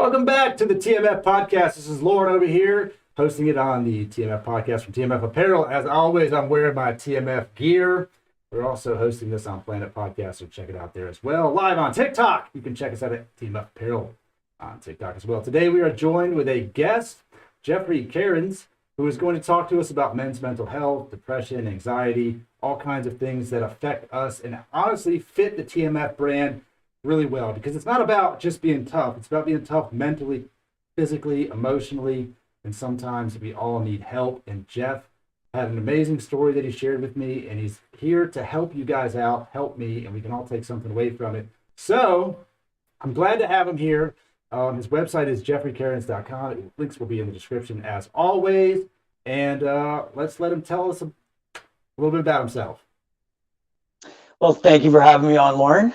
Welcome back to the TMF Podcast. This is Lauren over here, hosting it on the TMF Podcast from TMF Apparel. As always, I'm wearing my TMF gear. We're also hosting this on Planet Podcast, so check it out there as well. Live on TikTok. You can check us out at TMF Apparel on TikTok as well. Today we are joined with a guest, Jeffrey Kerins, who is going to talk to us about men's mental health, depression, anxiety, all kinds of things that affect us and honestly fit the TMF brand really well, because it's not about just being tough. It's about being tough mentally, physically, emotionally, and sometimes we all need help. And Jeff had an amazing story that he shared with me, and he's here to help you guys out, help me, and we can all take something away from it. So I'm glad to have him here. His website is jeffreykerins.com. Links will be in the description as always. And let's let him tell us a little bit about himself. Well, thank you for having me on, Lauren.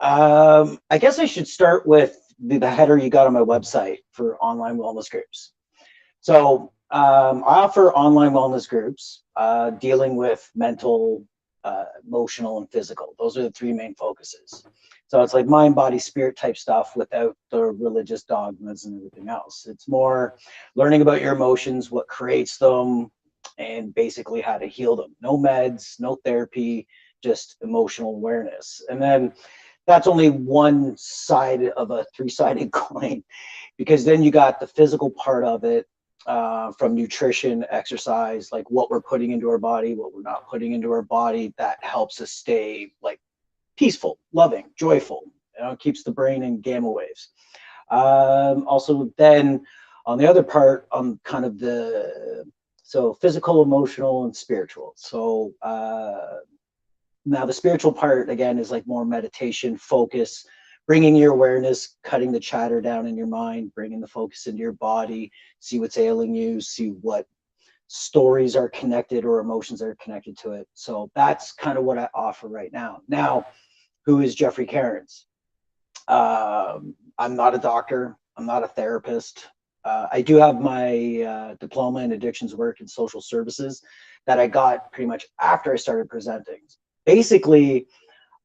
I guess I should start with the header you got on my website for online wellness groups. So I offer online wellness groups dealing with mental, emotional, and physical. Those are the three main focuses. So it's like mind, body, spirit type stuff without the religious dogmas and everything else. It's more learning about your emotions, what creates them, and basically how to heal them. No meds, no therapy, just emotional awareness. And then that's only one side of a three-sided coin, because then you got the physical part of it, from nutrition, exercise, like what we're putting into our body, what we're not putting into our body, that helps us stay like peaceful, loving, joyful. It keeps the brain in gamma waves. Also then on the other part, on kind of so physical, emotional, and spiritual. So now the spiritual part, again, is like more meditation, focus, bringing your awareness, cutting the chatter down in your mind, bringing the focus into your body, see what's ailing you, see what stories are connected or emotions are connected to it. So that's kind of what I offer right now. Now, who is Jeffrey Kerins? I'm not a doctor. I'm not a therapist. I do have my diploma in addictions work and social services that I got pretty much after I started presenting. Basically,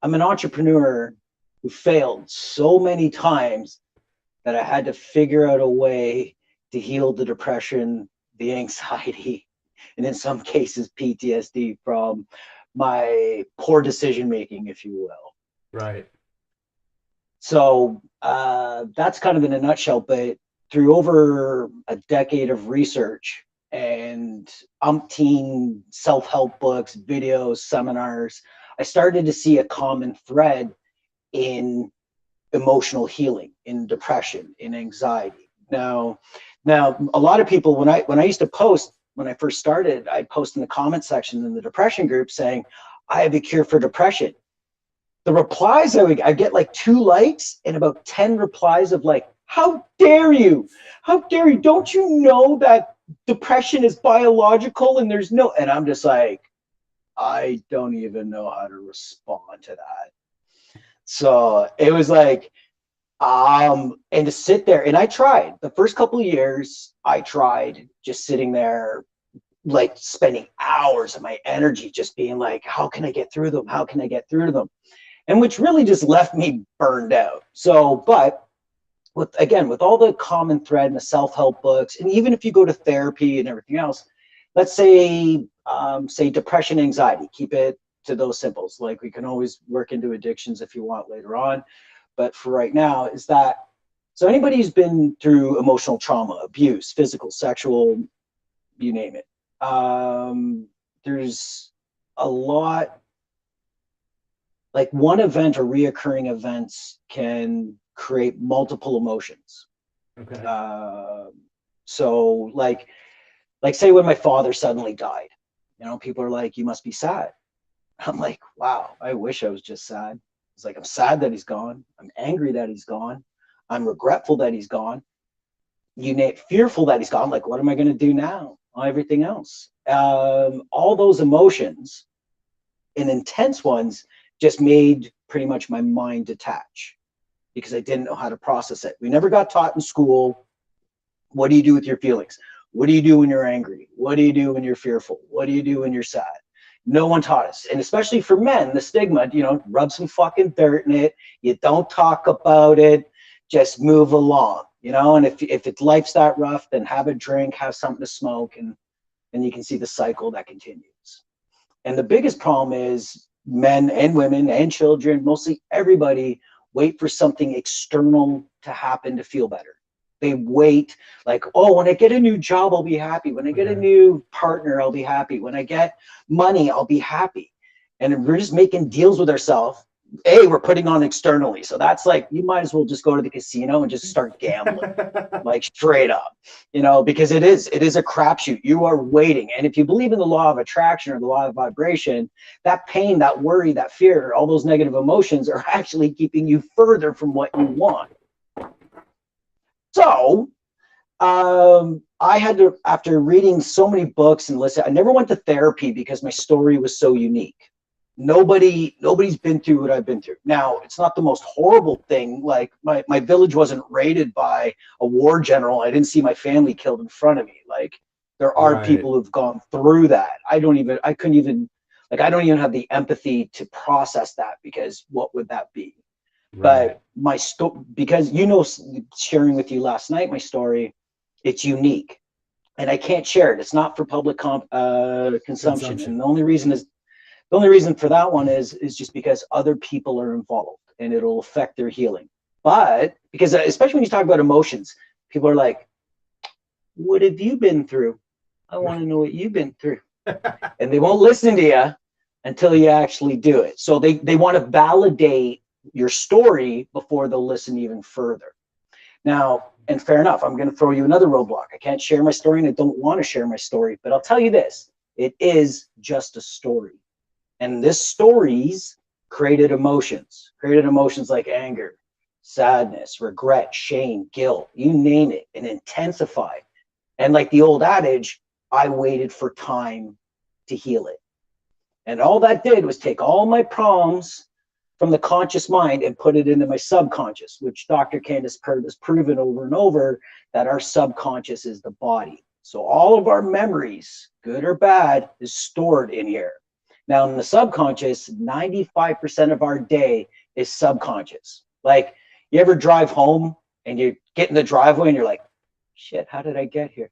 I'm an entrepreneur who failed so many times that I had to figure out a way to heal the depression, the anxiety, and in some cases PTSD from my poor decision making, if you will. Right. So that's kind of in a nutshell, but through over a decade of research and umpteen self-help books, videos, seminars, I started to see a common thread in emotional healing, in depression, in anxiety. Now a lot of people, when I used to post, when I first started, I'd post in the comment section in the depression group saying, I have a cure for depression. The replies I get like 2 likes and about 10 replies of like, how dare you? How dare you? Don't you know that depression is biological and there's no, and I'm just like, I don't even know how to respond to that. So it was like, and to sit there, and I tried the first couple of years, I tried just sitting there, like spending hours of my energy just being like, how can I get through them? How can I get through them? And which really just left me burned out. So, but with all the common thread and the self-help books, and even if you go to therapy and everything else, let's say depression, anxiety, keep it to those simples. Like we can always work into addictions if you want later on. But for right now is that, so anybody who's been through emotional trauma, abuse, physical, sexual, you name it, there's a lot, like one event or reoccurring events can create multiple emotions. Okay. So like say when my father suddenly died, people are like, you must be sad. I'm like, wow, I wish I was just sad. It's like, I'm sad that he's gone. I'm angry that he's gone. I'm regretful that he's gone. Fearful that he's gone. Like, what am I going to do now? Everything else. All those emotions and intense ones just made pretty much my mind detach because I didn't know how to process it. We never got taught in school, what do you do with your feelings? What do you do when you're angry? What do you do when you're fearful? What do you do when you're sad? No one taught us. And especially for men, the stigma, rub some fucking dirt in it. You don't talk about it, just move along. And if it's life's that rough, then have a drink, have something to smoke, and you can see the cycle that continues. And the biggest problem is men and women and children, mostly everybody, wait for something external to happen to feel better. They wait like, oh, when I get a new job, I'll be happy. When I get a new partner, I'll be happy. When I get money, I'll be happy. And we're just making deals with ourselves. We're putting on externally. So that's like, you might as well just go to the casino and just start gambling, like straight up, because it is a crapshoot. You are waiting. And if you believe in the law of attraction or the law of vibration, that pain, that worry, that fear, all those negative emotions are actually keeping you further from what you want. So I had to, after reading so many books and listen, I never went to therapy because my story was so unique. Nobody's been through what I've been through. Now, it's not the most horrible thing. Like my village wasn't raided by a war general. I didn't see my family killed in front of me. Like there are people who've gone through that. I don't even have the empathy to process that, because what would that be? But my story, because sharing with you last night, my story, it's unique and I can't share it. It's not for public consumption. And the only reason for that one is just because other people are involved and it'll affect their healing. But because especially when you talk about emotions, people are like, what have you been through? I want to know what you've been through. And they won't listen to you until you actually do it. So they want to validate your story before they'll listen even further. Now, and fair enough, I'm going to throw you another roadblock. I can't share my story and I don't want to share my story, but I'll tell you this, it is just a story. And this stories created emotions like anger, sadness, regret, shame, guilt, you name it, and intensified. And like the old adage, I waited for time to heal it. And all that did was take all my problems from the conscious mind and put it into my subconscious, which Dr. Candace Pert has proven over and over that our subconscious is the body. So all of our memories, good or bad, is stored in here. Now in the subconscious, 95% of our day is subconscious. Like you ever drive home and you get in the driveway and you're like, shit, how did I get here?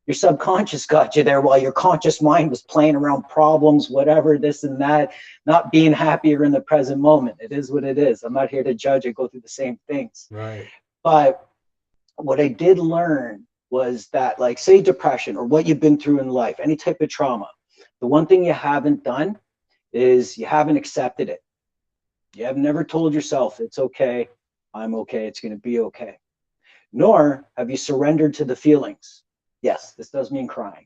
Your subconscious got you there while your conscious mind was playing around problems, whatever, this and that, not being happier in the present moment. It is what it is. I'm not here to judge. I go through the same things. Right. But what I did learn was that, like, say depression or what you've been through in life, any type of trauma, the one thing you haven't done is you haven't accepted it. You have never told yourself, it's okay, I'm okay, it's going to be okay. Nor have you surrendered to the feelings. Yes, this does mean crying.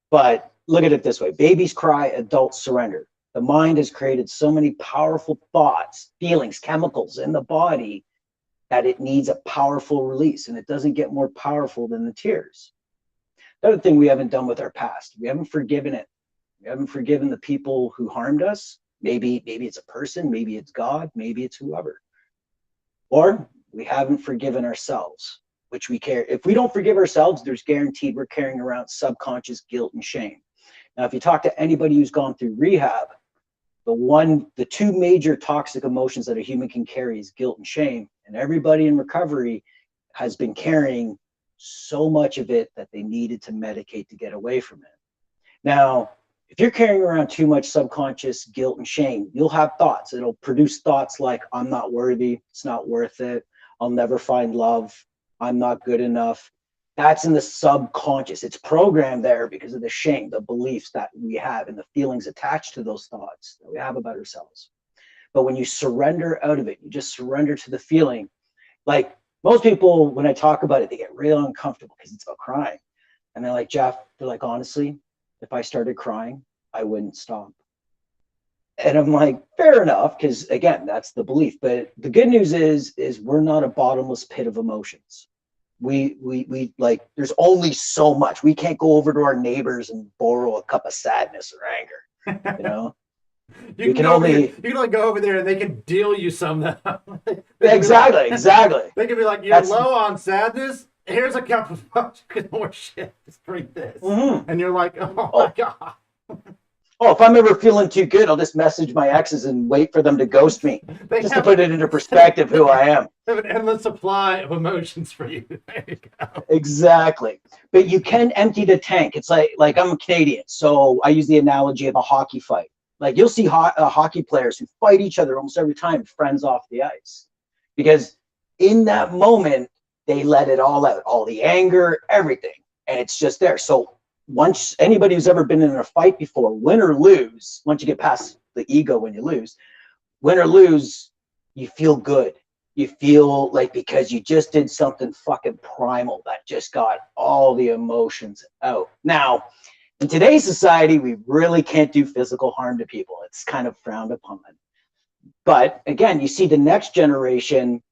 But look at it this way. Babies cry, adults surrender. The mind has created so many powerful thoughts, feelings, chemicals in the body that it needs a powerful release. And it doesn't get more powerful than the tears. The other thing we haven't done with our past, we haven't forgiven it. We haven't forgiven the people who harmed us. Maybe it's a person, maybe it's God, maybe it's whoever. Or we haven't forgiven ourselves, which we care. If we don't forgive ourselves, there's guaranteed we're carrying around subconscious guilt and shame. Now, if you talk to anybody who's gone through rehab, the two major toxic emotions that a human can carry is guilt and shame. And everybody in recovery has been carrying so much of it that they needed to medicate to get away from it. Now, if you're carrying around too much subconscious guilt and shame, you'll have thoughts. It'll produce thoughts like, I'm not worthy, it's not worth it, I'll never find love, I'm not good enough. That's in the subconscious. It's programmed there because of the shame, the beliefs that we have, and the feelings attached to those thoughts that we have about ourselves. But when you surrender out of it, you just surrender to the feeling. Like most people, when I talk about it, they get real uncomfortable because it's about crying. And they're like, Jeff, they're like, honestly, if I started crying, I wouldn't stop. And I'm like, fair enough, because again, that's the belief. But the good news is we're not a bottomless pit of emotions. We like, there's only so much. We can't go over to our neighbors and borrow a cup of sadness or anger, you know. You can only go over there and they can deal you some. Exactly. They can be like, you're low on sadness. Here's a cup of more shit. Just drink this. Mm-hmm. And you're like, oh my God. Oh, if I'm ever feeling too good, I'll just message my exes and wait for them to ghost me, just to put it into perspective who I am. Have an endless supply of emotions for you. There you go. Exactly. But you can empty the tank. It's like I'm a Canadian, so I use the analogy of a hockey fight. Like you'll see hockey players who fight each other almost every time, friends off the ice, because in that moment they let it all out, all the anger, everything, and it's just there. So once anybody who's ever been in a fight before, win or lose, once you get past the ego when you lose, win or lose, you feel good. You feel like because you just did something fucking primal that just got all the emotions out. Now, in today's society, we really can't do physical harm to people. It's kind of frowned upon. But again, you see the next generation,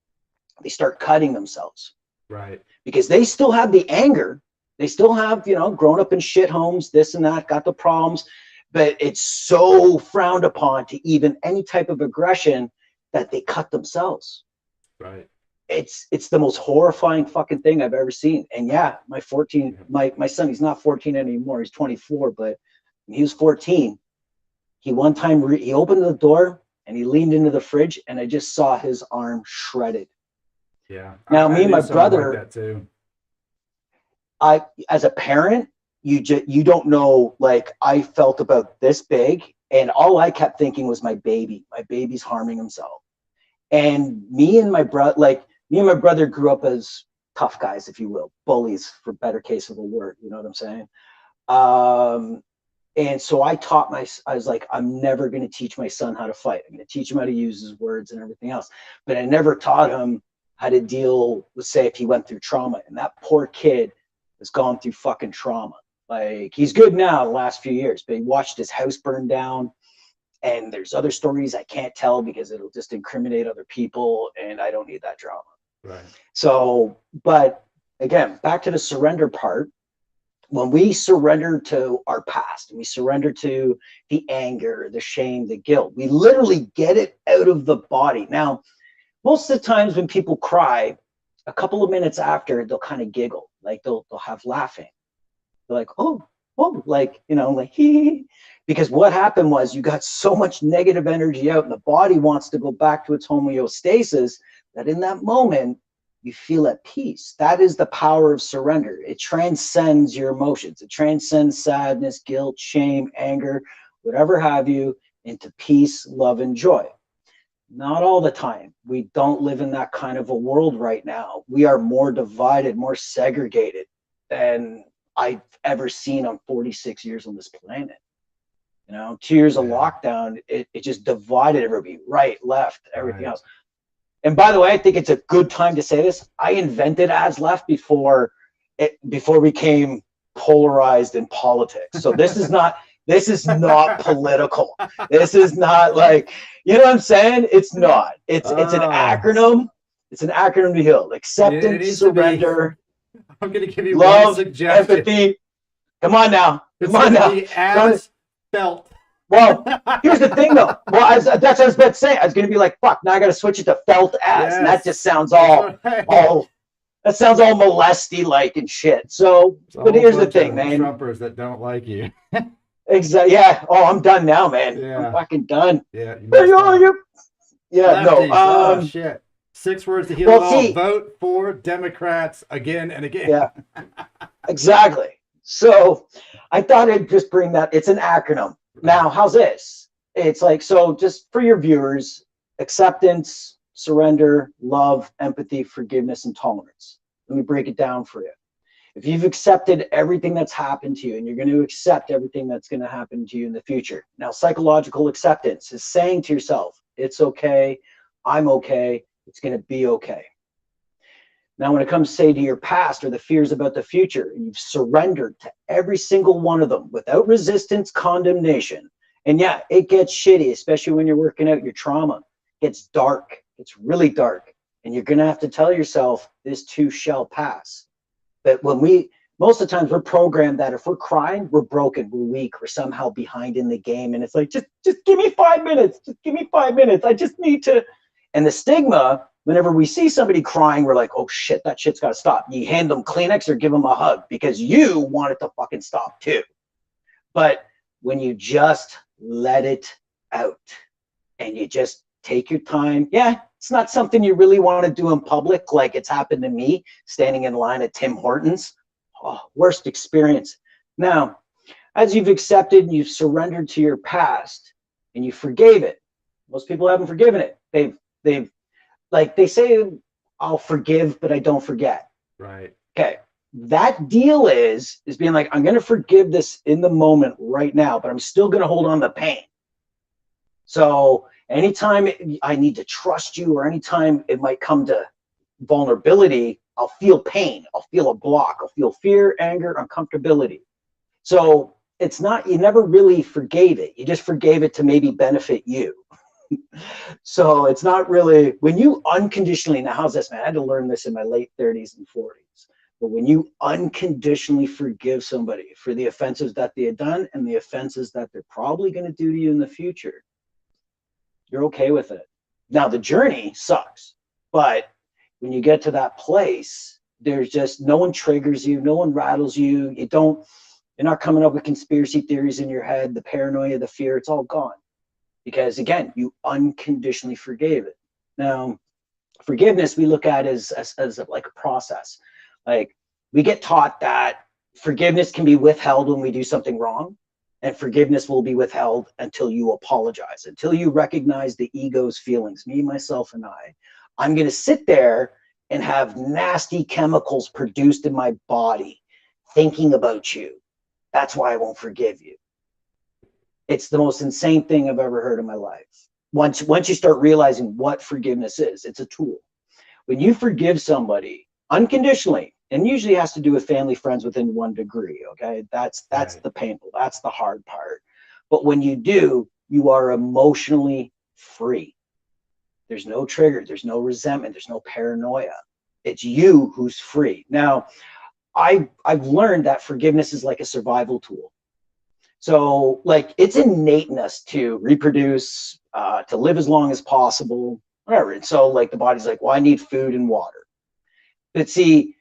they start cutting themselves. Right. Because they still have the anger. They still have, grown up in shit homes, this and that, got the problems. But it's so frowned upon to even any type of aggression that they cut themselves. Right. It's the most horrifying fucking thing I've ever seen. And yeah, my son, he's not 14 anymore. He's 24, but when he was 14, he one time, he opened the door and he leaned into the fridge and I just saw his arm shredded. Yeah. Now, me and my brother, like that too. as a parent, you don't know, like I felt about this big and all I kept thinking was my baby's harming himself. And me and my brother grew up as tough guys, if you will, bullies for better case of a word. You know what I'm saying? And so I was like, I'm never going to teach my son how to fight. I'm going to teach him how to use his words and everything else. But I never taught him how to deal with, say, if he went through trauma. And that poor kid has gone through fucking trauma. Like, he's good now the last few years, but he watched his house burn down. And there's other stories I can't tell because it'll just incriminate other people. And I don't need that drama. Right. So, but again, back to the surrender part. When we surrender to our past, and we surrender to the anger, the shame, the guilt, we literally get it out of the body. Now, most of the times when people cry, a couple of minutes after, they'll kind of giggle, like they'll have laughing. They're like, oh, like, like, hee. Because what happened was you got so much negative energy out and the body wants to go back to its homeostasis that in that moment, you feel at peace. That is the power of surrender. It transcends your emotions. It transcends sadness, guilt, shame, anger, whatever have you, into peace, love, and joy. Not all the time. We don't live in that kind of a world right now. We are more divided, more segregated than I've ever seen on 46 years on this planet. 2 years of lockdown, it just divided everybody, right, left, everything else. And by the way, I think it's a good time to say this. I invented as-left before we became polarized in politics. So this is not political. This is not like, you know what I'm saying? It's not. It's an acronym. It's an acronym to heal. Acceptance, surrender, I'm going to give you love, one suggestion. empathy. Come on now. Come on now. As felt. Well, here's the thing, though. Well, that's what I was about to say. I was going to be like, fuck, now I got to switch it to felt as. Yes. And that just sounds all molesty-like and shit. So, but here's the thing, man. Trumpers that don't like you. Exactly. Yeah. Oh, I'm done now, man. Yeah. I'm fucking done. Yeah. Yeah. Lefties. No. Shit. 6 words to heal it all. Vote for Democrats again and again. Yeah. Exactly. So I thought I'd just bring that. It's an acronym. Now, how's this? It's like, so just for your viewers, acceptance, surrender, love, empathy, forgiveness, and tolerance. Let me break it down for you. If you've accepted everything that's happened to you and you're going to accept everything that's going to happen to you in the future. Now, psychological acceptance is saying to yourself, it's okay, I'm okay, it's going to be okay. Now, when it comes, say, to your past or the fears about the future, and you've surrendered to every single one of them without resistance, condemnation. And yeah, it gets shitty, especially when you're working out your trauma. It's dark. It's really dark. And you're going to have to tell yourself, this too shall pass. But most of the times we're programmed that if we're crying, we're broken, we're weak, we're somehow behind in the game. And it's like, just give me 5 minutes. Just give me 5 minutes. I just need to. And the stigma, whenever we see somebody crying, we're like, oh shit, that shit's got to stop. You hand them Kleenex or give them a hug because you want it to fucking stop too. But when you just let it out and you just take your time. Yeah, it's not something you really want to do in public, like it's happened to me standing in line at Tim Hortons. Oh, worst experience. Now, as you've accepted and you've surrendered to your past and you forgave it, most people haven't forgiven it. They've like they say, I'll forgive, but I don't forget. Right. Okay. That deal is being like, I'm going to forgive this in the moment right now, but I'm still going to hold on to pain. So anytime I need to trust you, or anytime it might come to vulnerability, I'll feel pain. I'll feel a block. I'll feel fear, anger, uncomfortability. So it's not, you never really forgave it. You just forgave it to maybe benefit you. So it's not really, when you unconditionally, now how's this, man? I had to learn this in my late 30s and 40s. But when you unconditionally forgive somebody for the offenses that they had done and the offenses that they're probably going to do to you in the future, you're okay with it. Now the journey sucks, but when you get to that place, there's just, no one triggers you, no one rattles you. You're not coming up with conspiracy theories in your head, the paranoia, the fear, it's all gone. Because again, you unconditionally forgave it. Now, forgiveness we look at as like a process. Like, we get taught that forgiveness can be withheld when we do something wrong, and forgiveness will be withheld until you apologize, until you recognize the ego's feelings, me, myself, and I. I'm going to sit there and have nasty chemicals produced in my body thinking about you. That's why I won't forgive you. It's the most insane thing I've ever heard in my life. Once you start realizing what forgiveness is, it's a tool. When you forgive somebody unconditionally, and usually has to do with family, friends within 1 degree, okay? That's right. The painful, that's the hard part. But when you do, you are emotionally free. There's no trigger, there's no resentment, there's no paranoia. It's you who's free. Now, I've learned that forgiveness is like a survival tool. So like, it's innate in us to reproduce, to live as long as possible, whatever. And so like the body's like, well, I need food and water. But see,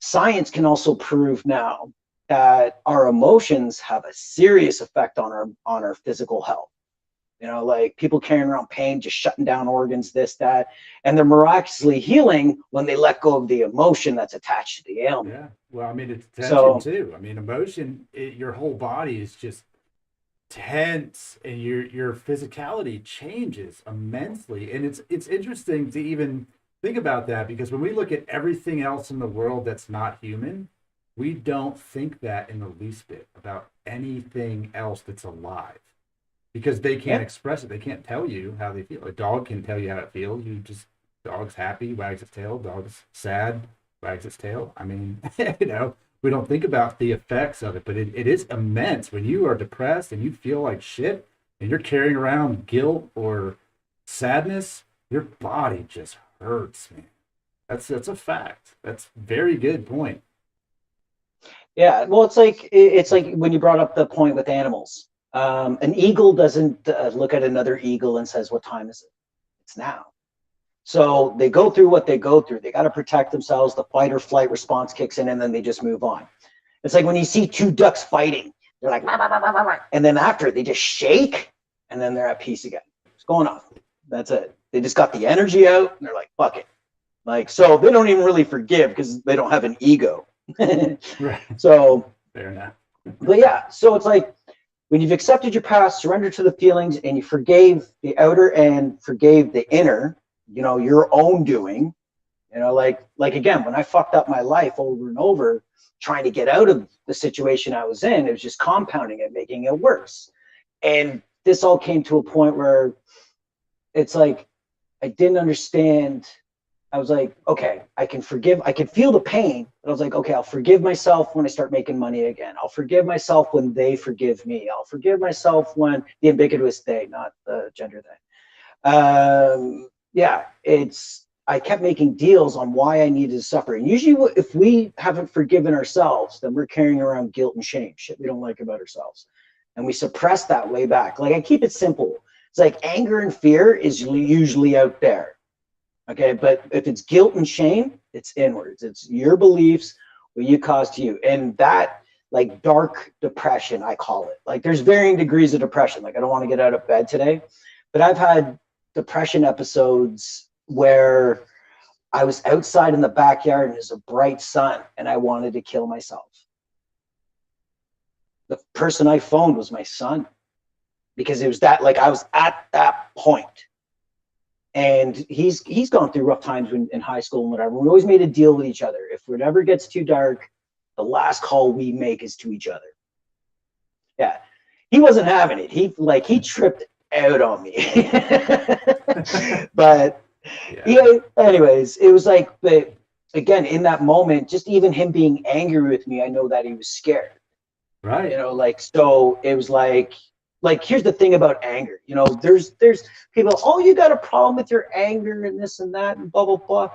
science can also prove now that our emotions have a serious effect on our physical health. You know, like people carrying around pain, just shutting down organs, this, that, and they're miraculously healing when they let go of the emotion that's attached to the ailment. Yeah. Well, I mean, it's tension too. I mean, emotion, your whole body is just tense, and your physicality changes immensely. And it's interesting to even think about that, because when we look at everything else in the world that's not human, we don't think that in the least bit about anything else that's alive, because they can't express it. They can't tell you how they feel. A dog can tell you how it feels. Dog's happy, wags its tail. Dog's sad, wags its tail. I mean, we don't think about the effects of it, but it is immense. When you are depressed and you feel like shit and you're carrying around guilt or sadness, your body just hurts, man. That's a fact. That's a very good point. Yeah, well, it's like when you brought up the point with animals. An eagle doesn't look at another eagle and says, what time is it? It's now. So they go through what they go through. They got to protect themselves. The fight or flight response kicks in, and then they just move on. It's like when you see two ducks fighting, they're like, bah, bah, bah, bah, bah, and then after they just shake, and then they're at peace again. It's going on. That's it. They just got the energy out, and they're like, fuck it. Like, so they don't even really forgive because they don't have an ego. Right. So fair enough. But yeah, so it's like when you've accepted your past, surrendered to the feelings, and you forgave the outer and forgave the inner, your own doing, like again, when I fucked up my life over and over trying to get out of the situation I was in, it was just compounding it, making it worse. And this all came to a point where it's like I didn't understand. I was like, okay, I can forgive, I can feel the pain, but I was like, okay, I'll forgive myself when I start making money again. I'll forgive myself when they forgive me. I'll forgive myself when, the ambiguous they, not the gender they. Yeah, I kept making deals on why I needed to suffer. And usually if we haven't forgiven ourselves, then we're carrying around guilt and shame, shit we don't like about ourselves. And we suppress that way back. Like, I keep it simple. It's like anger and fear is usually out there. Okay, but if it's guilt and shame, it's inwards. It's your beliefs, what you caused to you. And that like dark depression, I call it. Like there's varying degrees of depression. Like I don't want to get out of bed today, but I've had depression episodes where I was outside in the backyard and there's a bright sun and I wanted to kill myself. The person I phoned was my son, because it was that, like I was at that point. And he's gone through rough times in high school and whatever. We always made a deal with each other. If it ever gets too dark, the last call we make is to each other. Yeah. He wasn't having it. He tripped out on me. But yeah, anyways, it was like, but again, in that moment, just even him being angry with me, I know that he was scared. Right. You know, like, so it was like here's the thing about anger. You know, there's people, oh, you got a problem with your anger and this and that and blah blah blah.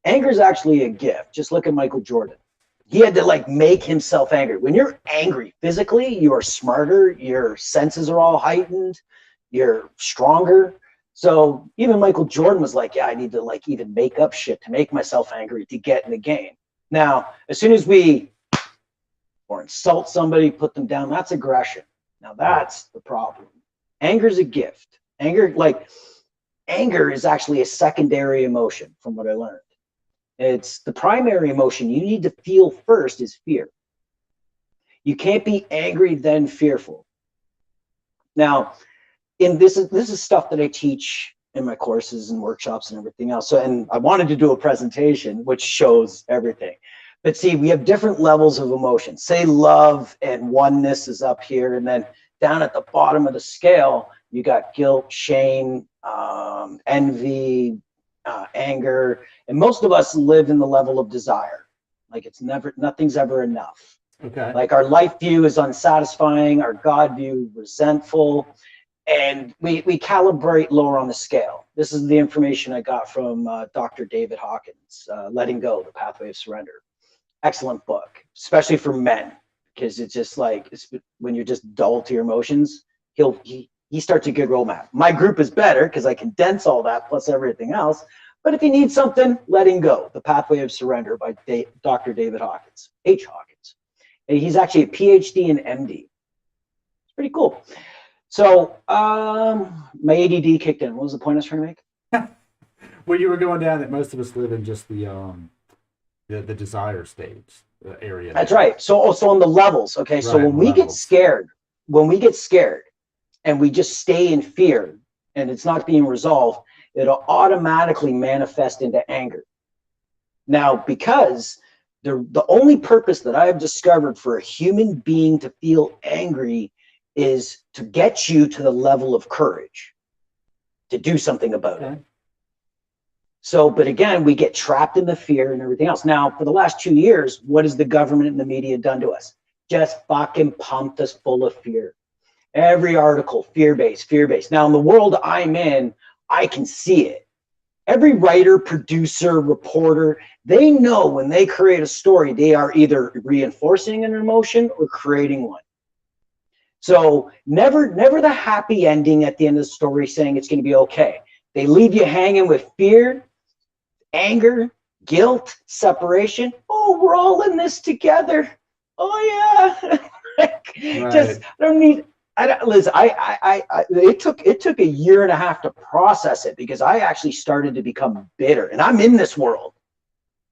Anger is actually a gift. Just look at Michael Jordan. He had to like make himself angry. When you're angry physically, you are smarter, your senses are all heightened, you're stronger. So even Michael Jordan was like, yeah, I need to like even make up shit to make myself angry to get in the game. Now, as soon as we or insult somebody, put them down, that's aggression. Now that's the problem. Anger is a gift. Anger is actually a secondary emotion from what I learned. It's the primary emotion you need to feel first is fear. You can't be angry, then fearful. Now, this is stuff that I teach in my courses and workshops and everything else. So, and I wanted to do a presentation which shows everything. But see, we have different levels of emotion. Say love and oneness is up here, and then down at the bottom of the scale, you got guilt, shame, envy, anger, and most of us live in the level of desire. Like nothing's ever enough. Okay. Like our life view is unsatisfying, our God view resentful, and we calibrate lower on the scale. This is the information I got from Dr. David Hawkins, Letting Go, The Pathway of Surrender. Excellent book, especially for men, because it's just like when you're just dull to your emotions, he starts a good roadmap. My group is better because I condense all that plus everything else. But if you need something, Letting Go, The Pathway of Surrender by Dr. David Hawkins, H. Hawkins. And he's actually a PhD and MD. It's pretty cool. So my ADD kicked in. What was the point I was trying to make? Well, you were going down that most of us live in just the desire stage, the area. That's right. So on the levels, okay. Right, so when we get scared and we just stay in fear and it's not being resolved, it'll automatically manifest into anger. Now, because the only purpose that I have discovered for a human being to feel angry is to get you to the level of courage to do something about it. So, but again, we get trapped in the fear and everything else. Now, for the last 2 years, what has the government and the media done to us? Just fucking pumped us full of fear. Every article, fear-based, fear-based. Now, in the world I'm in, I can see it. Every writer, producer, reporter, they know when they create a story, they are either reinforcing an emotion or creating one. So never the happy ending at the end of the story saying it's going to be okay. They leave you hanging with fear, anger, guilt, separation. Oh, we're all in this together. Oh yeah. Right. Just I don't need. Liz, it took a year and a half to process it because I actually started to become bitter, and I'm in this world.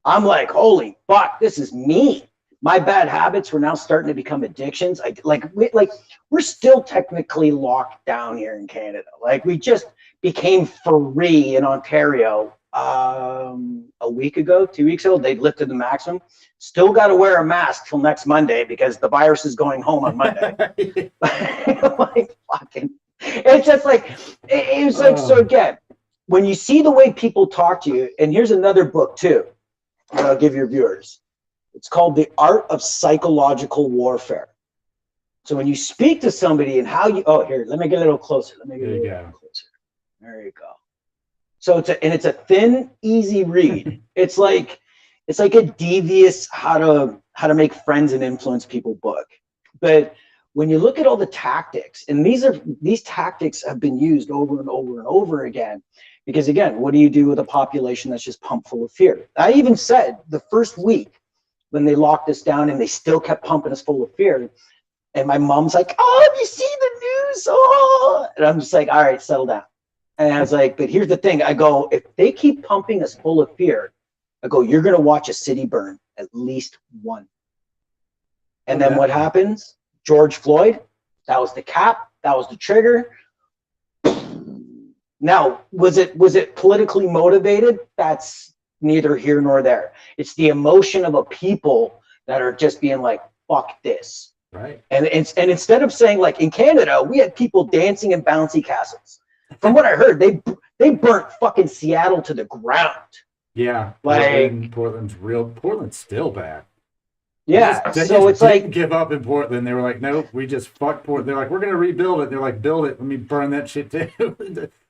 I'm like, holy fuck, this is me. My bad habits were now starting to become addictions. We're still technically locked down here in Canada. Like we just became free in Ontario a week ago, 2 weeks ago. They lifted the maximum. Still got to wear a mask till next Monday because the virus is going home on Monday. Like fucking, it's just like it was like. So again, when you see the way people talk to you, and here's another book too that I'll give your viewers. It's called The Art of Psychological Warfare. So when you speak to somebody and how you, here, let me get a little closer. Let me get a little closer. There you go. So it's a thin, easy read. It's like a devious how to make friends and influence people book. But when you look at all the tactics, and these tactics have been used over and over and over again, because again, what do you do with a population that's just pumped full of fear? I even said the first week when they locked us down and they still kept pumping us full of fear. And my mom's like, oh, have you seen the news? Oh, and I'm just like, all right, settle down. And I was like, but here's the thing. I go, if they keep pumping us full of fear, I go, you're going to watch a city burn, at least one. And then what happens? George Floyd, that was the cap. That was the trigger. Now, was it politically motivated? That's neither here nor there. It's the emotion of a people that are just being like, fuck this. Right. And instead of saying, like, in Canada, we had people dancing in bouncy castles. From what I heard, they burnt fucking Seattle to the ground. Yeah. Like, Portland's still bad. Yeah. So it's like, give up in Portland. They were like, nope, we just fucked Portland. They're like, we're going to rebuild it. They're like, build it. Let me burn that shit too.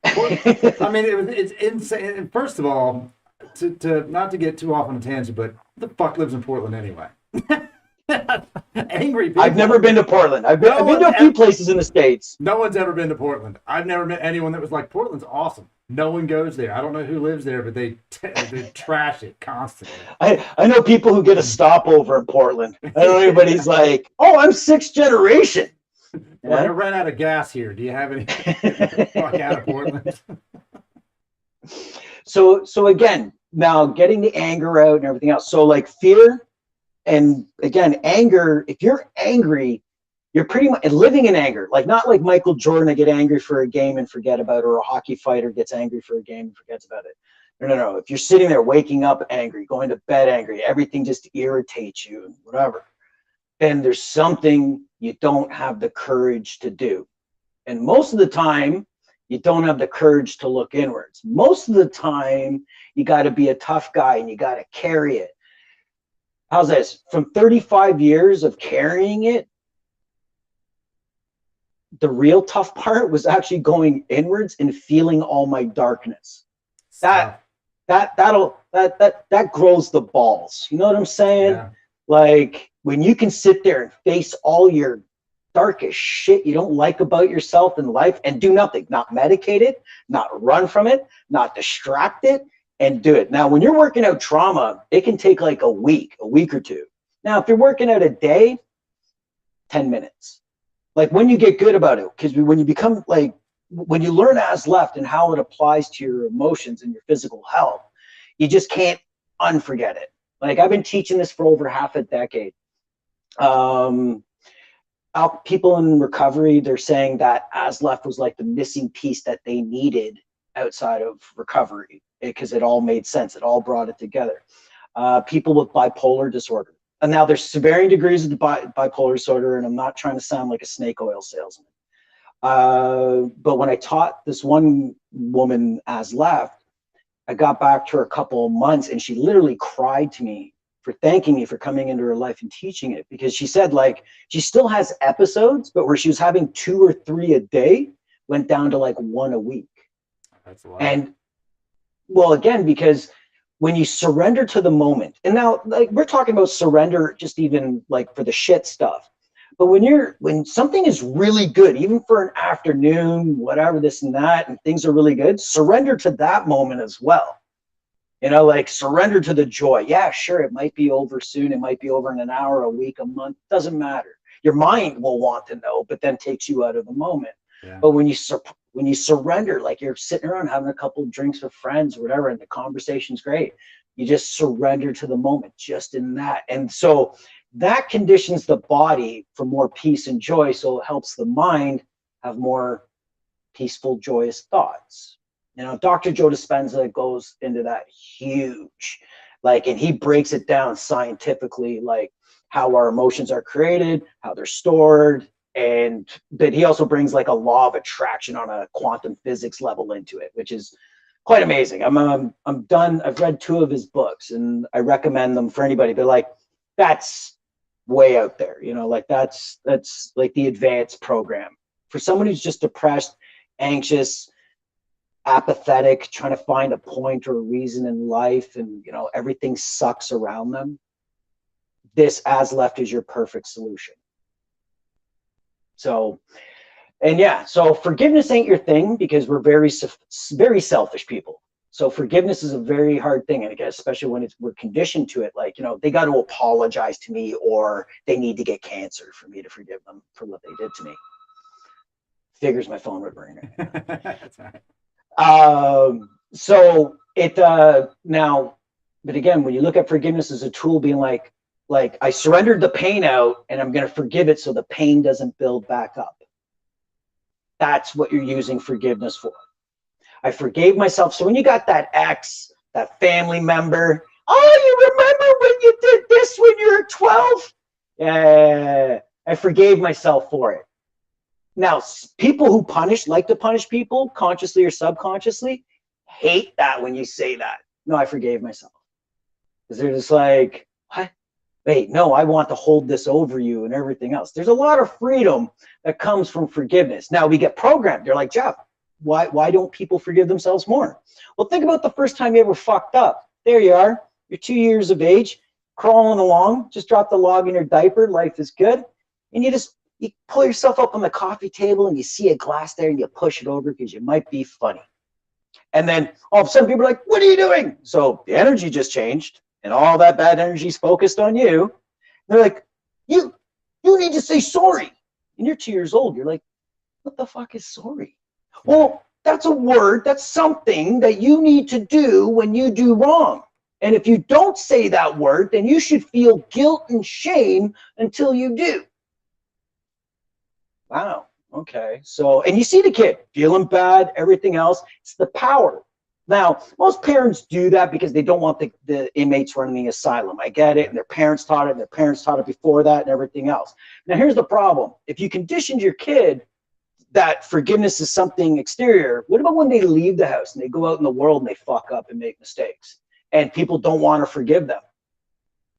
I mean, it's insane. And first of all, to not to get too off on a tangent, but who the fuck lives in Portland anyway? Angry people. I've never been to Portland. I've been to a few places in the States. No one's ever been to Portland. I've never met anyone that was like, Portland's awesome. No one goes there. I don't know who lives there, but they trash it constantly. I know people who get a stopover in Portland. I don't know anybody's like, oh, I'm sixth generation. Well, I ran out of gas here. Do you have any? Fuck out of Portland. So again, now getting the anger out and everything else. So like fear, and again, anger. If you're angry, you're pretty much living in anger. Like not like Michael Jordan, I get angry for a game and forget about it, or a hockey fighter gets angry for a game and forgets about it. No. If you're sitting there waking up angry, going to bed angry, everything just irritates you and whatever, then there's something you don't have the courage to do. And most of the time, you don't have the courage to look inwards. Most of the time, you got to be a tough guy and you got to carry it. How's this? From 35 years of carrying it, the real tough part was actually going inwards and feeling all my darkness. That grows the balls. You know what I'm saying? Yeah. Like when you can sit there and face all your darkest shit you don't like about yourself and life and do nothing, not medicate it, not run from it, not distract it, and do it. Now, when you're working out trauma, it can take like a week or two. Now, if you're working out a day, 10 minutes. Like when you get good about it, because when you become like, when you learn L.E.F.T and how it applies to your emotions and your physical health, you just can't unforget it. Like I've been teaching this for over half a decade. People in recovery, they're saying that L.E.F.T was like the missing piece that they needed outside of recovery because it all made sense. It all brought it together. People with bipolar disorder. And now there's varying degrees of the bipolar disorder, and I'm not trying to sound like a snake oil salesman. But when I taught this one woman L.E.F.T, I got back to her a couple of months and she literally cried to me for thanking me for coming into her life and teaching it, because she said like she still has episodes, but where she was having 2 or 3 a day went down to like 1 a week. That's a lot. And well, again, because when you surrender to the moment, and now like we're talking about surrender just even like for the shit stuff, but when something is really good, even for an afternoon, whatever, this and that, and things are really good, surrender to that moment as well. You know, like surrender to the joy. Yeah, sure, it might be over soon. It might be over in an hour, a week, a month. Doesn't matter. Your mind will want to know, but then takes you out of the moment. Yeah. But when you surrender, like you're sitting around having a couple of drinks with friends or whatever, and the conversation's great, you just surrender to the moment, just in that. And so that conditions the body for more peace and joy. So it helps the mind have more peaceful, joyous thoughts. You know, Dr. Joe Dispenza goes into that huge, like, and he breaks it down scientifically, like how our emotions are created, how they're stored, and but he also brings like a law of attraction on a quantum physics level into it, which is quite amazing. I'm done. I've read 2 of his books and I recommend them for anybody, but like that's way out there, you know, like that's like the advanced program for someone who's just depressed, anxious, apathetic, trying to find a point or a reason in life, and you know everything sucks around them. This L.E.F.T is your perfect solution. So, and yeah, so forgiveness ain't your thing because we're very selfish people. So forgiveness is a very hard thing, and again, especially when we're conditioned to it. Like, they got to apologize to me, or they need to get cancer for me to forgive them for what they did to me. Figures my phone would ring. That's all right. So it now, but again, when you look at forgiveness as a tool, being like I surrendered the pain out, and I'm going to forgive it so the pain doesn't build back up. That's what you're using forgiveness for. I forgave myself. So when you got that ex, that family member, oh, you remember when you did this when you were 12? Yeah, I forgave myself for it. Now, people who like to punish people, consciously or subconsciously, hate that when you say that. No, I forgave myself. Because they're just like, what? Wait, no, I want to hold this over you and everything else. There's a lot of freedom that comes from forgiveness. Now we get programmed. They're like, Jeff, why don't people forgive themselves more? Well, think about the first time you ever fucked up. There you are. You're 2 years of age, crawling along, just dropped the log in your diaper. Life is good. And you pull yourself up on the coffee table and you see a glass there and you push it over because you might be funny. And then all of a sudden people are like, what are you doing? So the energy just changed and all that bad energy is focused on you. And they're like, you need to say sorry. And you're 2 years old. You're like, what the fuck is sorry? Well, that's a word. That's something that you need to do when you do wrong. And if you don't say that word, then you should feel guilt and shame until you do. Wow. Okay. So, and you see the kid feeling bad, everything else. It's the power. Now, most parents do that because they don't want the inmates running the asylum. I get it. And their parents taught it. And their parents taught it before that and everything else. Now, here's the problem. If you conditioned your kid that forgiveness is something exterior, what about when they leave the house and they go out in the world and they fuck up and make mistakes and people don't want to forgive them?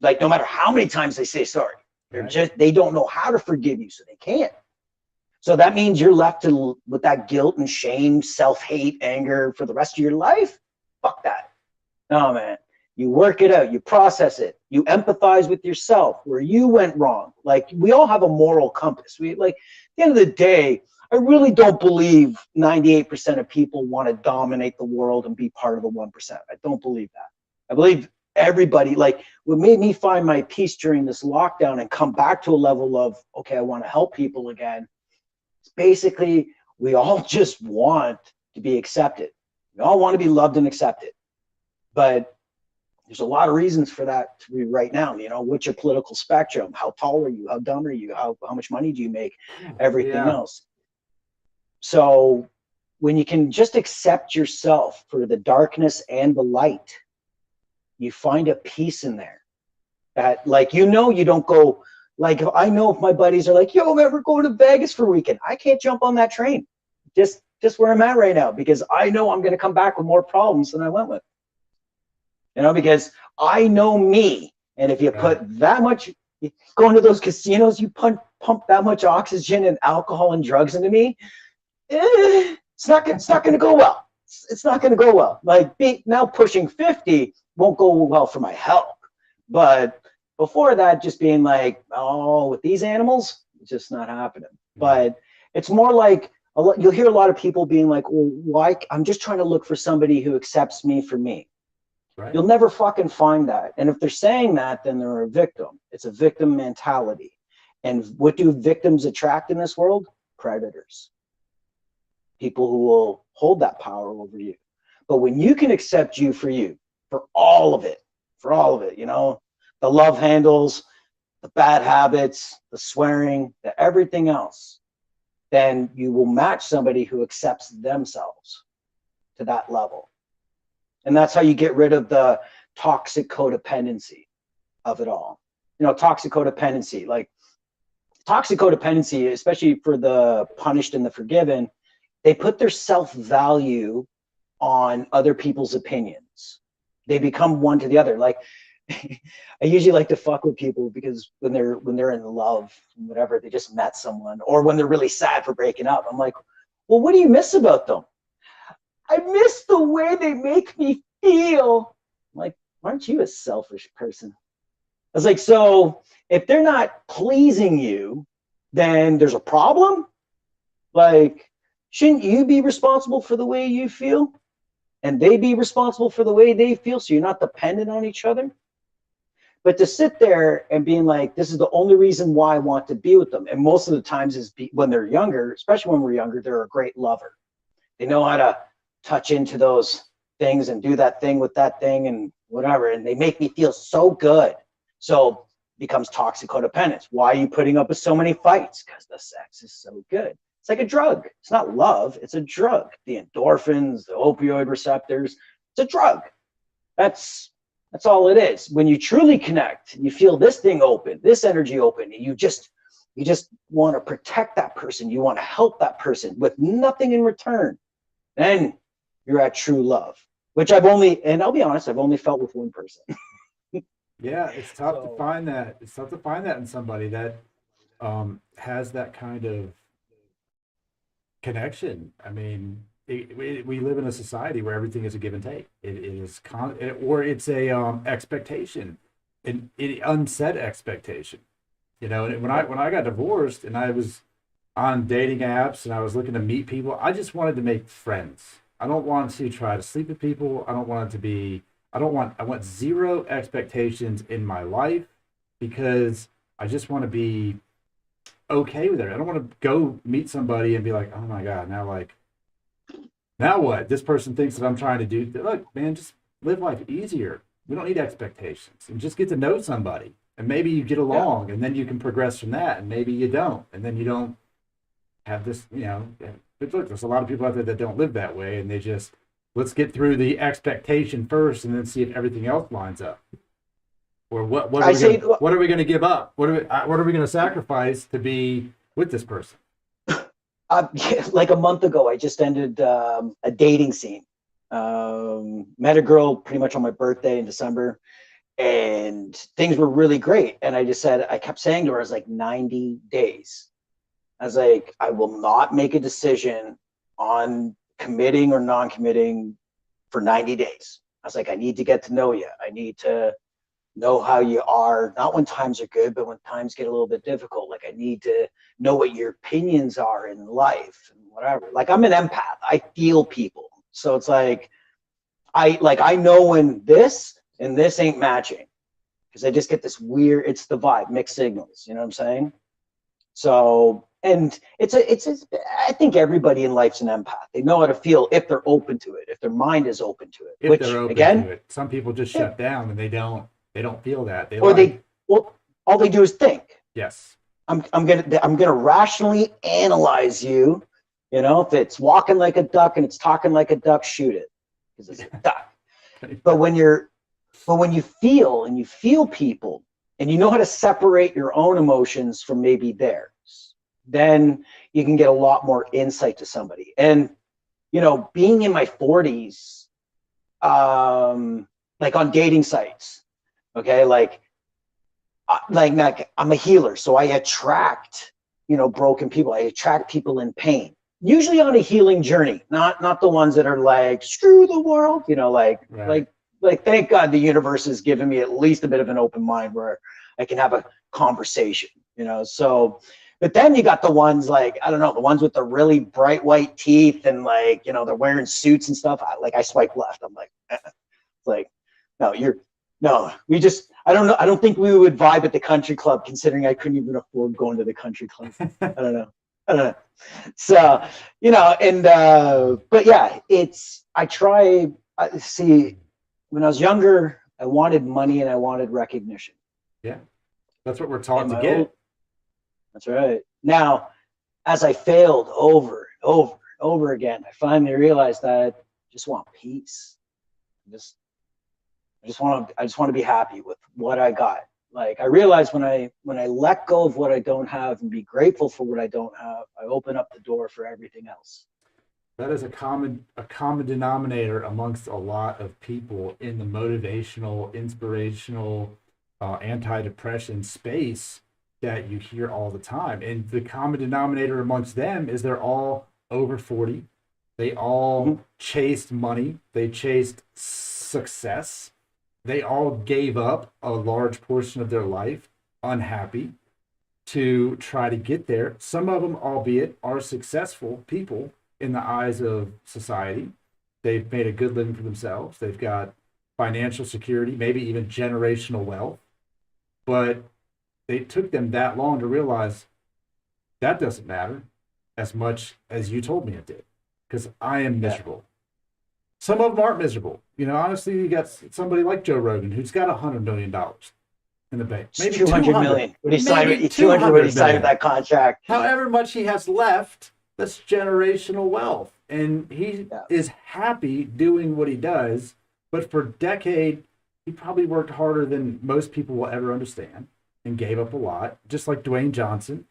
Like, no matter how many times they say sorry, they don't know how to forgive you, so they can't. So that means you're left with that guilt and shame, self-hate, anger for the rest of your life. Fuck that. No, man. You work it out. You process it. You empathize with yourself where you went wrong. Like, we all have a moral compass. At the end of the day, I really don't believe 98% of people want to dominate the world and be part of the 1%. I don't believe that. I believe everybody, like, what made me find my peace during this lockdown and come back to a level of, okay, I want to help people again. It's basically, we all just want to be accepted. We all want to be loved and accepted. But there's a lot of reasons for that to be right now. What's your political spectrum? How tall are you? How dumb are you? How much money do you make? Everything else. So when you can just accept yourself for the darkness and the light, you find a peace in there that, like, you don't go, like, I know if my buddies are like, yo, we're going to Vegas for a weekend, I can't jump on that train. Just where I'm at right now, because I know I'm going to come back with more problems than I went with. Because I know me. And if you put that much, going to those casinos, you pump that much oxygen and alcohol and drugs into me, it's not going to go well. It's not going to go well. Like, now pushing 50 won't go well for my health. But before that, just being like, oh, with these animals, it's just not happening. But it's more like, you'll hear a lot of people being like, well, why? I'm just trying to look for somebody who accepts me for me. Right. You'll never fucking find that. And if they're saying that, then they're a victim. It's a victim mentality. And what do victims attract in this world? Predators. People who will hold that power over you. But when you can accept you, for all of it, the love handles, the bad habits, the swearing, the everything else, then you will match somebody who accepts themselves to that level. And that's how you get rid of the toxic codependency of it all. Toxic codependency, especially for the punished and the forgiven, they put their self-value on other people's opinions. They become one to the other. Like, I usually like to fuck with people because when they're in love, whatever, they just met someone, or when they're really sad for breaking up, I'm like, well, what do you miss about them? I miss the way they make me feel. I'm like, aren't you a selfish person? I was like, so if they're not pleasing you, then there's a problem? Like, shouldn't you be responsible for the way you feel? and they be responsible for the way they feel, so you're not dependent on each other. But to sit there and being like, this is the only reason why I want to be with them, and most of the times is when they're younger, especially when we're younger, they're a great lover. They know how to touch into those things and do that thing with that thing and whatever, and they make me feel so good. So becomes toxic codependence. Why are you putting up with so many fights? Because the sex is so good. It's like a drug. It's not love, it's a drug. The endorphins, the opioid receptors, it's a drug. That's all it is. When you truly connect, you feel this thing open, this energy open, and you just want to protect that person. You want to help that person with nothing in return. Then you're at true love, which I've only, and I'll be honest, I've only felt with one person. Yeah, it's tough to find that. It's tough to find that in somebody that has that kind of connection. I mean, we live in a society where everything is a give and take. It is or it's a expectation, an unsaid expectation. You know, and when I got divorced and I was on dating apps and I was looking to meet people, I just wanted to make friends. I don't want to try to sleep with people. I don't want it to be. I want zero expectations in my life because I just want to be okay with it. I don't want to go meet somebody and be like, oh my God, now what? This person thinks that I'm trying to do. Look, man, just live life easier. We don't need expectations, and just get to know somebody. And maybe you get along, and then you can progress from that. And maybe you don't, and then you don't have this. You know, but look, there's a lot of people out there that don't live that way, and they just let's get through the expectation first, and then see if everything else lines up. Or what are we going to give up? What are we going to sacrifice to be with this person? Like a month ago, I just ended a dating scene. Met a girl pretty much on my birthday in December, and things were really great. And I kept saying to her, I was like, 90 days. I was like, I will not make a decision on committing or non-committing for 90 days. I was like, I need to get to know you. I need to know how you are, not when times are good, but when times get a little bit difficult. Like, I need to know what your opinions are in life and whatever. Like, I'm an empath. I feel people. So it's like, I know when this and this ain't matching, because I just get this weird, it's the vibe, mixed signals. You know what I'm saying? So, and I think everybody in life's an empath. They know how to feel if they're open to it, if their mind is open to it. If they're open to it. Some people just shut down and they don't feel that. Well, all they do is think. Yes. I'm gonna rationally analyze you. You know, if it's walking like a duck and it's talking like a duck, shoot it, because it's a duck. But when you feel and you feel people, and you know how to separate your own emotions from maybe theirs, then you can get a lot more insight to somebody. And, you know, being in my 40s, like on dating sites, okay, like I'm a healer, so I attract, you know, broken people. I attract people in pain, usually on a healing journey, not the ones that are like, screw the world, you know, like, right. like, thank God the universe has given me at least a bit of an open mind where I can have a conversation, you know. So, but then you got the ones like, I don't know, the ones with the really bright white teeth and, like, you know, they're wearing suits and stuff. I swipe left. I'm like, like, no, I don't know. I don't think we would vibe at the country club, considering I couldn't even afford going to the country club. I don't know. So, you know, and, but yeah, see, when I was younger, I wanted money and I wanted recognition. Yeah, that's what we're taught to get. That's right. Now, as I failed over and over again, I finally realized that I just want peace. I just want to be happy with what I got. Like, I realized when I let go of what I don't have and be grateful for what I don't have, I open up the door for everything else. That is a common denominator amongst a lot of people in the motivational, inspirational, anti-depression space that you hear all the time. And the common denominator amongst them is they're all over 40. They all chased money. They chased success. They all gave up a large portion of their life unhappy to try to get there. Some of them, albeit, are successful people in the eyes of society. They've made a good living for themselves. They've got financial security, maybe even generational wealth. But they took them that long to realize that doesn't matter as much as you told me it did, because I am miserable. Some of them aren't miserable. You know, honestly, you got somebody like Joe Rogan who's got $100 million in the bank. Maybe 200 million. When he signed, 200 when he signed that contract. However much he has left, that's generational wealth. And he is happy doing what he does. But for a decade, he probably worked harder than most people will ever understand and gave up a lot. Just like Dwayne Johnson.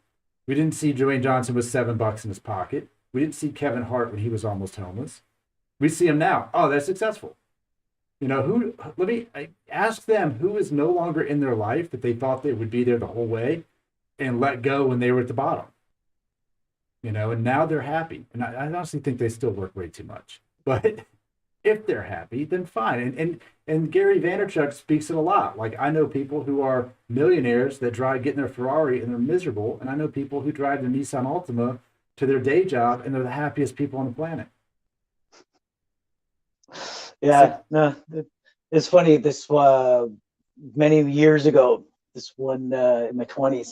We didn't see Dwayne Johnson with $7 in his pocket. We didn't see Kevin Hart when he was almost homeless. We see him now. Oh, they're successful. You know, I ask them who is no longer in their life that they thought they would be there the whole way and let go when they were at the bottom. You know, and now they're happy. And I honestly think they still work way too much. But if they're happy, then fine. And Gary Vaynerchuk speaks it a lot. Like, I know people who are millionaires that get in their Ferrari and they're miserable. And I know people who drive the Nissan Altima to their day job and they're the happiest people on the planet. Yeah, no, it's funny. This many years ago, this one in my 20s,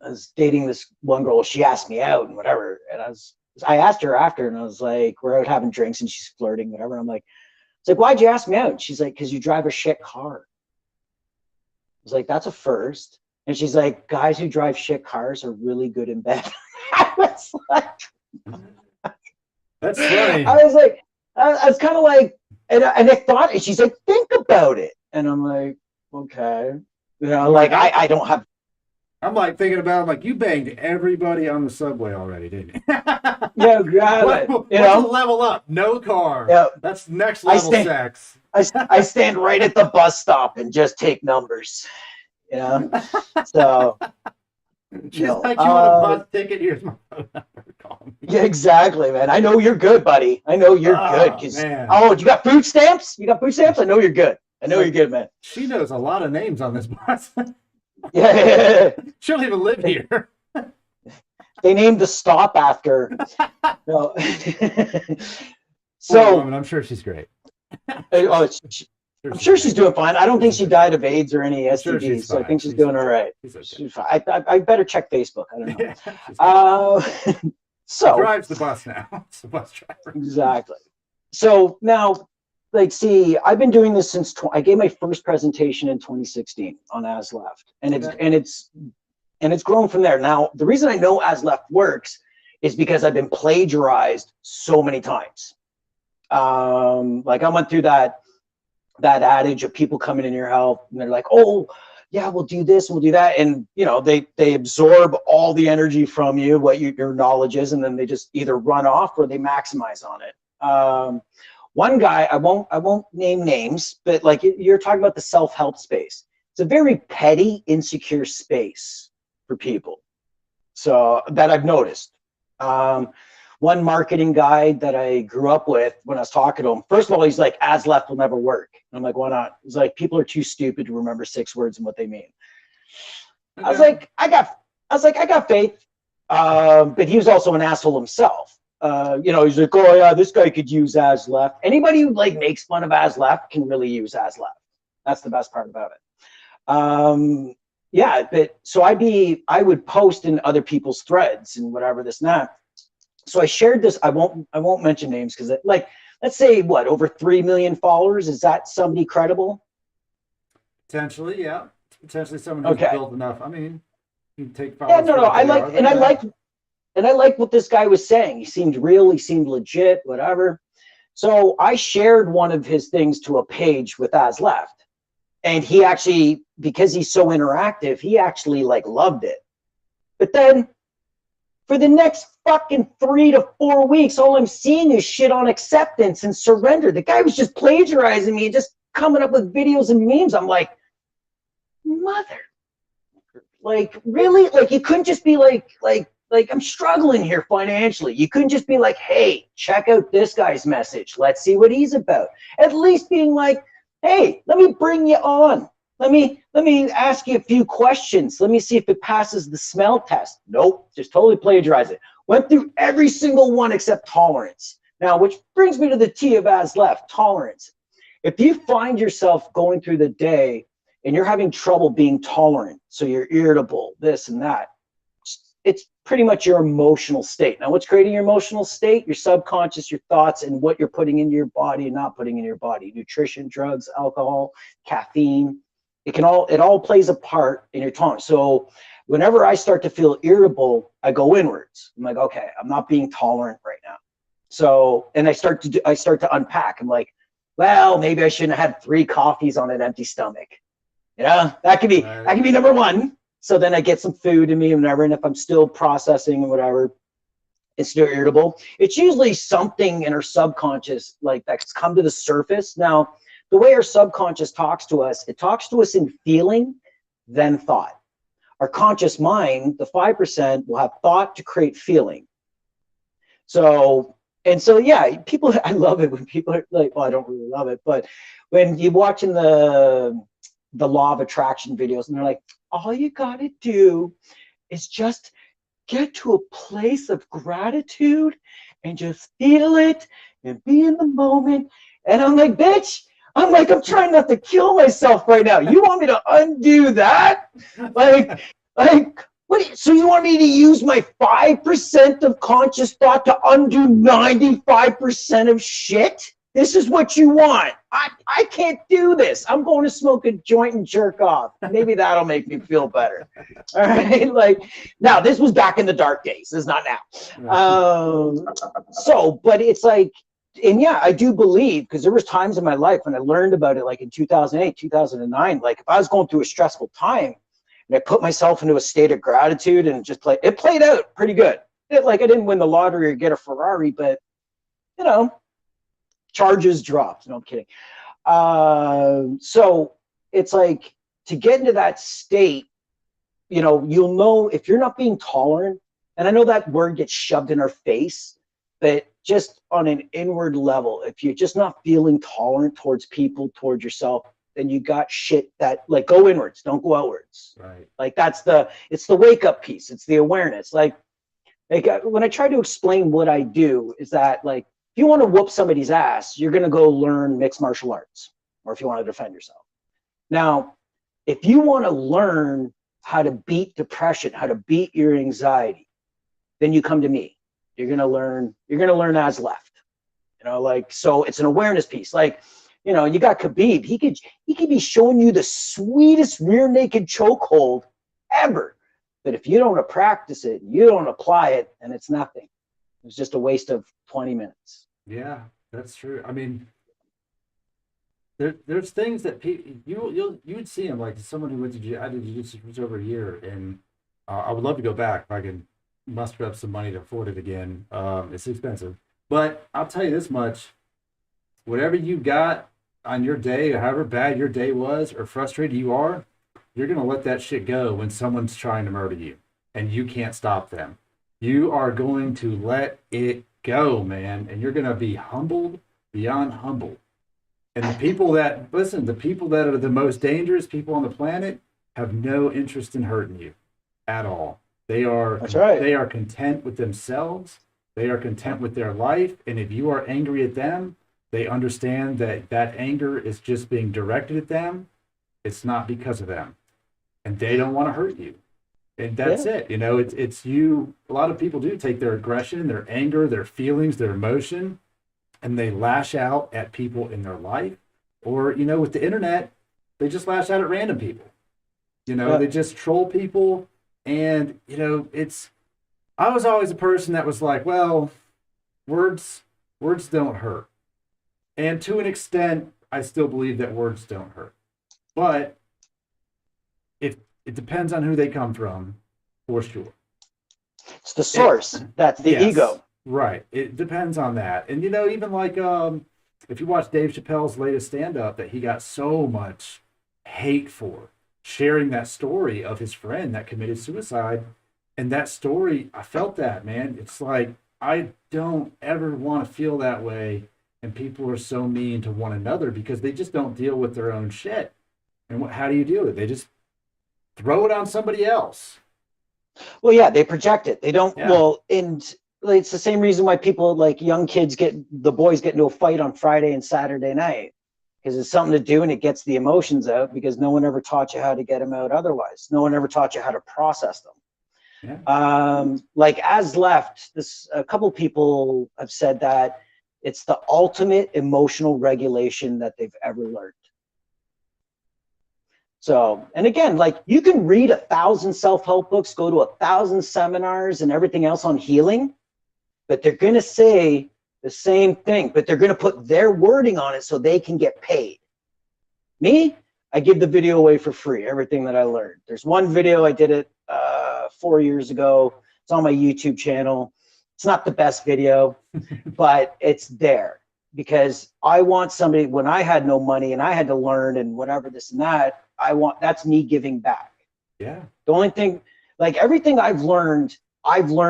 I was dating this one girl. She asked me out and whatever, and I asked her after, and I was like, we're out having drinks, and she's flirting, whatever. And I'm like, it's like, why'd you ask me out? And she's like, because you drive a shit car. I was like, that's a first. And she's like, guys who drive shit cars are really good in bed. I was like, that's funny. I was like, I was kind of like. And I thought, and she's like, think about it. And I'm like, okay. You know, like, I don't have. I'm like thinking about, like, you banged everybody on the subway already, didn't you? Yeah, got it. What's a level up? No car. Yeah. That's next level sex. I stand right at the bus stop and just take numbers. You know? So. She's like, you want a bus ticket? Here's my phone number. Call me. Yeah, exactly, man. I know you're good, buddy. I know you're good. You got food stamps? You got food stamps? I know you're good. I know you're good, man. She knows a lot of names on this bus. Yeah. She don't even live here. They named the stop after. No. So I'm sure she's great. I'm sure she's doing fine. I don't think she died of AIDS or any STDs, so I think she's doing all right. She's fine. I better check Facebook. I don't know. So she drives the bus now. It's the bus driver. Exactly. So now, like, see, I've been doing this since I gave my first presentation in 2016 on L.E.F.T, and it's grown from there. Now, the reason I know L.E.F.T works is because I've been plagiarized so many times. Like, I went through that adage of people coming in your health and they're like, oh yeah, we'll do this, we'll do that, and you know, they absorb all the energy from you, what your knowledge is, and then they just either run off or they maximize on it. One guy, I won't name names, but like, you're talking about the self-help space. It's a very petty, insecure space for people, so that I've noticed. One marketing guy that I grew up with, when I was talking to him, first of all, he's like, L.E.F.T will never work. And I'm like, why not? He's like, people are too stupid to remember 6 words and what they mean. Okay. I was like, I got faith. But he was also an asshole himself. You know, he's like, oh yeah, this guy could use L.E.F.T. Anybody who like makes fun of L.E.F.T can really use L.E.F.T. That's the best part about it. Yeah, but so I would post in other people's threads and whatever, this and that. So I shared this. I won't mention names because, like, let's say what, over 3 million followers. Is that somebody credible? Potentially, yeah. Potentially someone who's built enough. I mean, you can take followers. Yeah, no. I like what this guy was saying. He seemed real. He seemed legit. Whatever. So I shared one of his things to a page with L.E.F.T, and he actually, because he's so interactive, he actually like loved it. But then, for the next fucking 3 to 4 weeks, all I'm seeing is shit on acceptance and surrender. The guy was just plagiarizing me and just coming up with videos and memes. I'm like, mother, like, really? Like, you couldn't just be like I'm struggling here financially. You couldn't just be like, hey, check out this guy's message. Let's see what he's about. At least being like, hey, let me bring you on. Let me ask you a few questions. Let me see if it passes the smell test. Nope, just totally plagiarize it. Went through every single one except tolerance. Now, which brings me to the T of as left, tolerance. If you find yourself going through the day and you're having trouble being tolerant, so you're irritable, this and that, it's pretty much your emotional state. Now, what's creating your emotional state? Your subconscious, your thoughts, and what you're putting into your body and not putting in your body. Nutrition, drugs, alcohol, caffeine. It all plays a part in your tolerance. So whenever I start to feel irritable, I go inwards. I'm like, okay, I'm not being tolerant right now. So, and I start to unpack. I'm like, well, maybe I shouldn't have had 3 coffees on an empty stomach. You know, that could be number one. So then I get some food in me and whatever. And if I'm still processing and whatever, it's still irritable. It's usually something in our subconscious like that's come to the surface. Now, the way our subconscious talks to us, it talks to us in feeling, then thought. Our conscious mind, the 5%, will have thought to create feeling. So, yeah, people, I love it when people are like, well, I don't really love it, but when you're watching the law of attraction videos and they're like, all you got to do is just get to a place of gratitude and just feel it and be in the moment. And I'm like, bitch, I'm trying not to kill myself right now. You want me to undo that? Like, what? So you want me to use my 5% of conscious thought to undo 95% of shit? This is what you want. I can't do this. I'm going to smoke a joint and jerk off. Maybe that'll make me feel better. All right. Like, now this was back in the dark days. This is not now. But it's like, and yeah, I do believe, because there was times in my life when I learned about it, like in 2008, 2009, like if I was going through a stressful time and I put myself into a state of gratitude and just it played out pretty good. Like I didn't win the lottery or get a Ferrari, but you know, charges dropped. No, I'm kidding. So it's like, to get into that state, you know, you'll know if you're not being tolerant, and I know that word gets shoved in our face, but just on an inward level, if you're just not feeling tolerant towards people, towards yourself, then you got shit that, like, go inwards, don't go outwards. Right. Like it's the wake up piece. It's the awareness. Like when I try to explain what I do is that, like, if you want to whoop somebody's ass, you're going to go learn mixed martial arts, or if you want to defend yourself. Now, if you want to learn how to beat depression, how to beat your anxiety, then you come to me. You're going to learn as left. You know, like, so it's an awareness piece. Like, you know, you got Khabib. He could be showing you the sweetest rear naked chokehold ever. But if you don't practice it, you don't apply it, and it's nothing. It's just a waste of 20 minutes. Yeah, that's true. I mean, there's things that you would see them, like someone who went to I did jiu-jitsu for over a year, and I would love to go back if I can muster up some money to afford it again. It's expensive, but I'll tell you this much: whatever you got on your day, or however bad your day was, or frustrated you are, you're gonna let that shit go when someone's trying to murder you, and you can't stop them. You are going to let it go, man, and you're going to be humbled beyond humble. And the people that are the most dangerous people on the planet have no interest in hurting you at all. That's right. They are content with themselves. They are content with their life. And if you are angry at them, they understand that anger is just being directed at them. It's not because of them. And they don't want to hurt you. And that's it. You know, it's you. A lot of people do take their aggression, their anger, their feelings, their emotion, and they lash out at people in their life. Or, you know, with the internet, they just lash out at random people. You know, they just troll people. And, you know, I was always a person that was like, well, words don't hurt. And to an extent, I still believe that words don't hurt. But it depends on who they come from, for sure. It's the source. That's the ego. Right. It depends on that. And, you know, even like if you watch Dave Chappelle's latest stand-up that he got so much hate for, sharing that story of his friend that committed suicide. And that story, I felt that, man. It's like, I don't ever want to feel that way. And people are so mean to one another because they just don't deal with their own shit. And how do you deal with it? They just throw it on somebody else. Well, yeah, they project it. They don't. Yeah. Well, and it's the same reason why people, like young kids, the boys get into a fight on Friday and Saturday night, because it's something to do and it gets the emotions out, because no one ever taught you how to get them out otherwise. No one ever taught you how to process them. Yeah. Like as left, a couple people have said that it's the ultimate emotional regulation that they've ever learned. So, and again, like you can read 1,000 self-help books, go to 1,000 seminars and everything else on healing, but they're going to say the same thing, but they're going to put their wording on it so they can get paid. Me, I give the video away for free, everything that I learned. There's one video, I did it 4 years ago. It's on my YouTube channel. It's not the best video, but it's there because I want somebody, when I had no money and I had to learn and whatever this and that, that's me giving back. Yeah. The only thing, like everything I've learned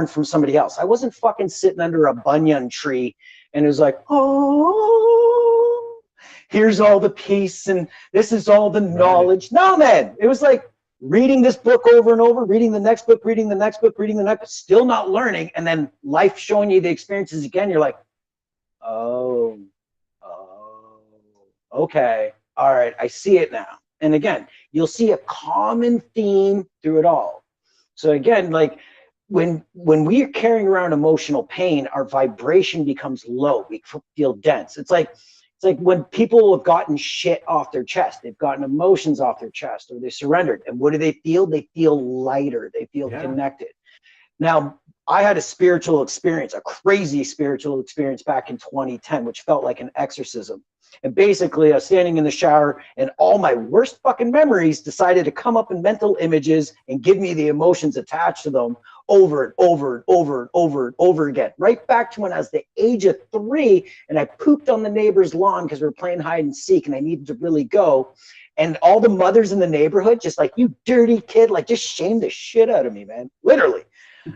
from somebody else. I wasn't fucking sitting under a banyan tree and it was like, oh, here's all the peace and this is all the knowledge. Right. No, man, it was like reading this book over and over, reading the next book, reading the next book, reading the next, still not learning. And then life showing you the experiences again. You're like, oh, okay. All right. I see it now. And again, you'll see a common theme through it all. So again, like when we are carrying around emotional pain, our vibration becomes low. We feel dense. It's like when people have gotten shit off their chest, they've gotten emotions off their chest, or they surrendered. And what do they feel? They feel lighter. They feel connected. Now, I had a spiritual experience, a crazy spiritual experience back in 2010, which felt like an exorcism. And basically, I was standing in the shower and all my worst fucking memories decided to come up in mental images and give me the emotions attached to them over and over and over and over and over again. Right back to when I was the age of 3 and I pooped on the neighbor's lawn because we were playing hide and seek and I needed to really go. And all the mothers in the neighborhood, just like, you dirty kid, like just shamed the shit out of me, man, literally.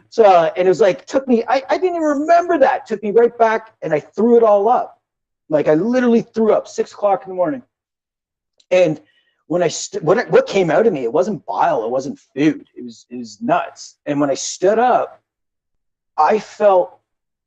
So, and it was like, took me, I didn't even remember that. Took me right back and I threw it all up. Like I literally threw up 6 o'clock in the morning. And when what came out of me, it wasn't bile, it wasn't food. It was nuts. And when I stood up, I felt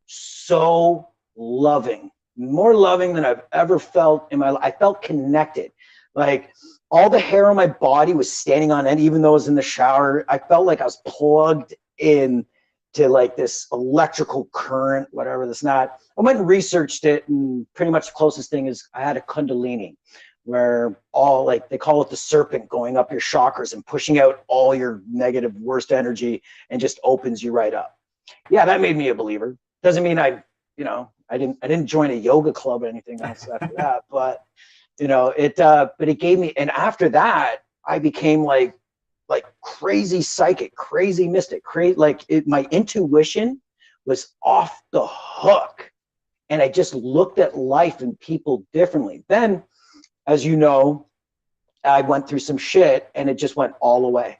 so loving, more loving than I've ever felt in my life. I felt connected. Like all the hair on my body was standing on end, even though I was in the shower. I felt like I was plugged in to like this electrical current, whatever that's not. I went and researched it, and pretty much the closest thing is I had a kundalini, where all, like, they call it the serpent, going up your chakras and pushing out all your negative, worst energy, and just opens you right up. Yeah, that made me a believer. Doesn't mean I didn't join a yoga club or anything else after that, but but it gave me, and after that, I became like crazy psychic, crazy mystic, my intuition was off the hook. And I just looked at life and people differently. Then, as you know, I went through some shit and it just went all away.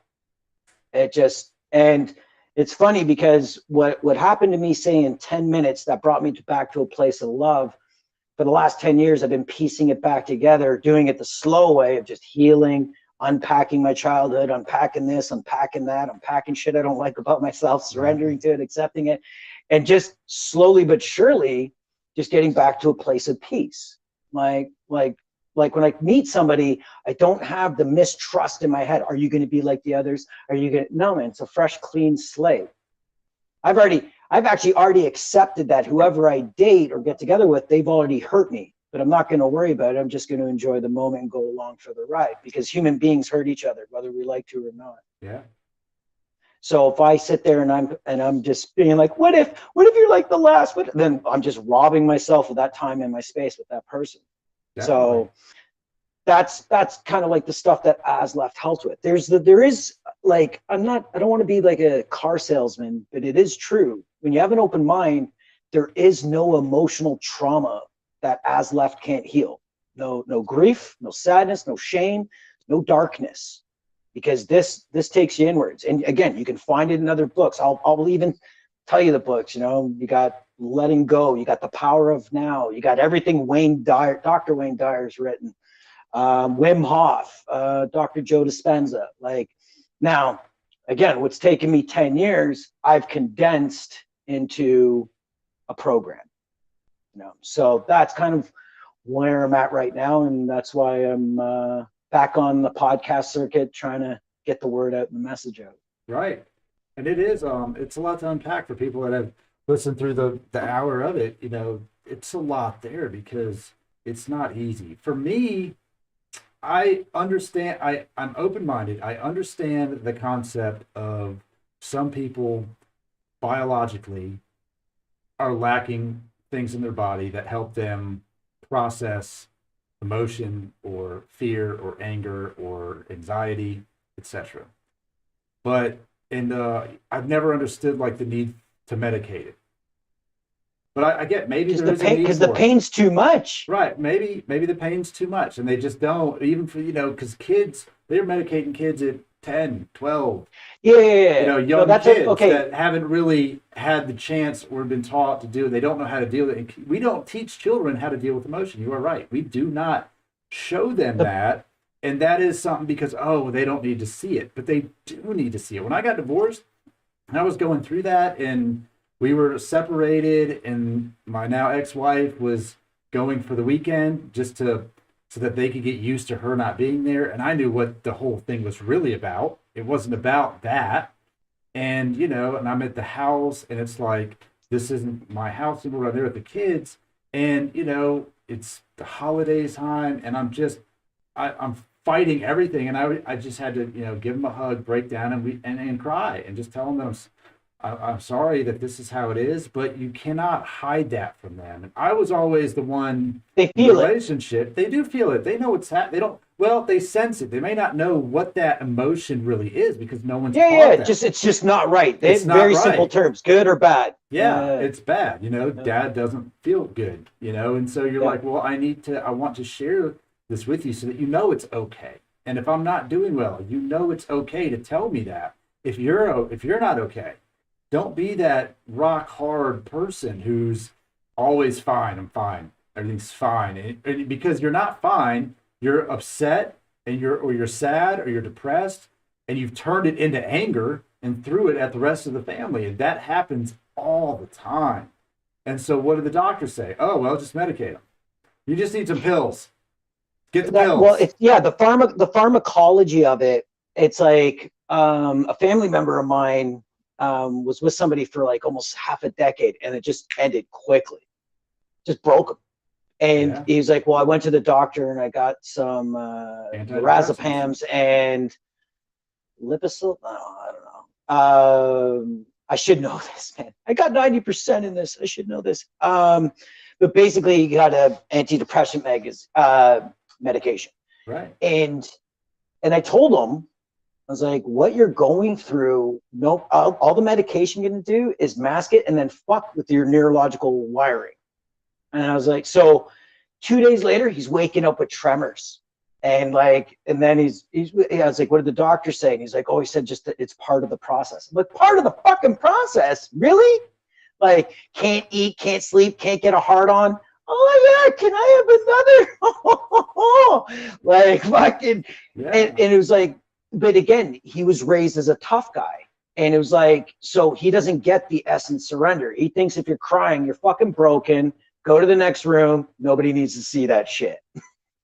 And it's funny because what happened to me, say in 10 minutes, that brought me back to a place of love. For the last 10 years, I've been piecing it back together, doing it the slow way of just healing, unpacking my childhood, unpacking this, unpacking that, unpacking shit I don't like about myself, surrendering to it, accepting it, and just slowly but surely just getting back to a place of peace. Like when I meet somebody, I don't have the mistrust in my head. Are you going to be like the others? No, man, it's a fresh, clean slate. I've actually already accepted that whoever I date or get together with, they've already hurt me. But I'm not going to worry about it. I'm just going to enjoy the moment and go along for the ride, because human beings hurt each other, whether we like to or not. Yeah. So if I sit there and I'm just being like, what if you're like the last? Then I'm just robbing myself of that time in my space with that person. Definitely. So that's kind of like the stuff that L.E.F.T helps with. There is like, I don't want to be like a car salesman, but it is true. When you have an open mind, there is no emotional trauma that L.E.F.T can't heal. No grief, no sadness, no shame, no darkness, because this takes you inwards. And again, you can find it in other books. I'll even tell you the books. You got Letting Go, you got The Power of Now, you got everything Dr. Wayne Dyer's written, Wim Hof, Dr. Joe Dispenza. Like, now, again, what's taken me 10 years, I've condensed into a program, so that's kind of where I'm at right now, and that's why I'm back on the podcast circuit trying to get the word out and the message out. Right. And it is it's a lot to unpack for people that have listened through the hour of it. It's a lot there because it's not easy. For me, I understand, I'm open-minded. I understand the concept of some people biologically are lacking things in their body that help them process emotion or fear or anger or anxiety, etc. But I've never understood like the need to medicate it. But I get maybe there is a need because the pain's too much. Right. Maybe the pain's too much, and they just don't, even for, because kids, they're medicating kids at 10, 12. Yeah. Young kids that haven't really had the chance or been taught to do it. They don't know how to deal with it. And we don't teach children how to deal with emotion. You are right. We do not show them that. And that is something because, they don't need to see it, but they do need to see it. When I got divorced, I was going through that, and we were separated, and my now ex-wife was going for the weekend so that they could get used to her not being there. And I knew what the whole thing was really about. It wasn't about that. And, and I'm at the house, and it's like, this isn't my house anymore. I'm there with the kids, and, it's the holidays time, and I'm fighting everything. And I just had to, give them a hug, break down, and cry, and just tell them that I'm sorry that this is how it is, but you cannot hide that from them. And I was always the one they feel in the relationship. They do feel it. They know what's happening. They sense it. They may not know what that emotion really is because no one's taught them. It's just not right. They have very simple terms, good or bad. Yeah, it's bad. Dad doesn't feel good, and so you're like, well, I want to share this with you so that it's okay. And if I'm not doing well, it's okay to tell me that. If you're not okay, don't be that rock hard person who's always fine. I'm fine. Everything's fine. And because you're not fine, you're upset, and you're sad, or you're depressed, and you've turned it into anger and threw it at the rest of the family. And that happens all the time. And so what do the doctors say? Oh, well, just medicate them. You just need some pills. Get the pills. Well, the pharmacology of it, it's like a family member of mine was with somebody for like almost half a decade, and it just ended quickly, just broke him. And he was like, well, I went to the doctor and I got some lorazepams and Lipisil. I don't know. I should know this, man. I got 90% in this. I should know this. But basically, you got a antidepressant medication. Right. And I told him, I was like, what you're going through, all the medication you're going to do is mask it and then fuck with your neurological wiring. And I was like, so 2 days later, he's waking up with tremors. And then I was like, what did the doctor say? And he's like, he said just that it's part of the process. I'm like, part of the fucking process? Really? Like, can't eat, can't sleep, can't get a hard on. Oh yeah, can I have another? Like fucking, and it was like, but again, he was raised as a tough guy. And it was like, so he doesn't get the essence surrender. He thinks if you're crying, you're fucking broken. Go to the next room. Nobody needs to see that shit.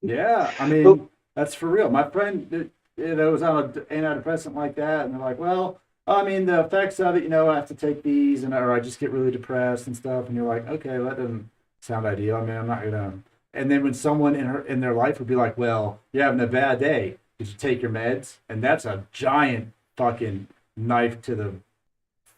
Yeah, I mean, that's for real. My friend, was on an antidepressant like that, and they're like, well, I mean, the effects of it, I have to take these, or I just get really depressed and stuff. And you're like, okay, well, that doesn't sound ideal. I mean, I'm not gonna. And then when someone in their life would be like, well, you're having a bad day. Did you take your meds? And that's a giant fucking knife to the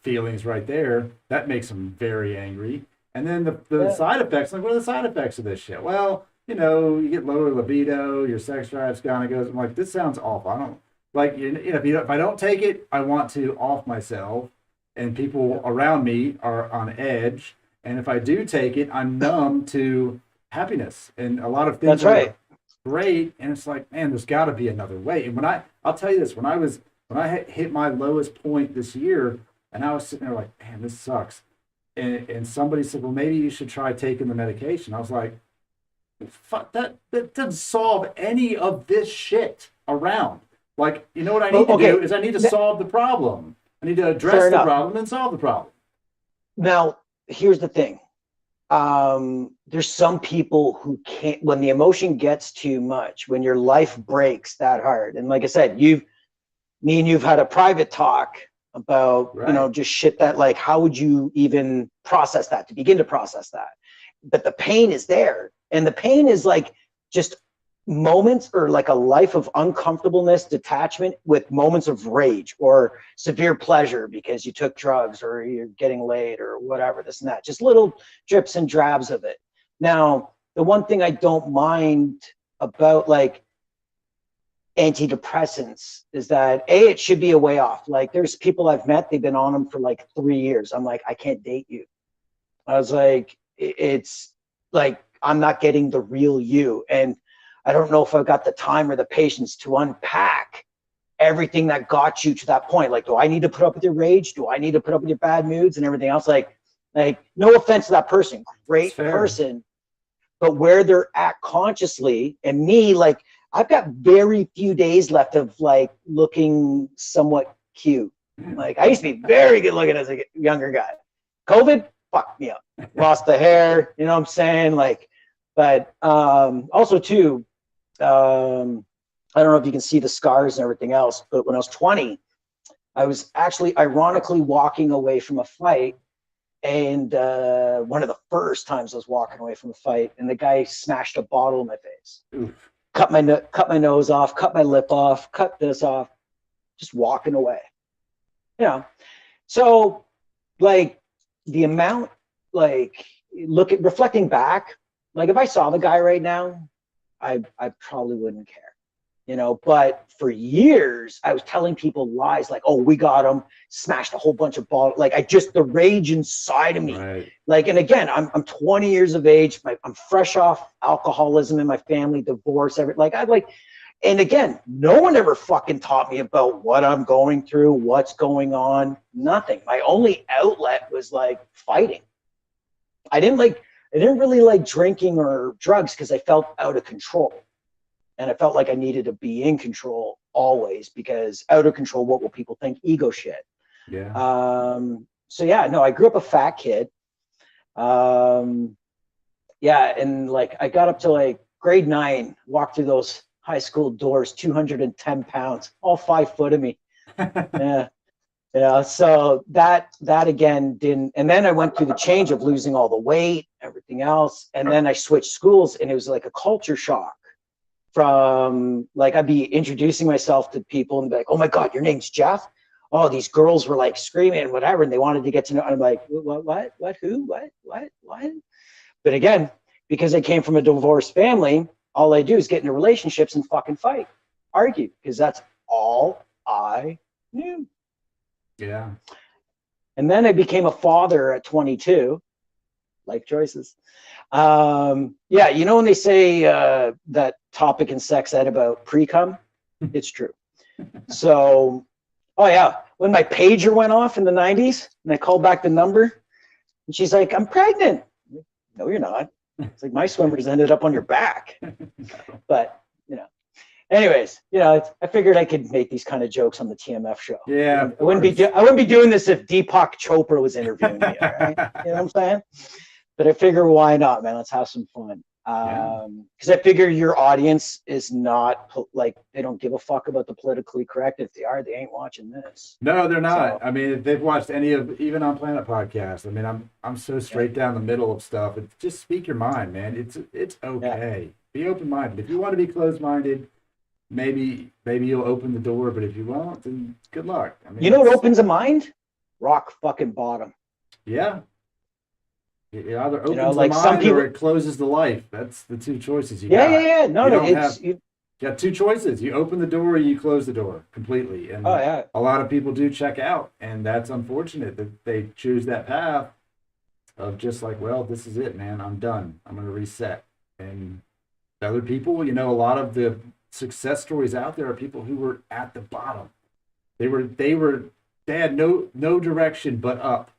feelings right there. That makes them very angry. And then the side effects, like, what are the side effects of this shit? Well, you get lower libido, your sex drive's kind of goes. I'm like, this sounds awful. I don't like, if I don't take it, I want to off myself, and people around me are on edge. And if I do take it, I'm numb to happiness, and a lot of things. That's right. Great, and it's like, man, there's got to be another way. And I'll tell you this, when I hit my lowest point this year, and I was sitting there like, man, this sucks, and somebody said, well, maybe you should try taking the medication. I was like, fuck, that doesn't solve any of this shit around. Like, what I need to do is I need to solve the problem. I need to address the problem and solve the problem. Now, here's the thing. There's some people who can't, when the emotion gets too much, when your life breaks that hard. And like I said, me and you've had a private talk about, Right. you know, just shit that, like, how would you even process that, to begin to process that? But the pain is there. And the pain is like just moments, or like a life of uncomfortableness, detachment, with moments of rage or severe pleasure because you took drugs or you're getting laid or whatever, this and that, just little drips and drabs of it. Now, the one thing I don't mind about like antidepressants is that it should be a way off. Like, there's people I've met, they've been on them for like 3 years. I'm like, I can't date you. I was like, it's like, I'm not getting the real you. And I don't know if I've got the time or the patience to unpack everything that got you to that point. Like, do I need to put up with your rage? Do I need to put up with your bad moods and everything else? Like, no offense to that person, great person, but where they're at consciously, and me, like, I've got very few days left of like looking somewhat cute. Like, I used to be very good looking as a younger guy. COVID fucked me up. Lost the hair, you know what I'm saying? Like, but also too, I don't know if you can see the scars and everything else, but when I was 20, I was actually ironically walking away from a fight. And one of the first times I was walking away from a fight, and the guy smashed a bottle in my face. Oof. Cut my nose off, cut my lip off, cut this off, just walking away. You know, so like the amount, like, reflecting back, like if I saw the guy right now, I probably wouldn't care, you know. But for years, I was telling people lies, like, oh, we got him, smashed a whole bunch of bottles. Like, the rage inside of me. Right. Like, and again, I'm 20 years of age. I'm fresh off alcoholism in my family, divorce, and again, no one ever fucking taught me about what I'm going through, what's going on, nothing. My only outlet was like fighting. I didn't really like drinking or drugs because I felt out of control. And I felt like I needed to be in control always, because out of control, what will people think? Ego shit. Yeah. So yeah, no, I grew up a fat kid. Yeah, and like I got up to like grade 9, walked through those high school doors, 210 pounds, all 5 foot of me. Yeah. Yeah, so that again didn't, and then I went through the change of losing all the weight, everything else, and then I switched schools, and it was like a culture shock. From like, I'd be introducing myself to people and be like, oh my God, your name's Jeff? Oh, these girls were like screaming and whatever, and they wanted to get to know, and I'm like, what, who, what? But again, because I came from a divorced family, all I do is get into relationships and fucking fight, argue, because that's all I knew. Yeah. And then I became a father at 22. Life choices. Yeah, you know when they say that topic in sex ed about pre-cum? It's true. So, oh yeah, when my pager went off in the 90s and I called back the number, and she's like, I'm pregnant. No, you're not. It's like, my swimmers ended up on your back. But, you know. Anyways, you know, I figured I could make these kind of jokes on the TMF show. Yeah. I wouldn't be doing this if Deepak Chopra was interviewing me. All right? You know what I'm saying? But I figure, why not, man? Let's have some fun. Because I figure your audience is not like, they don't give a fuck about the politically correct. If they are, they ain't watching this. No, they're not. So, I mean, if they've watched any of, even on Planet Podcast, I mean, I'm so straight down the middle of stuff. It's just speak your mind, man. It's okay. Be open-minded. If you want to be closed-minded, maybe you'll open the door. But if you won't, then good luck. I mean, you know what opens a mind? Rock fucking bottom. Yeah. It either opens like the mind, some people, or it closes the life. That's the two choices you yeah, got. yeah. No, You got two choices. You open the door or you close the door completely. And a lot of people do check out, and that's unfortunate that they choose that path of just like, well, this is it, man. I'm done. I'm going to reset. And other people, you know, a lot of the success stories out there are people who were at the bottom. They had no direction but up.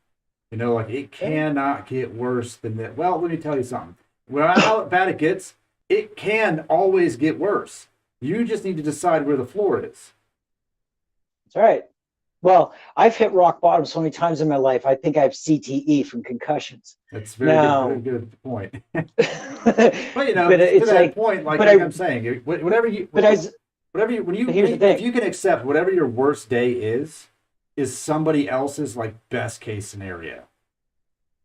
You know, like, it cannot get worse than that. Well, let me tell you something. Well, how bad it gets, it can always get worse. You just need to decide where the floor is. That's right. Well, I've hit rock bottom so many times in my life. I think I have CTE from concussions. That's very Now, good point. but But you know, to it's that like, point, but I'm saying, but I, whatever you, but here's the if thing. you can accept whatever your worst day is somebody else's like best case scenario.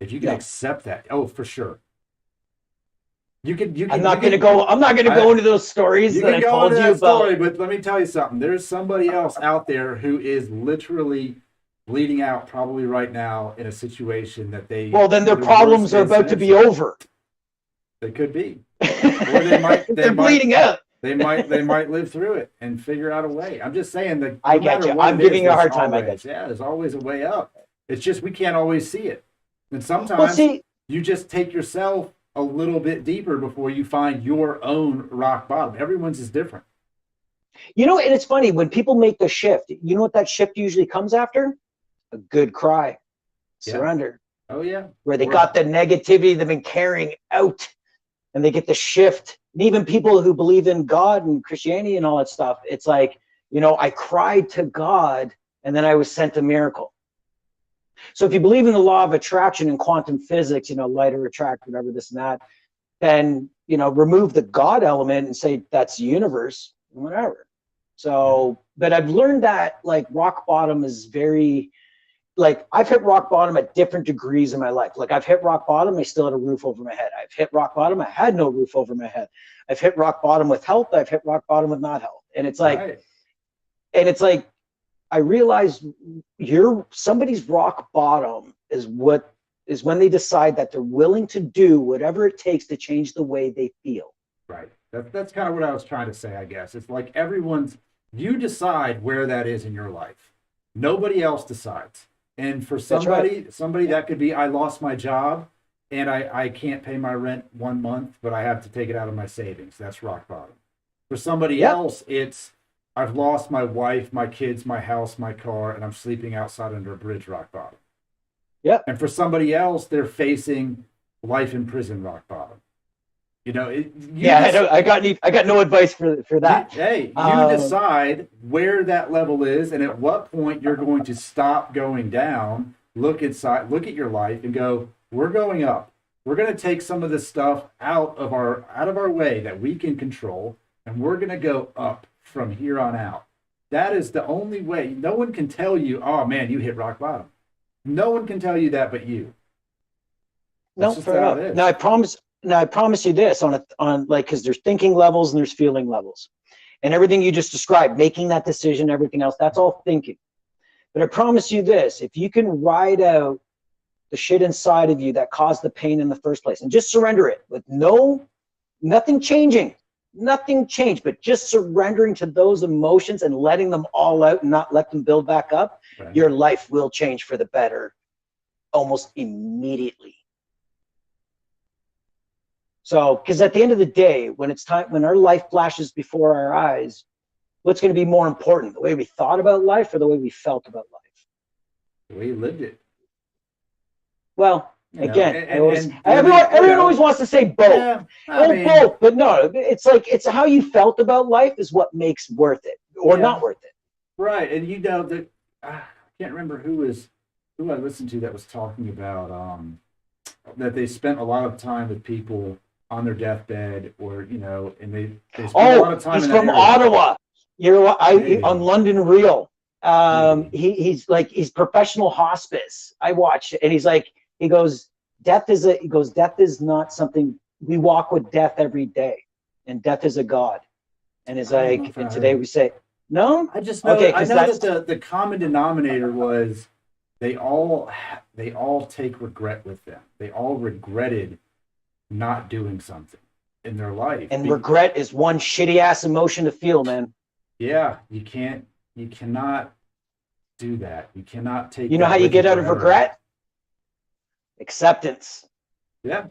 If you can No, accept that, oh, for sure. You can, I'm not going to go. I'm not going to go into those stories you that can I go told into you that story, about. but let me tell you something. There's somebody else out there who is literally bleeding out probably right now in a situation that Well, then their the worst problems are case about to be scenario. over. They could be. Or they might They're bleeding out. they might live through it and figure out a way. I'm just saying that I no get matter you. what I'm it giving is, you a there's hard time. I always, get you. yeah, there's always a way up. It's just we can't always see it. And Well, sometimes see, you just take yourself a little bit deeper before you find your own rock bottom. Everyone's is different. you know, and it's funny when people make the shift. You know what that shift usually comes after? A good cry, Yeah. surrender, Oh yeah. where they got the negativity they've been carrying out, and they get the shift. And even people who believe in God and Christianity and all that stuff, it's like, you know, I cried to God, and then I was sent a miracle. So if you believe in the law of attraction and quantum physics, you know, light or attract, whatever, this and that, then, you know, remove the God element and say that's the universe, whatever. So, but I've learned that like rock bottom is very, like I've hit rock bottom at different degrees in my life. Like I've hit rock bottom, I still had a roof over my head. I've hit rock bottom, I had no roof over my head. I've hit rock bottom with health, I've hit rock bottom with not health. And it's like, right. and it's like, I realized somebody's rock bottom is when they decide that they're willing to do whatever it takes to change the way they feel. Right. That's kind of what I was trying to say, I guess. It's like you decide where that is in your life. Nobody else decides. And for somebody that could be, I lost my job and I can't pay my rent 1 month, but I have to take it out of my savings. That's rock bottom. For somebody else, it's, I've lost my wife, my kids, my house, my car, and I'm sleeping outside under a bridge, rock bottom. Yeah. And for somebody else, they're facing life in prison, rock bottom. You know, I got no advice for that. You decide where that level is and at what point you're going to stop going down, look at your life and go, we're going up. We're going to take some of this stuff out of our way that we can control, and we're going to go up from here on out. That is the only way. No one can tell you, oh man, you hit rock bottom. No one can tell you that but you. No, fair enough. Now I promise you this on like, because there's thinking levels and there's feeling levels, and everything you just described, making that decision, everything else, that's all thinking. But I promise you this: if you can ride out the shit inside of you that caused the pain in the first place, and just surrender it with nothing changed, but just surrendering to those emotions and letting them all out and not let them build back up, right, your life will change for the better almost immediately. So, because at the end of the day, when it's time, when our life flashes before our eyes, what's going to be more important, the way we thought about life or the way we felt about life? The way you lived it. Well, again, everyone always wants to say both. Yeah, both, but no, it's like, it's how you felt about life is what makes worth it or not worth it. Right, and you know that I can't remember who I listened to that was talking about that they spent a lot of time with people on their deathbed, or you know, and they spent a lot of time. He's from Ottawa. You know, on London Real. He's professional hospice. I watched it, and he's like, he goes, death is not something, we walk with death every day, and death is a god. And it's like, and today we say, no. I just know. Okay, I know that the common denominator was they all take regret with them. They all regretted not doing something in their life. And regret is one shitty ass emotion to feel, man. Yeah, you cannot do that. You cannot take. You know how you get out of regret? Acceptance. Yeah,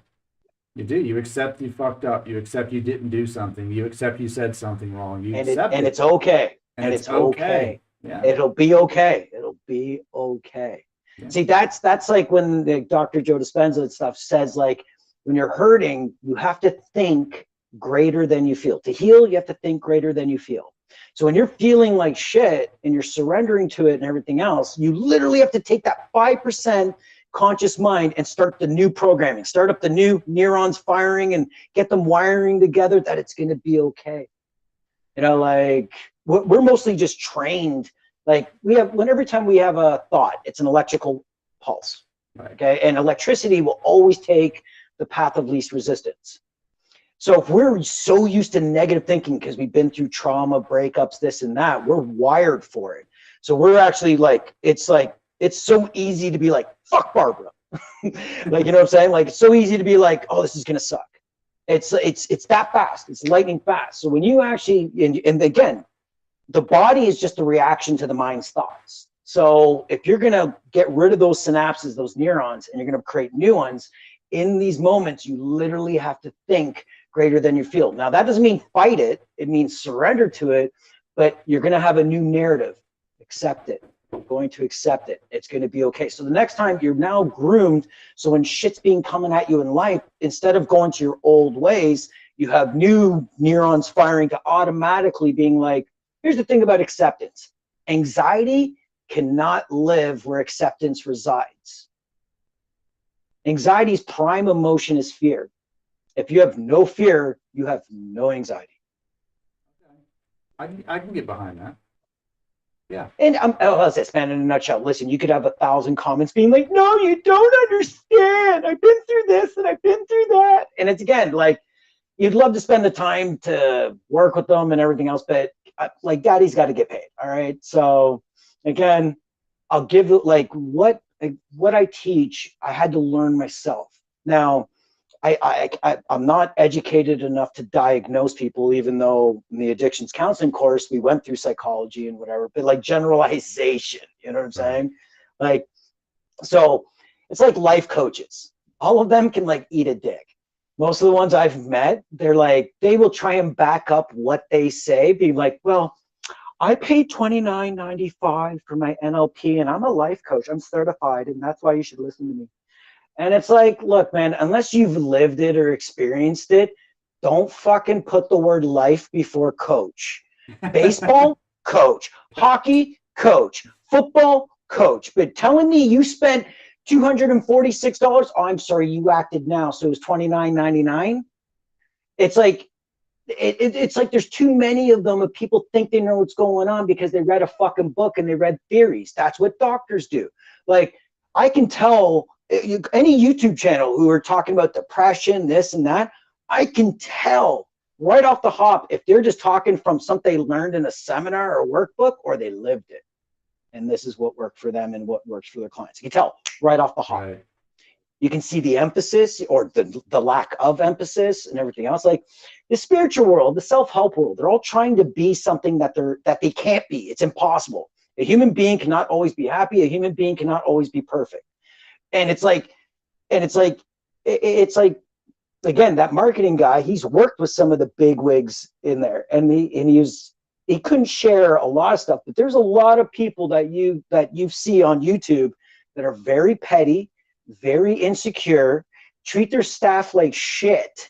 you do. You accept you fucked up. You accept you didn't do something. You accept you said something wrong. You accept it. And it's okay. And it's okay. Yeah. It'll be okay. It'll be okay. Yeah. See, that's like when the Dr. Joe Dispenza and stuff says, like, when you're hurting, you have to think greater than you feel. To heal, you have to think greater than you feel. So when you're feeling like shit and you're surrendering to it and everything else, you literally have to take that 5% conscious mind and start the new programming, start up the new neurons firing and get them wiring together that it's going to be okay. You know, like we're mostly just trained. Like every time we have a thought, it's an electrical pulse. Right. Okay. And electricity will always take the path of least resistance. So if we're so used to negative thinking because we've been through trauma, breakups, this and that, we're wired for it. So we're actually it's so easy to be like, fuck Barbara. Like, you know what I'm saying? Like, it's so easy to be like, oh, this is going to suck. It's that fast. It's lightning fast. So when you actually, and again, the body is just a reaction to the mind's thoughts. So if you're going to get rid of those synapses, those neurons, and you're going to create new ones, in these moments, you literally have to think greater than you feel. Now, that doesn't mean fight it. It means surrender to it, but you're going to have a new narrative. Accept it. I'm going to accept it. It's going to be okay. So the next time, you're now groomed. So when shit's being coming at you in life, instead of going to your old ways, you have new neurons firing to automatically being like, here's the thing about acceptance. Anxiety cannot live where acceptance resides. Anxiety's prime emotion is fear. If you have no fear, you have no anxiety. I can get behind that. Yeah. And how's this, man, in a nutshell? Listen, you could have 1,000 comments being like, no, you don't understand. I've been through this and I've been through that. And it's, again, like, you'd love to spend the time to work with them and everything else, but like, daddy's got to get paid. All right. So again, I'll give it like what I teach, I had to learn myself. Now, I'm not educated enough to diagnose people, even though in the addictions counseling course, we went through psychology and whatever, but like generalization, you know what I'm saying? Like, so it's like life coaches. All of them can like eat a dick. Most of the ones I've met, they're like, they will try and back up what they say, being like, well, I paid $29.95 for my NLP and I'm a life coach. I'm certified and that's why you should listen to me. And it's like, look, man, unless you've lived it or experienced it, don't fucking put the word life before coach. Baseball, coach. Hockey, coach. Football, coach. But telling me you spent $246, oh, I'm sorry, you acted now, so it was $29.99. It's like, it's like there's too many of them of people think they know what's going on because they read a fucking book and they read theories. That's what doctors do. Like, I can tell any YouTube channel who are talking about depression, this and that, I can tell right off the hop if they're just talking from something they learned in a seminar or workbook or they lived it. And this is what worked for them and what works for their clients. You can tell right off the hop. Right. You can see the emphasis or the lack of emphasis and everything else. Like the spiritual world, the self-help world, they're all trying to be something that they can't be. It's impossible. A human being cannot always be happy. A human being cannot always be perfect. And it's like, again, that marketing guy, he's worked with some of the big wigs in there, and he couldn't share a lot of stuff, but there's a lot of people that you see on YouTube that are very petty, very insecure, treat their staff like shit.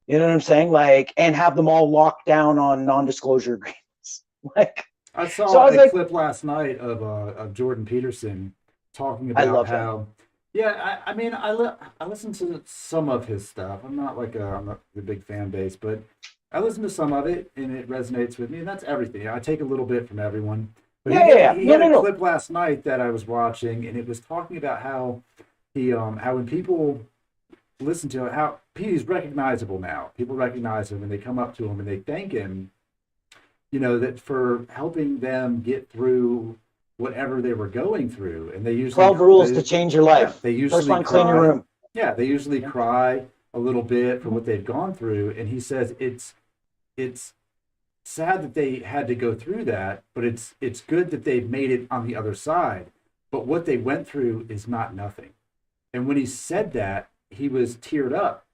You know what I'm saying? Like, and have them all locked down on non-disclosure agreements. Like, I saw a clip last night of Jordan Peterson talking about how. Him. Yeah, I mean, I listen to some of his stuff. I'm not a big fan base, but I listen to some of it, and it resonates with me, and that's everything. I take a little bit from everyone. But he had a clip last night that I was watching, and it was talking about how how when people listen to it, how he's recognizable now. People recognize him, and they come up to him, and they thank him, you know, that for helping them get through whatever they were going through. And they usually 12 rules to change your life. Yeah, they usually First one, clean your room. Yeah, they usually cry a little bit for what they've gone through. And he says it's sad that they had to go through that, but it's good that they've made it on the other side. But what they went through is not nothing. And when he said that, he was teared up.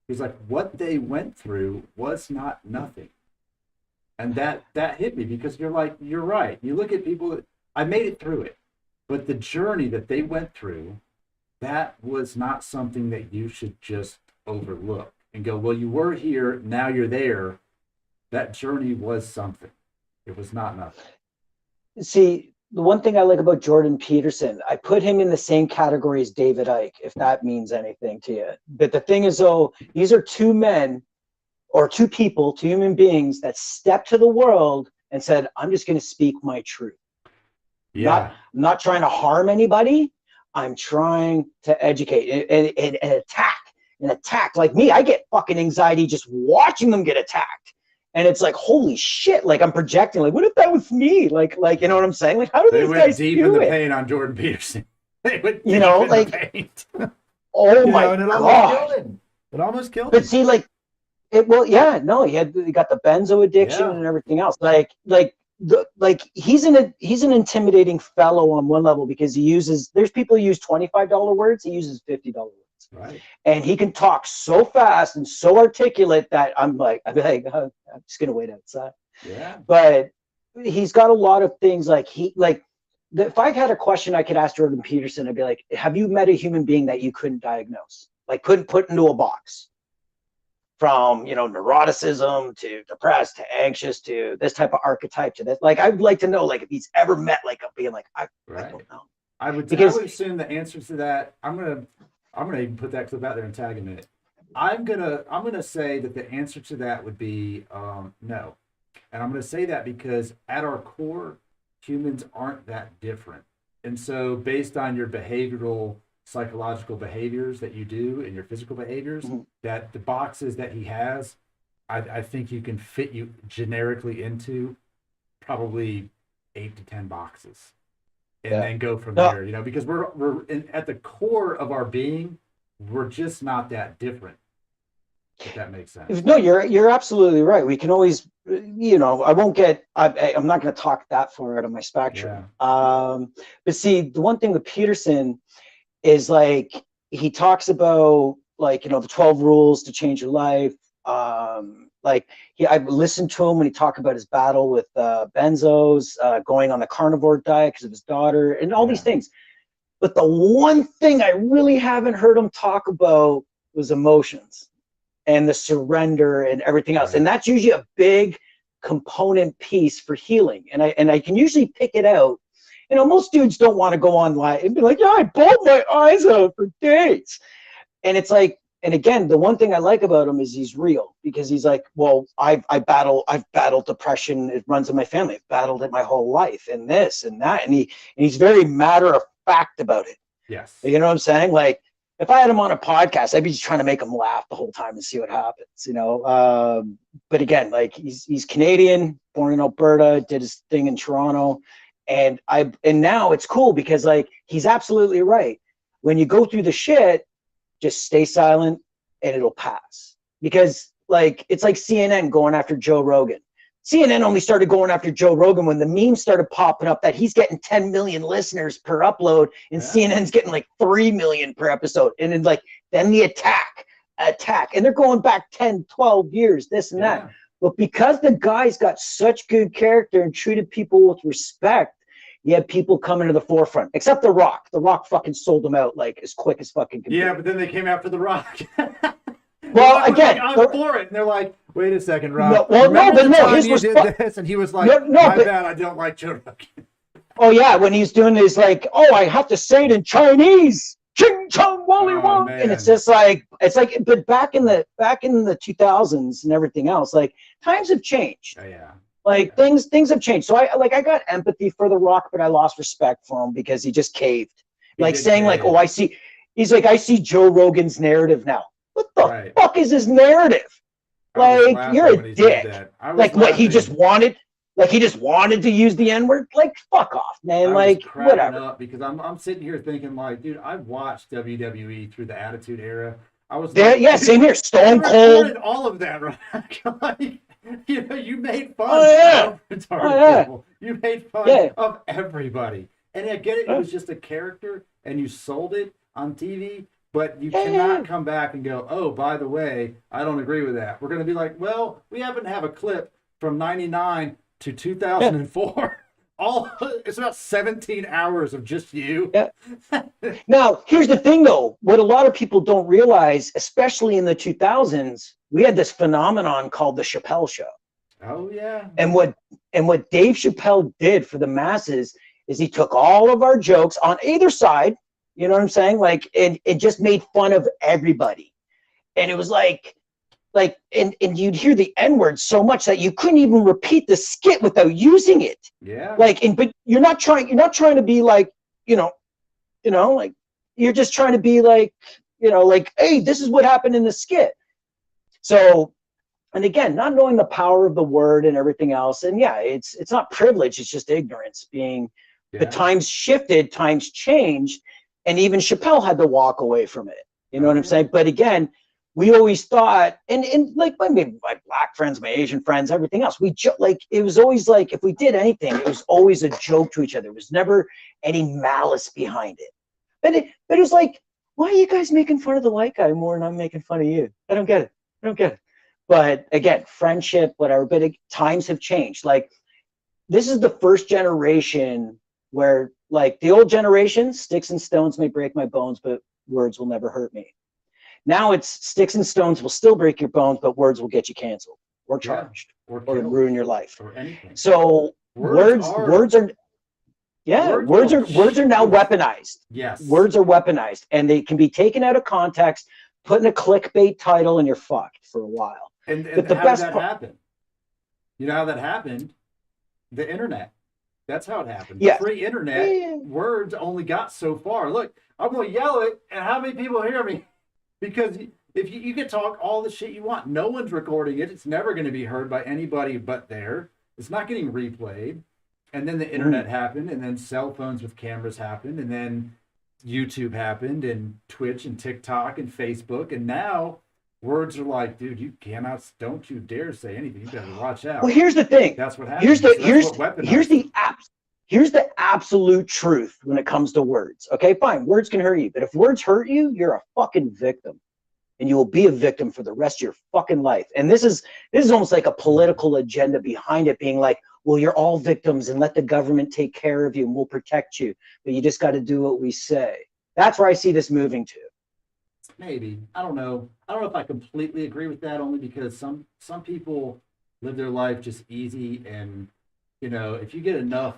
He's like, what they went through was not nothing. And that hit me, because you're right. You look at people that, I made it through it, but the journey that they went through, that was not something that you should just overlook and go, well, you were here, now you're there. That journey was something. It was not enough. See, the one thing I like about Jordan Peterson, I put him in the same category as David Icke, if that means anything to you. But the thing is, though, these are two men or two people, two human beings that stepped to the world and said, I'm just going to speak my truth. Yeah. Not trying to harm anybody. I'm trying to educate and attack. And attack. Like me, I get fucking anxiety just watching them get attacked. And it's like, holy shit, like I'm projecting, like, what if that was me? Like, you know what I'm saying? Like, how do these guys deep do in the it? pain on Jordan Peterson. They went You know, deep in like, the paint. Oh my and it God. almost killed him. It almost killed him. But see, like, well, yeah, no, he got the benzo addiction and everything else. He's an intimidating fellow on one level because there's people who use $25 words, he uses $50 words. Right. And he can talk so fast and so articulate that I'm like, oh, I'm just gonna wait outside. Yeah. But he's got a lot of things if I had a question I could ask Jordan Peterson, I'd be like, have you met a human being that you couldn't diagnose? Like couldn't put into a box? From, neuroticism to depressed to anxious to this type of archetype to this. Like, I'd like to know, like, if he's ever met like a being like, I don't know. I would assume the answer to that. I'm gonna even put that clip out there and tag him in it. I'm gonna say that the answer to that would be no, and I'm gonna say that because at our core, humans aren't that different, and so based on your behavioral, psychological behaviors that you do and your physical behaviors, that the boxes that he has, I think you can fit you generically into probably 8 to 10 boxes. And then go from there, because we're at the core of our being, we're just not that different. If that makes sense. No, you're absolutely right. We can always, I'm not going to talk that far out of my spectrum. Yeah. But see, the one thing with Peterson is like he talks about the 12 rules to change your life. I've listened to him when he talked about his battle with benzos, going on the carnivore diet because of his daughter and all these things. But the one thing I really haven't heard him talk about was emotions and the surrender and everything else. Right. And that's usually a big component piece for healing. And I can usually pick it out. Most dudes don't want to go online and be like, yeah, I bawled my eyes out for days. And it's like, and again, the one thing I like about him is he's real because he's like, well, I've battled depression. It runs in my family. I've battled it my whole life and this and that. And he's very matter of fact about it. Yes. You know what I'm saying? Like if I had him on a podcast, I'd be just trying to make him laugh the whole time and see what happens, but again, like he's Canadian, born in Alberta, did his thing in Toronto. And now it's cool because like he's absolutely right. When you go through the shit, just stay silent and it'll pass. Because like it's like CNN going after Joe Rogan. CNN only started going after Joe Rogan when the memes started popping up that he's getting 10 million listeners per upload and CNN's getting like 3 million per episode. And then the attack. And they're going back 10, 12 years, this and that. But because the guy's got such good character and treated people with respect, you had people coming to the forefront, except The Rock. The Rock fucking sold them out like as quick as fucking can. Yeah, but then they came after The Rock. Well, again, I'm for it. And they're like, wait a second, Rock. His did this, and he was like, my bad, I don't like Joe Rogan. Oh yeah, when he's doing his like, oh, I have to say it in Chinese. Ching chong wally wong, and it's just like but back in the 2000s and everything else, like times have changed. Things have changed. So I got empathy for The Rock, but I lost respect for him because he just caved. I see Joe Rogan's narrative now. What the fuck is his narrative? Like you're a dick. Like what he just wanted. Like he just wanted to use the N-word. Like fuck off, man. Like whatever. Up because I'm sitting here thinking like, dude, I've watched WWE through the Attitude Era. I was there. Yeah, same here. Stone Cold. All of that, right? You made fun of retarded people. You made fun of everybody. And I get it. It was just a character, and you sold it on TV. But you cannot come back and go, oh, by the way, I don't agree with that. We're going to be like, well, we happen to have a clip from 99 to 2004. It's about 17 hours of just you. Now, here's the thing, though. What a lot of people don't realize, especially in the 2000s, we had this phenomenon called the Chappelle Show. Oh, yeah. And what And what Dave Chappelle did for the masses is he took all of our jokes on either side, you know what I'm saying? Like, and it just made fun of everybody. And it was like, and you'd hear the N-word so much that you couldn't even repeat the skit without using it. Yeah. Like, but you're not trying to be like, like, you're just trying to be like, like, hey, this is what happened in the skit. So, and again, not knowing the power of the word and everything else. And yeah, it's not privilege, it's just ignorance being the times shifted, times changed. And even Chappelle had to walk away from it. You know what I'm saying? But again, we always thought, and like my black friends, my Asian friends, everything else, like, it was always like, if we did anything, it was always a joke to each other. There was never any malice behind it. But it was like, why are you guys making fun of the white guy more than I'm making fun of you? I don't get it. But again, friendship, whatever, but times have changed. Like, this is the first generation where, like, the old generation, sticks and stones may break my bones, but words will never hurt me. Now it's sticks and stones will still break your bones, but words will get you canceled or charged or ruin your life or anything. So words are now weaponized. Yes. Words are weaponized, and they can be taken out of context, put in a clickbait title, and you're fucked for a while. And how did that happen? You know how that happened? The internet. That's how it happened. Yeah. Pre-internet, words only got so far. Look, I'm going to yell it, and how many people hear me? Because if you can talk all the shit you want, no one's recording it. It's never going to be heard by anybody but there. It's not getting replayed. And then the internet happened, and then cell phones with cameras happened, and then YouTube happened, and Twitch and TikTok and Facebook, and now words are like, dude, don't you dare say anything. You better watch out. Well, here's the thing. That's what happens. Here's the absolute truth when it comes to words. Okay, fine. Words can hurt you, but if words hurt you, you're a fucking victim, and you will be a victim for the rest of your fucking life. And this is almost like a political agenda behind it, being like, well, you're all victims, and let the government take care of you, and we'll protect you, but you just got to do what we say. That's where I see this moving to. Maybe. I don't know if I completely agree with that, only because some people live their life just easy, and if you get enough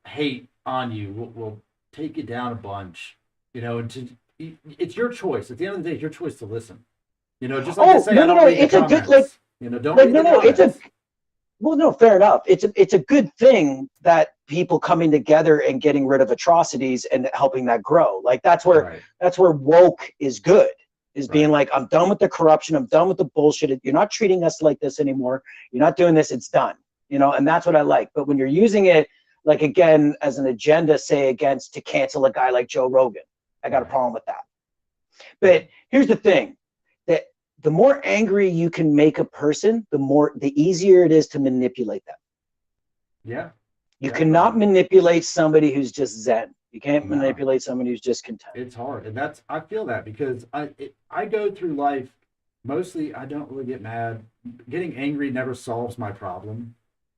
hate on you, will take you down a bunch. It's your choice. At the end of the day, it's your choice to listen. Just like I say, I don't read the comments. Don't read the comments. Well, no, fair enough. It's a good thing that people coming together and getting rid of atrocities and helping that grow. Like, that's where woke is good, is being like, I'm done with the corruption. I'm done with the bullshit. You're not treating us like this anymore. You're not doing this. It's done. And that's what I like. But when you're using it, like, again, as an agenda, say, to cancel a guy like Joe Rogan, I got a problem with that. But here's the thing, that the more angry you can make a person, the easier it is to manipulate them. Yeah. You cannot manipulate somebody who's just zen. You can't manipulate somebody who's just content. It's hard. And I feel that because I go through life, mostly I don't really get mad. Getting angry never solves my problem.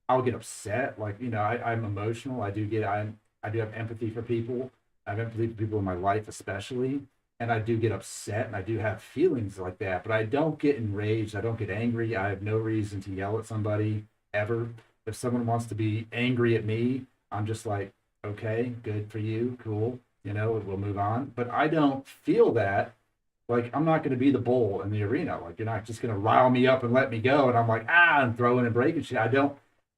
I'll get upset. Like, I'm emotional. I do have empathy for people. I have empathy for people in my life, especially. And I do get upset, and I do have feelings like that, but I don't get enraged. I don't get angry. I have no reason to yell at somebody ever. If someone wants to be angry at me, I'm just like, okay, good for you, cool, we'll move on. But I don't feel that. Like, I'm not going to be the bull in the arena. Like, you're not just going to rile me up and let me go, and I'm like, I'm throwing and breaking shit.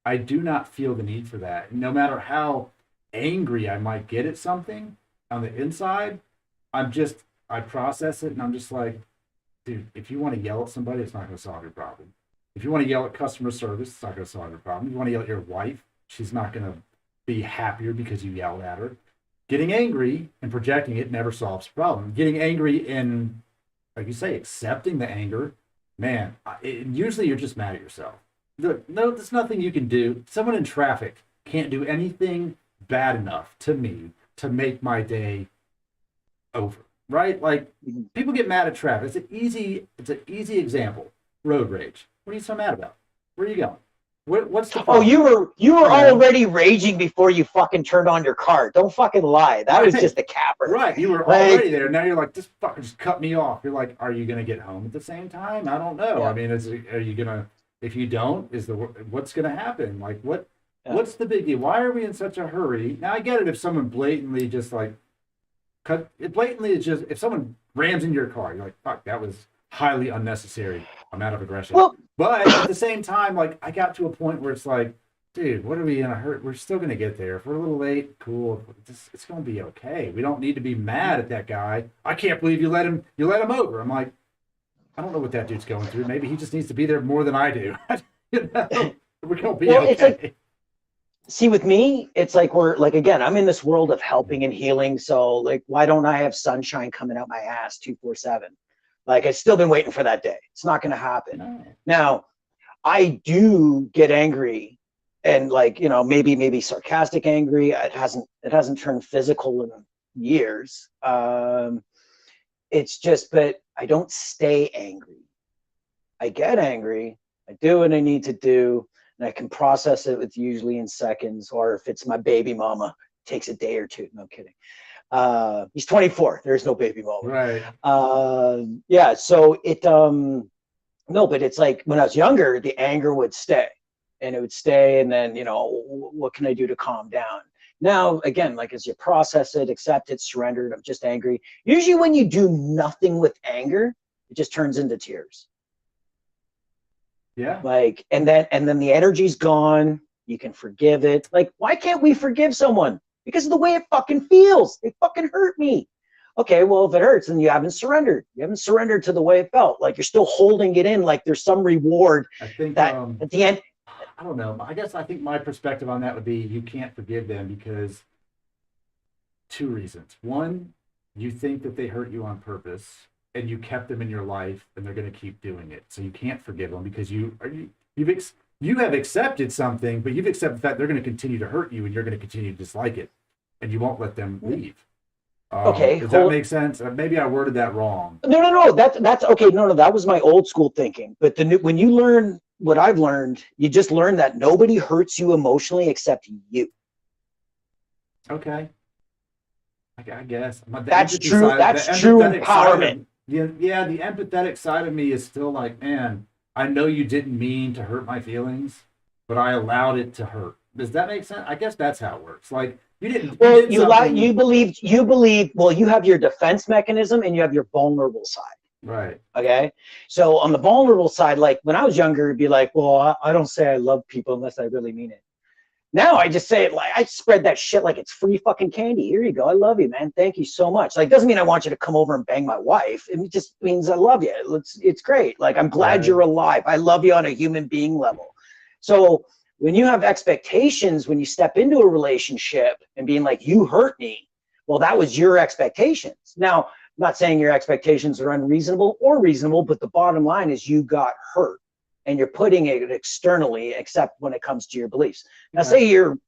I do not feel the need for that. No matter how angry I might get at something on the inside, I process it, and I'm just like, dude, if you want to yell at somebody, it's not going to solve your problem. If you want to yell at customer service, it's not going to solve your problem. If you want to yell at your wife, she's not going to be happier because you yelled at her. Getting angry and projecting it never solves the problem. Getting angry and, like you say, accepting the anger, man, usually you're just mad at yourself. There's nothing you can do. Someone in traffic can't do anything bad enough to me to make my day over. Right? Like, people get mad at traffic. It's an easy example. Road rage. What are you so mad about? Where are you going? What's the problem? Oh, you were already raging before you fucking turned on your car. Don't fucking lie. That was just a capper. Right. You were already there. Now you're like, this fucker just cut me off. You're like, are you going to get home at the same time? I don't know. Yeah. I mean, If you don't, what's going to happen? Like, Yeah. what's the big deal? Why are we in such a hurry? Now, I get it if someone blatantly just like, if someone rams into your car, you're like, fuck, that was highly unnecessary amount of aggression. Well, But at the same time, like, I got to a point where it's like, dude, what are we in a hurry? We're still going to get there. If we're a little late, cool. It's going to be okay. We don't need to be mad at that guy. I can't believe you let him over. I'm like, I don't know what that dude's going through. Maybe he just needs to be there more than I do. You know? We're going to be okay. It's like, see, with me, it's like again, I'm in this world of helping and healing. So like, why don't I have sunshine coming out my ass 247? Like, I've still been waiting for that day. It's not going to happen. No. Now, I do get angry, and like, maybe sarcastic angry. It hasn't turned physical in years. It's just, but I don't stay angry. I get angry. I do what I need to do, and I can process it with usually in seconds. Or if it's my baby mama, it takes a day or two. No kidding. He's 24. There's no baby mama. Right. Yeah. So no, but it's like when I was younger, the anger would stay, and it would stay, and then what can I do to calm down? Now, again, like as you process it, accept it, surrender it, I'm just angry. Usually when you do nothing with anger, it just turns into tears. Yeah. Like, and then the energy's gone. You can forgive it. Like, why can't we forgive someone? Because of the way it fucking feels. They fucking hurt me. Okay, well, if it hurts, then you haven't surrendered. You haven't surrendered to the way it felt. Like you're still holding it in, like there's some reward. I think that at the end. I don't know. I think my perspective on that would be you can't forgive them because two reasons. One, you think that they hurt you on purpose and you kept them in your life and they're going to keep doing it. So you can't forgive them because you have accepted something, but you've accepted that they're going to continue to hurt you and you're going to continue to dislike it and you won't let them leave. Okay. Does that make sense? Maybe I worded that wrong. No. That's okay. No. That was my old school thinking. But when you learn what I've learned, you just learn that nobody hurts you emotionally except you. Okay. I guess. That's true. That's true empowerment. The empathetic side of me is still like, man, I know you didn't mean to hurt my feelings, but I allowed it to hurt. Does that make sense? I guess that's how it works. Like you didn't. Well, you believe. Well, you have your defense mechanism and you have your vulnerable side. Right. Okay. So on the vulnerable side, like when I was younger, it'd be like, well, I don't say I love people unless I really mean it. Now I just say it like I spread that shit like it's free fucking candy. Here you go. I love you, man. Thank you so much. Like, doesn't mean I want you to come over and bang my wife. It just means I love you. It's great. Like, I'm glad you're alive. I love you on a human being level. So when you have expectations, when you step into a relationship and being like, you hurt me, well, that was your expectations. Now, I'm not saying your expectations are unreasonable or reasonable, but the bottom line is you got hurt. And you're putting it externally, except when it comes to your beliefs. Now, say you're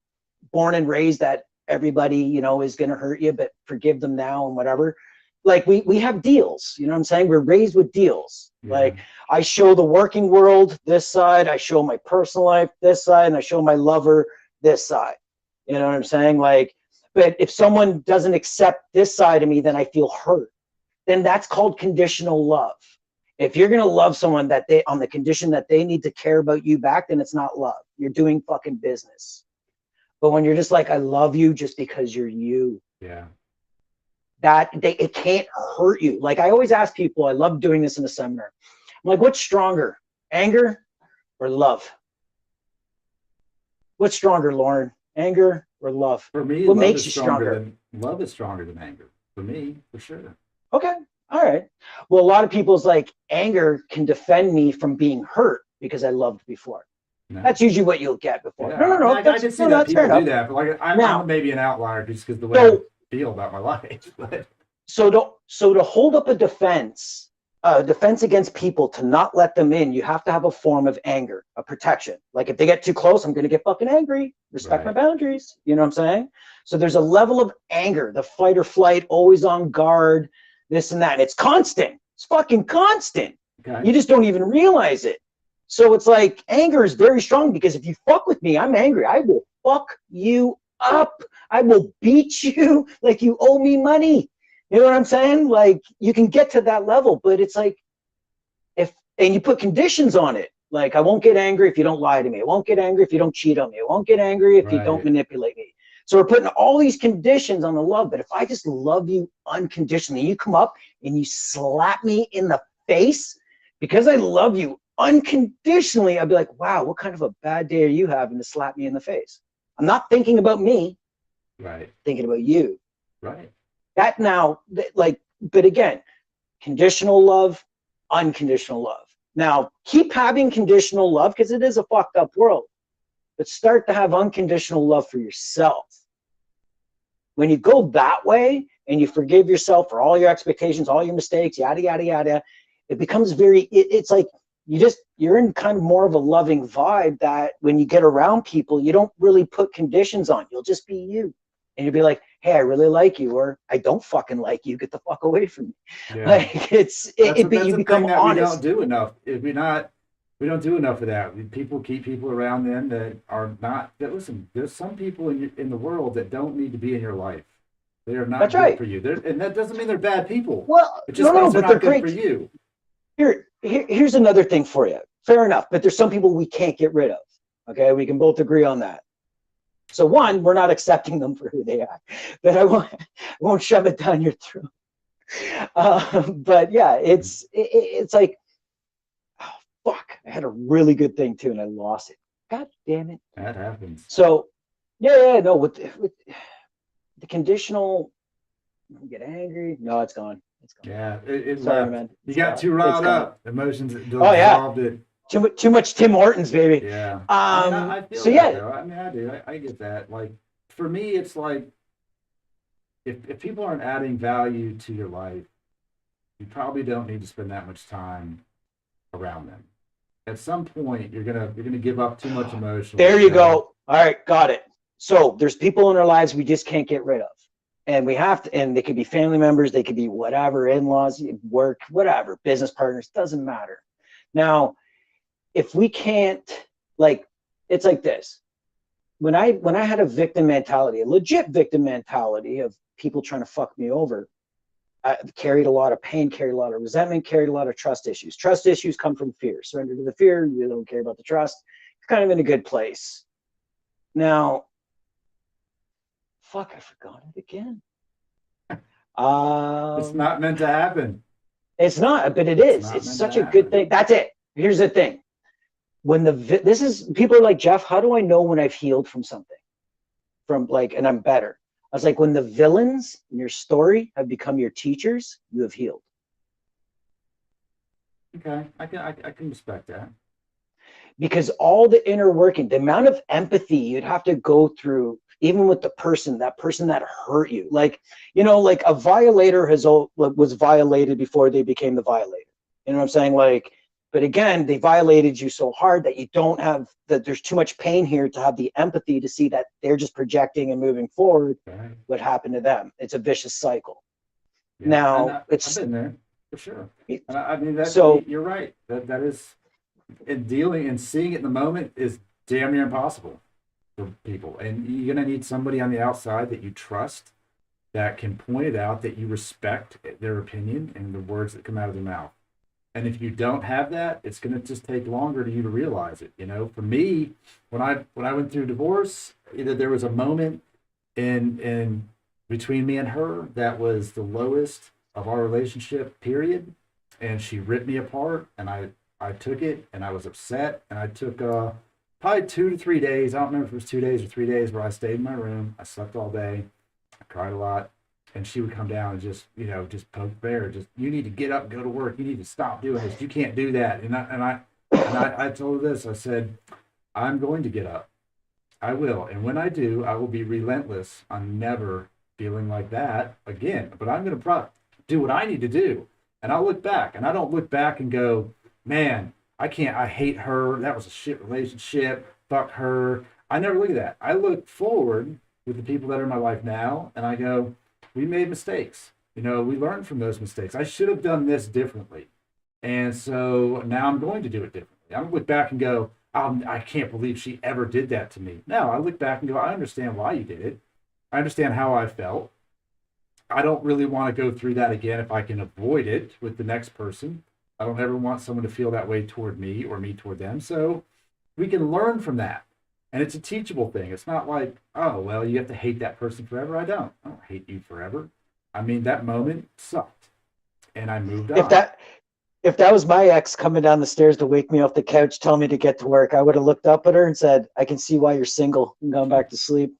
born and raised that everybody, is going to hurt you, but forgive them now and whatever. Like we have deals, you know what I'm saying? We're raised with deals. Yeah. Like I show the working world this side, I show my personal life this side, and I show my lover this side. You know what I'm saying? Like, but if someone doesn't accept this side of me, then I feel hurt. Then that's called conditional love. If you're going to love someone on the condition that they need to care about you back, then it's not love. You're doing fucking business. But when you're just like, I love you just because you're you. Yeah. It can't hurt you. Like I always ask people, I love doing this in a seminar. I'm like, what's stronger, anger or love? What's stronger, Lauren? Anger or love? For me, what makes you stronger? Love is stronger than anger. For me, for sure. Okay. All right. Well, a lot of people's like anger can defend me from being hurt because I loved before. No. That's usually what you'll get before. Yeah. No. I can see that people do that, but like I'm maybe an outlier just because the way I feel about my life. But. So to hold up a defense against people, to not let them in, you have to have a form of anger, a protection. Like if they get too close, I'm going to get fucking angry. Respect my boundaries. You know what I'm saying? So there's a level of anger, the fight or flight, always on guard. This and that. And it's constant. It's fucking constant. Okay. You just don't even realize it. So it's like anger is very strong because if you fuck with me, I'm angry. I will fuck you up. I will beat you like you owe me money. You know what I'm saying? Like you can get to that level, but it's like and you put conditions on it. Like, I won't get angry if you don't lie to me. I won't get angry if you don't cheat on me. I won't get angry if you don't Right. manipulate me. So we're putting all these conditions on the love. But if I just love you unconditionally, you come up and you slap me in the face because I love you unconditionally, I'd be like, wow, what kind of a bad day are you having to slap me in the face? I'm not thinking about me. Right. Thinking about you. Right. That now, like, but again, conditional love, unconditional love. Now, keep having conditional love because it is a fucked up world, but start to have unconditional love for yourself. When you go that way and you forgive yourself for all your expectations, all your mistakes, yada, yada, yada, it becomes it's like you're in kind of more of a loving vibe that when you get around people, you don't really put conditions on. You'll just be you. And you'll be like, hey, I really like you, or I don't fucking like you. Get the fuck away from me. Yeah. Like That's you the become thing that honest. we don't do enough. We don't do enough of that. People keep people around them that are not. That listen, there's some people in the world that don't need to be in your life. They are not That's good right. for you. And that doesn't mean they're bad people. Well, It just means they're but they're not good for great. you. Here's another thing for you. Fair enough, but there's some people we can't get rid of. Okay, we can both agree on that. So one, we're not accepting them for who they are, but I won't shove it down your throat. But yeah, it's like, oh, fuck, I had a really good thing too, and I lost it. God damn it. That happens. So yeah, no, with the conditional, get angry. No, it's gone. It's gone. Yeah, it Sorry, left. man. You got too riled up. Emotions dissolved it. Too much Tim Hortons, baby. Yeah. I feel So that yeah, though. I do. I get that. Like for me, it's like if people aren't adding value to your life, you probably don't need to spend that much time around them. At some point, you're gonna give up too much emotion. there you go. All right, got it. So there's people in our lives we just can't get rid of. And we have to, and they could be family members, they could be whatever, in-laws, work, whatever, business partners, doesn't matter. Now, if we can't, like, it's like this. When I had a victim mentality, a legit victim mentality of people trying to fuck me over, I carried a lot of pain, carried a lot of resentment, carried a lot of trust issues. Trust issues come from fear. Surrender to the fear, you don't care about the trust. You're kind of in a good place. Now, fuck, I forgot it again. It's not meant to happen. It's not, but it is. It's such a good thing. That's it. Here's the thing. When people are like, Jeff, how do I know when I've healed from something? And I'm better. I was like, when the villains in your story have become your teachers, you have healed. Okay, I can respect that. Because all the inner working, the amount of empathy you'd have to go through, even with that person that hurt you. Like, like a violator was violated before they became the violator. You know what I'm saying? Like, but again, they violated you so hard that that there's too much pain here to have the empathy to see that they're just projecting and moving forward. Right. What happened to them. It's a vicious cycle. Yeah. Now, I've been there for sure. And I mean, you're right. That is, and dealing and seeing it in the moment is damn near impossible for people. And you're going to need somebody on the outside that you trust, that can point it out, that you respect their opinion and the words that come out of their mouth. And if you don't have that, it's going to just take longer for you to realize it. For me, when I went through divorce, there was a moment in between me and her that was the lowest of our relationship, period. And she ripped me apart, and I took it, and I was upset, and I took probably 2 to 3 days. I don't remember if it was 2 days or 3 days, where I stayed in my room. I slept all day. I cried a lot. And she would come down and just poke bear. You need to get up and go to work. You need to stop doing this. You can't do that. And I told her this. I said, I'm going to get up. I will. And when I do, I will be relentless on never feeling like that again. But I'm going to do what I need to do. And I'll look back. And I don't look back and go, man, I hate her. That was a shit relationship. Fuck her. I never look at that. I look forward with the people that are in my life now. And I go, we made mistakes. We learned from those mistakes. I should have done this differently. And so now I'm going to do it differently. I don't look back and go, I can't believe she ever did that to me. No, I look back and go, I understand why you did it. I understand how I felt. I don't really want to go through that again if I can avoid it with the next person. I don't ever want someone to feel that way toward me or me toward them. So we can learn from that. And it's a teachable thing. It's not like, oh, well, you have to hate that person forever. I don't hate you forever. I mean, that moment sucked and I moved If on. that if that was my ex coming down the stairs to wake me off the couch, tell me to get to work, I would have looked up at her and said, I can see why you're single and gone back to sleep.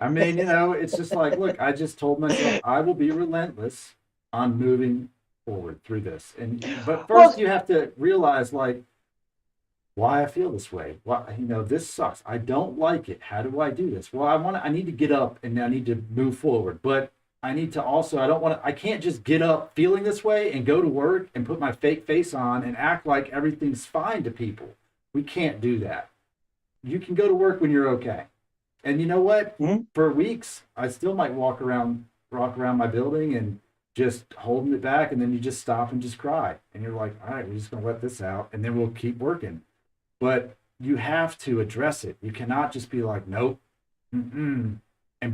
I mean, it's just like, look, I just told myself I will be relentless on moving forward through this. But Well, first you have to realize like why I feel this way. Why, this sucks. I don't like it. How do I do this? Well, I need to get up and I need to move forward. But I need to also, I can't just get up feeling this way and go to work and put my fake face on and act like everything's fine to people. We can't do that. You can go to work when you're okay. And you know what? mm-hmm. For weeks, I still might walk around my building and just holding it back, and then you just stop and just cry. And you're like, all right, we're just gonna let this out, and then we'll keep working. But you have to address it. You cannot just be like, nope, and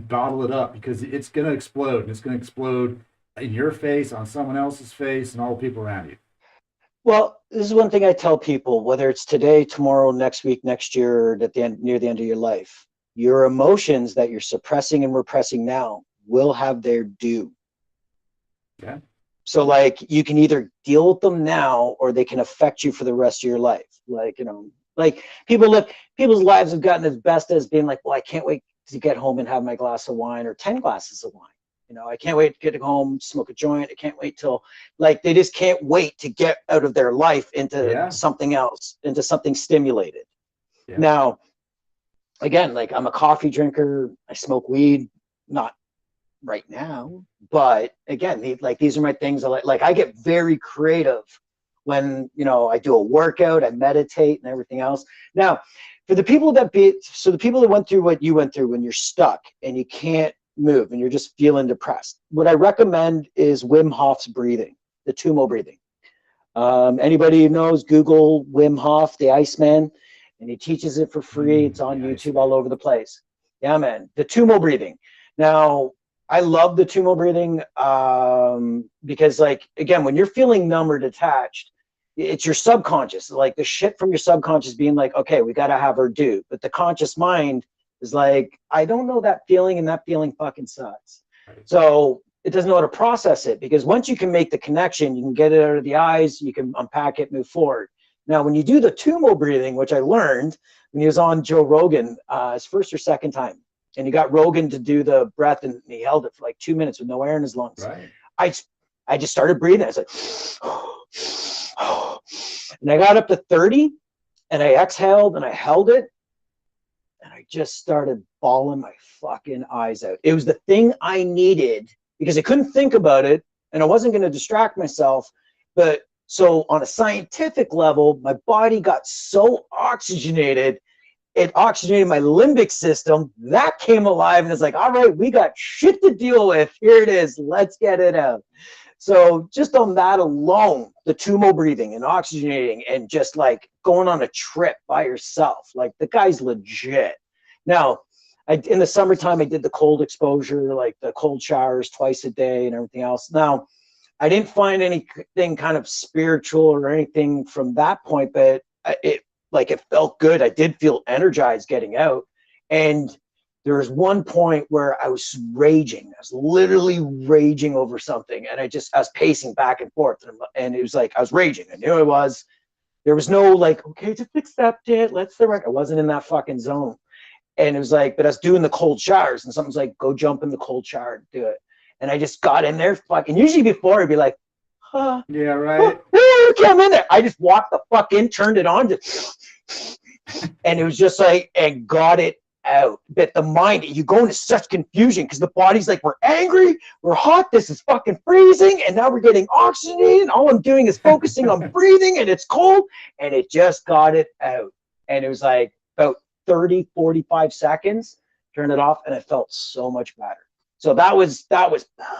bottle it up, because it's gonna explode, and it's gonna explode in your face, on someone else's face, and all the people around you. Well, this is one thing I tell people, whether it's today, tomorrow, next week, next year, or near the end of your life, your emotions that you're suppressing and repressing now will have their due. Yeah. So like you can either deal with them now or they can affect you for the rest of your life. Like, like people's lives have gotten as best as being like, well, I can't wait to get home and have my glass of wine or 10 glasses of wine. I can't wait to get home, smoke a joint. I can't wait till, like, they just can't wait to get out of their life into something else, into something stimulated. Yeah. Now, again, like, I'm a coffee drinker. I smoke weed, not right now, but again, these are my things. I get very creative when, I do a workout, I meditate and everything else. Now, for the people that went through what you went through, when you're stuck and you can't move and you're just feeling depressed, what I recommend is Wim Hof's breathing, the Tumo breathing. Anybody who knows, Google Wim Hof, the Iceman, and he teaches it for free. It's on YouTube all over the place. Yeah, man, the Tumo breathing. Now, I love the Tumo breathing because, like, again, when you're feeling numb or detached, it's your subconscious, like the shit from your subconscious being like, okay, we got to have her do. But the conscious mind is like, I don't know that feeling, and that feeling fucking sucks. So it doesn't know how to process it, because once you can make the connection, you can get it out of the eyes, you can unpack it, move forward. Now, when you do the Tumo breathing, which I learned when he was on Joe Rogan, his first or second time, and he got Rogan to do the breath, and he held it for like 2 minutes with no air in his lungs. Right. I just started breathing. I was like, and I got up to 30, and I exhaled, and I held it, and I just started bawling my fucking eyes out. It was the thing I needed, because I couldn't think about it, and I wasn't going to distract myself. But so on a scientific level, my body got so oxygenated, it oxygenated my limbic system. That came alive, and it's like, all right, we got shit to deal with. Here it is. Let's get it out. So just on that alone, the Tumo breathing and oxygenating and just like going on a trip by yourself, like, the guy's legit. Now, in the summertime, I did the cold exposure, like the cold showers twice a day and everything else. Now, I didn't find anything kind of spiritual or anything from that point, but it felt good. I did feel energized getting out. And there was one point where I was raging. I was literally raging over something. And I was pacing back and forth. And it was like, I was raging. I knew I was. There was no like, okay, just accept it. I wasn't in that fucking zone. And it was like, but I was doing the cold showers, and something's like, go jump in the cold shower and do it. And I just got in there, fucking, usually before I'd be like, huh. Yeah, right. Okay, I'm in there. I just walked the fuck in, turned it on, and it was just like, and got it out. But the mind, you go into such confusion, because the body's like, we're angry, we're hot, this is fucking freezing, and now we're getting oxygenated. All I'm doing is focusing on breathing, and it's cold, and it just got it out. And it was like about 30, 45 seconds, turn it off, and it felt so much better. So that was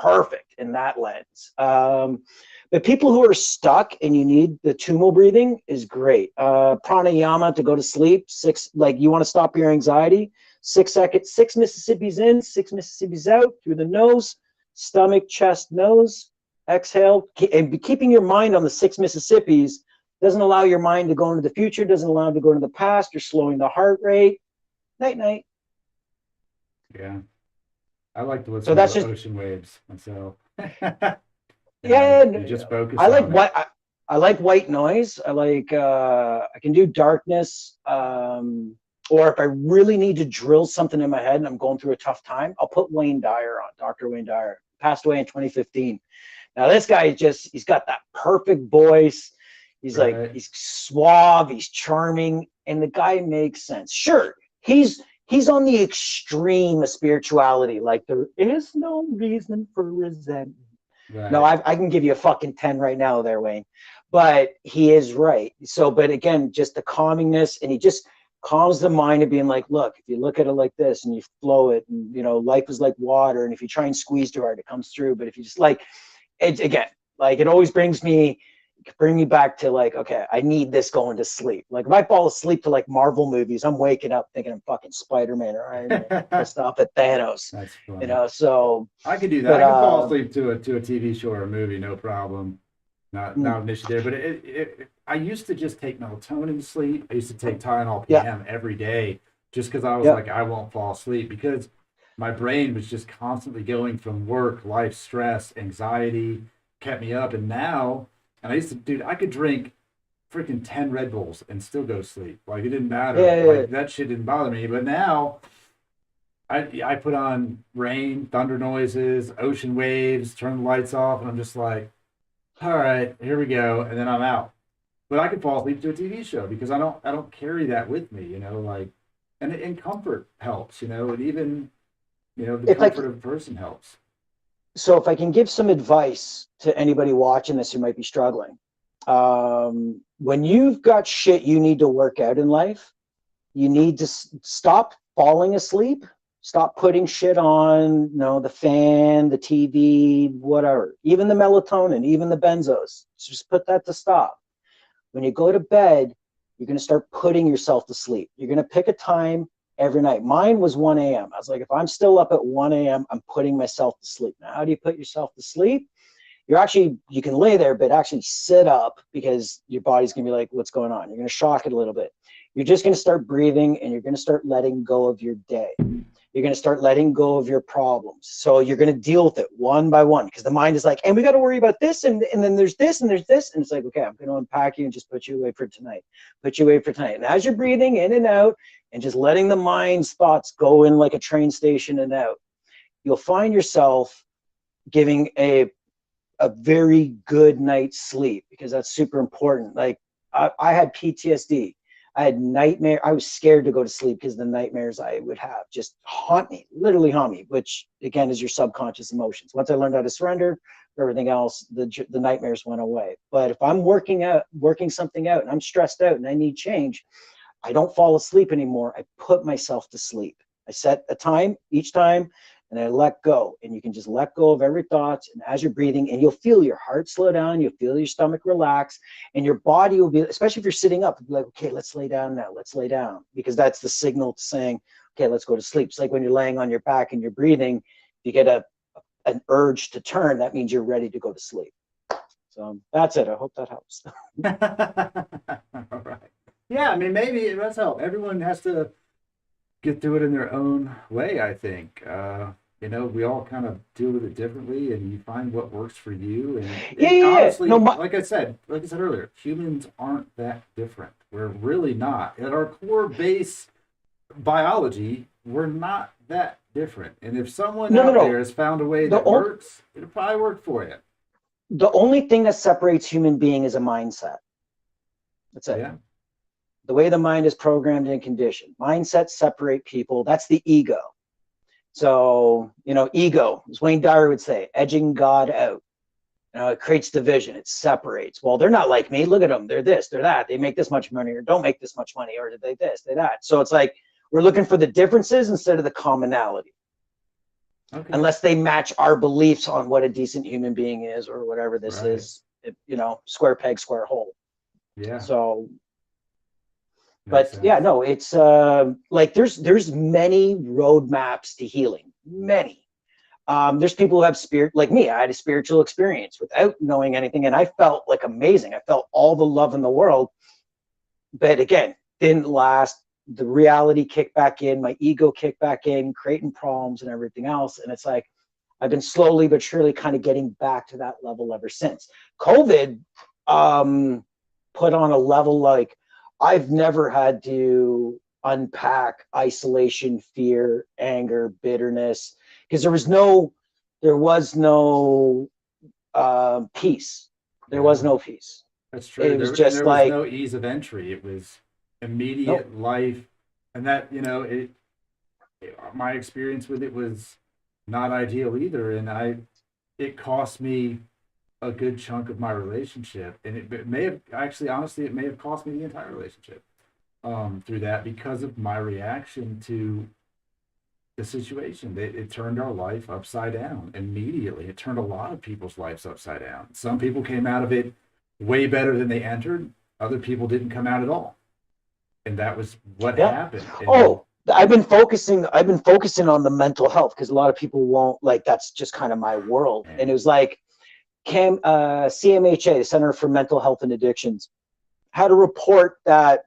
perfect in that lens. But people who are stuck and you need the Tumo breathing is great. Pranayama to go to sleep. You want to stop your anxiety. 6 seconds, 6 Mississippis in, 6 Mississippis out through the nose, stomach, chest, nose. exhale, and keeping your mind on the 6 Mississippis doesn't allow your mind to go into the future, doesn't allow it to go into the past. You're slowing the heart rate. Night, night. Yeah. I like to So listen that's to just, ocean waves myself. yeah. You just I focus like on it. what I like white noise. I like, I can do darkness. Or if I really need to drill something in my head and I'm going through a tough time, I'll put Wayne Dyer on, Dr. Wayne Dyer. Passed away in 2015. Now this guy he's got that perfect voice. He's like, Right. he's suave, he's charming, and the guy makes sense. Sure, he's on the extreme of spirituality. Like, there is no reason for resentment. No, Right. I can give you a fucking 10 right now there, Wayne. But he is right. So, but again, just the calmingness, and he just calms the mind of being like, look, if you look at it like this and you flow it, and life is like water, and if you try and squeeze too hard, it comes through. But if you just like it, again, like, it always bring me back to like, okay, I need this going to sleep. Like if I fall asleep to like Marvel movies, I'm waking up thinking I'm fucking Spider-Man or Iron Man, pissed off at Thanos. That's funny. So I could do that. but I could fall asleep to a TV show or a movie, no problem. mm, Not an issue there. But I used to just take melatonin to sleep. I used to take Tylenol yeah, PM every day just because I was yeah, like, I won't fall asleep because my brain was just constantly going from work, life, stress, anxiety, kept me up. And I used to, dude, I could drink freaking 10 Red Bulls and still go to sleep. Like it didn't matter. yeah. Like that shit didn't bother me. But now I put on rain, thunder noises, ocean waves, turn the lights off, and I'm just like, all right, here we go, and then I'm out. But I can fall asleep to a TV show because I don't carry that with me, like, and comfort helps, and even the If I comfort of a person helps. so if I can give some advice to anybody watching this who might be struggling, when you've got shit you need to work out in life, you need to stop falling asleep. Stop putting shit on, the fan, the TV, whatever, even the melatonin, even the benzos. Just put that to stop. When you go to bed, you're going to start putting yourself to sleep. You're going to pick a time every night. Mine was 1 a.m. I was like, if I'm still up at 1 a.m., I'm putting myself to sleep. Now, how do you put yourself to sleep? You can lay there, but actually sit up because your body's going to be like, what's going on? You're going to shock it a little bit. You're just going to start breathing and you're going to start letting go of your day. You're going to start letting go of your problems. So you're going to deal with it one by one because the mind is like, and we got to worry about this. And then there's this and there's this. And it's like, okay, I'm going to unpack you and just put you away for tonight. Put you away for tonight. And as you're breathing in and out and just letting the mind's thoughts go in like a train station and out, you'll find yourself giving a very good night's sleep because that's super important. Like I had PTSD. I had nightmare. I was scared to go to sleep because the nightmares I would have just haunt me, literally haunt me, which again is your subconscious emotions. Once I learned how to surrender, everything else, the nightmares went away. But if I'm working something out and I'm stressed out and I need change, I don't fall asleep anymore. I put myself to sleep. I set a time each time and I let go. And you can just let go of every thought. And as you're breathing, and you'll feel your heart slow down, you'll feel your stomach relax, and your body will be, especially if you're sitting up, be like, okay, let's lay down now. Let's lay down. Because that's the signal to saying, okay, let's go to sleep. It's like when you're laying on your back and you're breathing, you get an urge to turn. That means you're ready to go to sleep. So that's it. I hope that helps. All right. Yeah, I mean, maybe it does help. Everyone has to get through it in their own way, I think. We all kind of deal with it differently, and you find what works for you. And Yeah. honestly, No, like I said earlier, humans aren't that different. We're really not. At our core base biology, we're not that different. And if someone out there no. has found a way The, that works, it'll probably work for you. the only thing that separates human being is a mindset. That's it. Yeah. The way the mind is programmed and conditioned. Mindsets separate people. That's the ego. So, ego, as Wayne Dyer would say, edging God out. It creates division. It separates. Well, they're not like me. Look at them. They're this, they're that. They make this much money or don't make this much money, or did they this, they that. So it's like we're looking for the differences instead of the commonality. Okay. Unless they match our beliefs on what a decent human being is or whatever this Right. is, square peg, square hole. Yeah. So Makes but yeah, sense. no, it's like there's many roadmaps to healing, many. There's people who have spirit, like me. I had a spiritual experience without knowing anything, and I felt like amazing. I felt all the love in the world, but again, didn't last. The reality kicked back in, my ego kicked back in, creating problems and everything else. And it's like, I've been slowly but surely kind of getting back to that level ever since. COVID put on a level like I've never had to unpack isolation, fear, anger, bitterness, because there was no peace. There was no peace. That's true. It was just there like, was no ease of entry. It was immediate life, and that, my experience with it was not ideal either, and it cost me a good chunk of my relationship, and it may have actually, honestly, it may have cost me the entire relationship through that, because of my reaction to the situation. It turned our life upside down immediately. It turned a lot of people's lives upside down. Some people came out of it way better than they entered. Other people didn't come out at all, and that was what happened. And I've been focusing on the mental health, because a lot of people won't, like, that's just kind of my world. And it was like CMHA, the Center for Mental Health and Addictions, had a report that,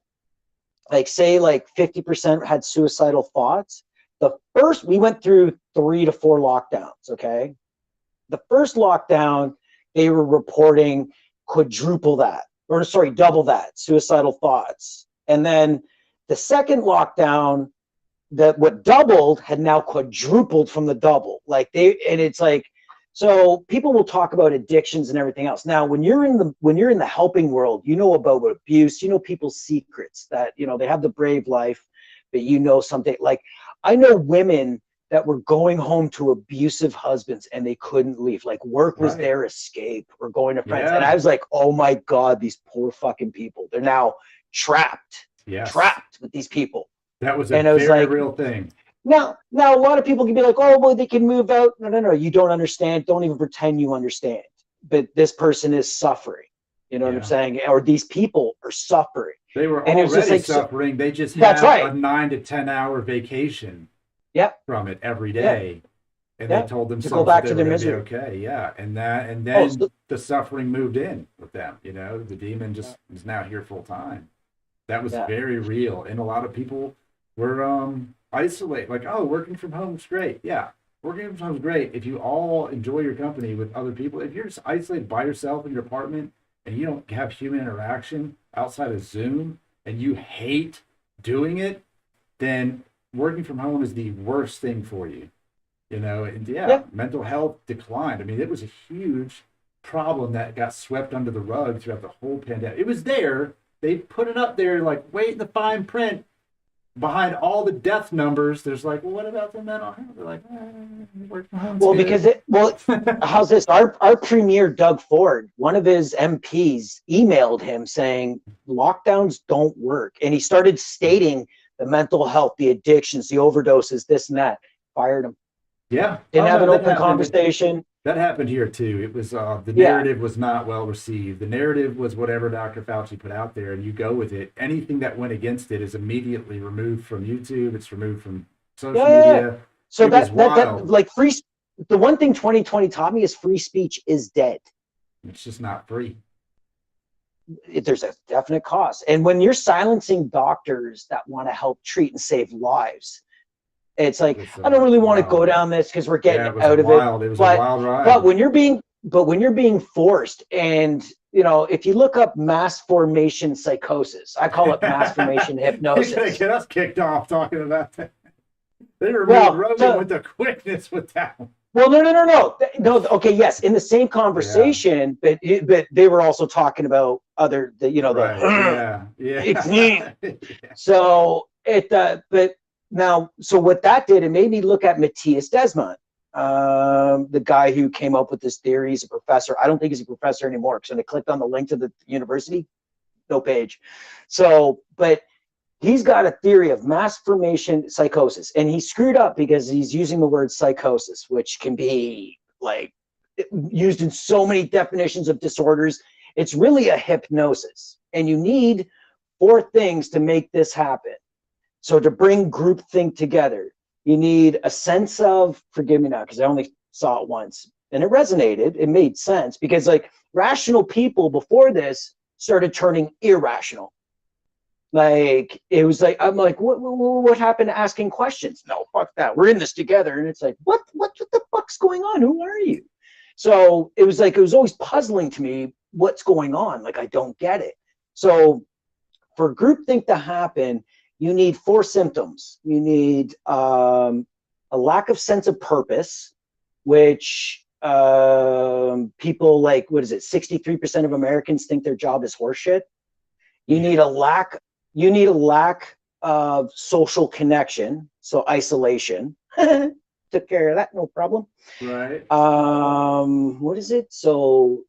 like, say like 50% had suicidal thoughts. We went through 3 to 4 lockdowns. Okay. The first lockdown, they were reporting double that suicidal thoughts. And then the second lockdown, that what doubled had now quadrupled from the double. And it's like, so people will talk about addictions and everything else. Now, when you're in the helping world, you know about abuse, you know people's secrets, that, they have the brave life, but something. Like, I know women that were going home to abusive husbands and they couldn't leave. Like, work was their escape, or going to friends. And I was like, oh my God, these poor fucking people. They're now trapped with these people. That was a very real thing. Now, a lot of people can be like, oh, well, they can move out. No. You don't understand. Don't even pretend you understand. But this person is suffering. You know what I'm saying? Or these people are suffering. They were already suffering. They just had a 9 to 10 hour vacation from it every day. And they told themselves to go back to their misery. Okay. Yeah. And then the suffering moved in with them. The demon just is now here full time. That was very real. And a lot of people were isolated. Like, oh, working from home is great. Yeah. Working from home is great if you all enjoy your company with other people. If you're just isolated by yourself in your apartment and you don't have human interaction outside of Zoom, and you hate doing it, then working from home is the worst thing for you. Mental health declined. I mean, it was a huge problem that got swept under the rug throughout the whole pandemic. It was there. They put it up there, like, wait in the fine print. Behind all the death numbers, there's like, well, what about the mental health? They're like, how's this? Our premier, Doug Ford, one of his MPs emailed him saying lockdowns don't work. And he started stating the mental health, the addictions, the overdoses, this and that. Fired him. Yeah. Didn't have an open conversation. That happened here too. It was the narrative was not well received. The narrative was whatever Dr. Fauci put out there, and you go with it. Anything that went against it is immediately removed from YouTube. It's removed from social media. So that like free. The one thing 2020 taught me is free speech is dead. It's just not free. There's a definite cost, and when you're silencing doctors that want to help treat and save lives, it's like, I don't really want to go down this because we're getting out of it. It was a wild ride. But when you're being forced, and if you look up mass formation psychosis, I call it mass formation hypnosis. You're gonna get us kicked off talking about that. They removed Rogan with the quickness with that one. Well, no. Okay, yes, in the same conversation, but they were also talking about other, So but. Now, so what that did, it made me look at Matthias Desmond, the guy who came up with this theory. He's a professor. I don't think he's a professor anymore, because when I clicked on the link to the university, no page. So, but he's got a theory of mass formation psychosis, and he screwed up because he's using the word psychosis, which can be like used in so many definitions of disorders. It's really a hypnosis, and you need 4 things to make this happen. So to bring groupthink together, you need a sense of, forgive me now, because I only saw it once, and it resonated. It made sense because like rational people before this started turning irrational. Like it was like I'm like, what happened to asking questions? No, fuck that. We're in this together. And it's like, what the fuck's going on? Who are you? So it was like it was always puzzling to me what's going on. Like I don't get it. So for groupthink to happen, you need 4 symptoms. You need a lack of sense of purpose, which people like, what is it? 63% of Americans think their job is horseshit. You need a lack of social connection, so isolation. Took care of that, no problem. Right. What is it? So,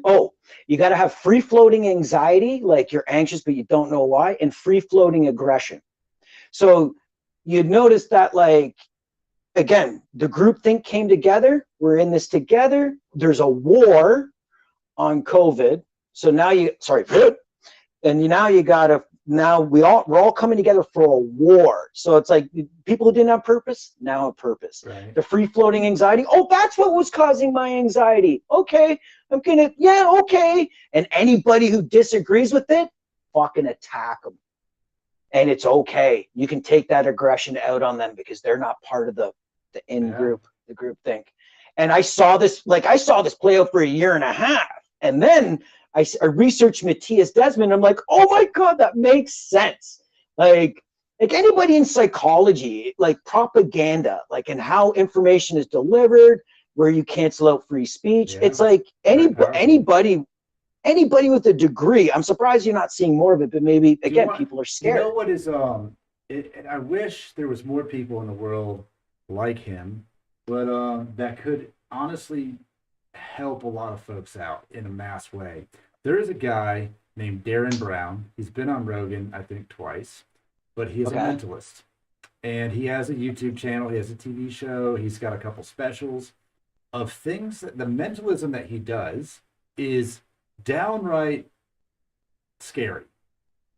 oh, you got to have free-floating anxiety, like you're anxious but you don't know why, and free-floating aggression. So you'd notice that, like, again, the groupthink came together. We're in this together. There's a war on COVID. So now and now you gotta, we're all coming together for a war. So it's like people who didn't have purpose now have purpose. Right. The free floating anxiety. Oh, that's what was causing my anxiety. Okay, okay. And anybody who disagrees with it, fucking attack them. And it's okay. You can take that aggression out on them because they're not part of the group, the group think. And I saw this play out for a year and a half. And then I researched Matthias Desmond. I'm like, oh my God, that makes sense. Like anybody in psychology, like propaganda, like and how information is delivered, where you cancel out free speech. Yeah. It's like anybody with a degree. I'm surprised you're not seeing more of it, but maybe again, people are scared. You know what is I wish there was more people in the world like him, but that could honestly help a lot of folks out in a mass way. There is a guy named Darren Brown. He's been on Rogan, I think, twice, but he is a mentalist. And he has a YouTube channel. He has a TV show. He's got a couple specials of things that the mentalism that he does is downright scary.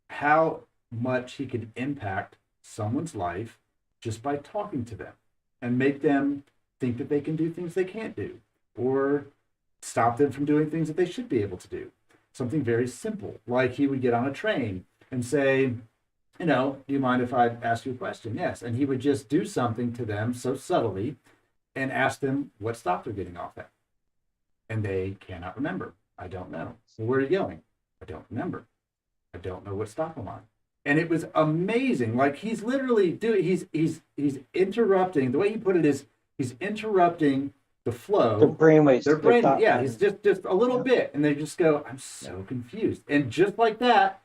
How much he can impact someone's life just by talking to them and make them think that they can do things they can't do, or stop them from doing things that they should be able to do. Something very simple, like he would get on a train and say, do you mind if I ask you a question? Yes. And he would just do something to them so subtly and ask them what stop they're getting off at. And they cannot remember. I don't know. Well, where are you going? I don't remember. I don't know what stop I'm on. And it was amazing. Like he's literally he's interrupting. The way he put it is he's interrupting the flow. The brainwaves. Their brain, yeah, he's just a little bit, and they just go, I'm so confused. And just like that,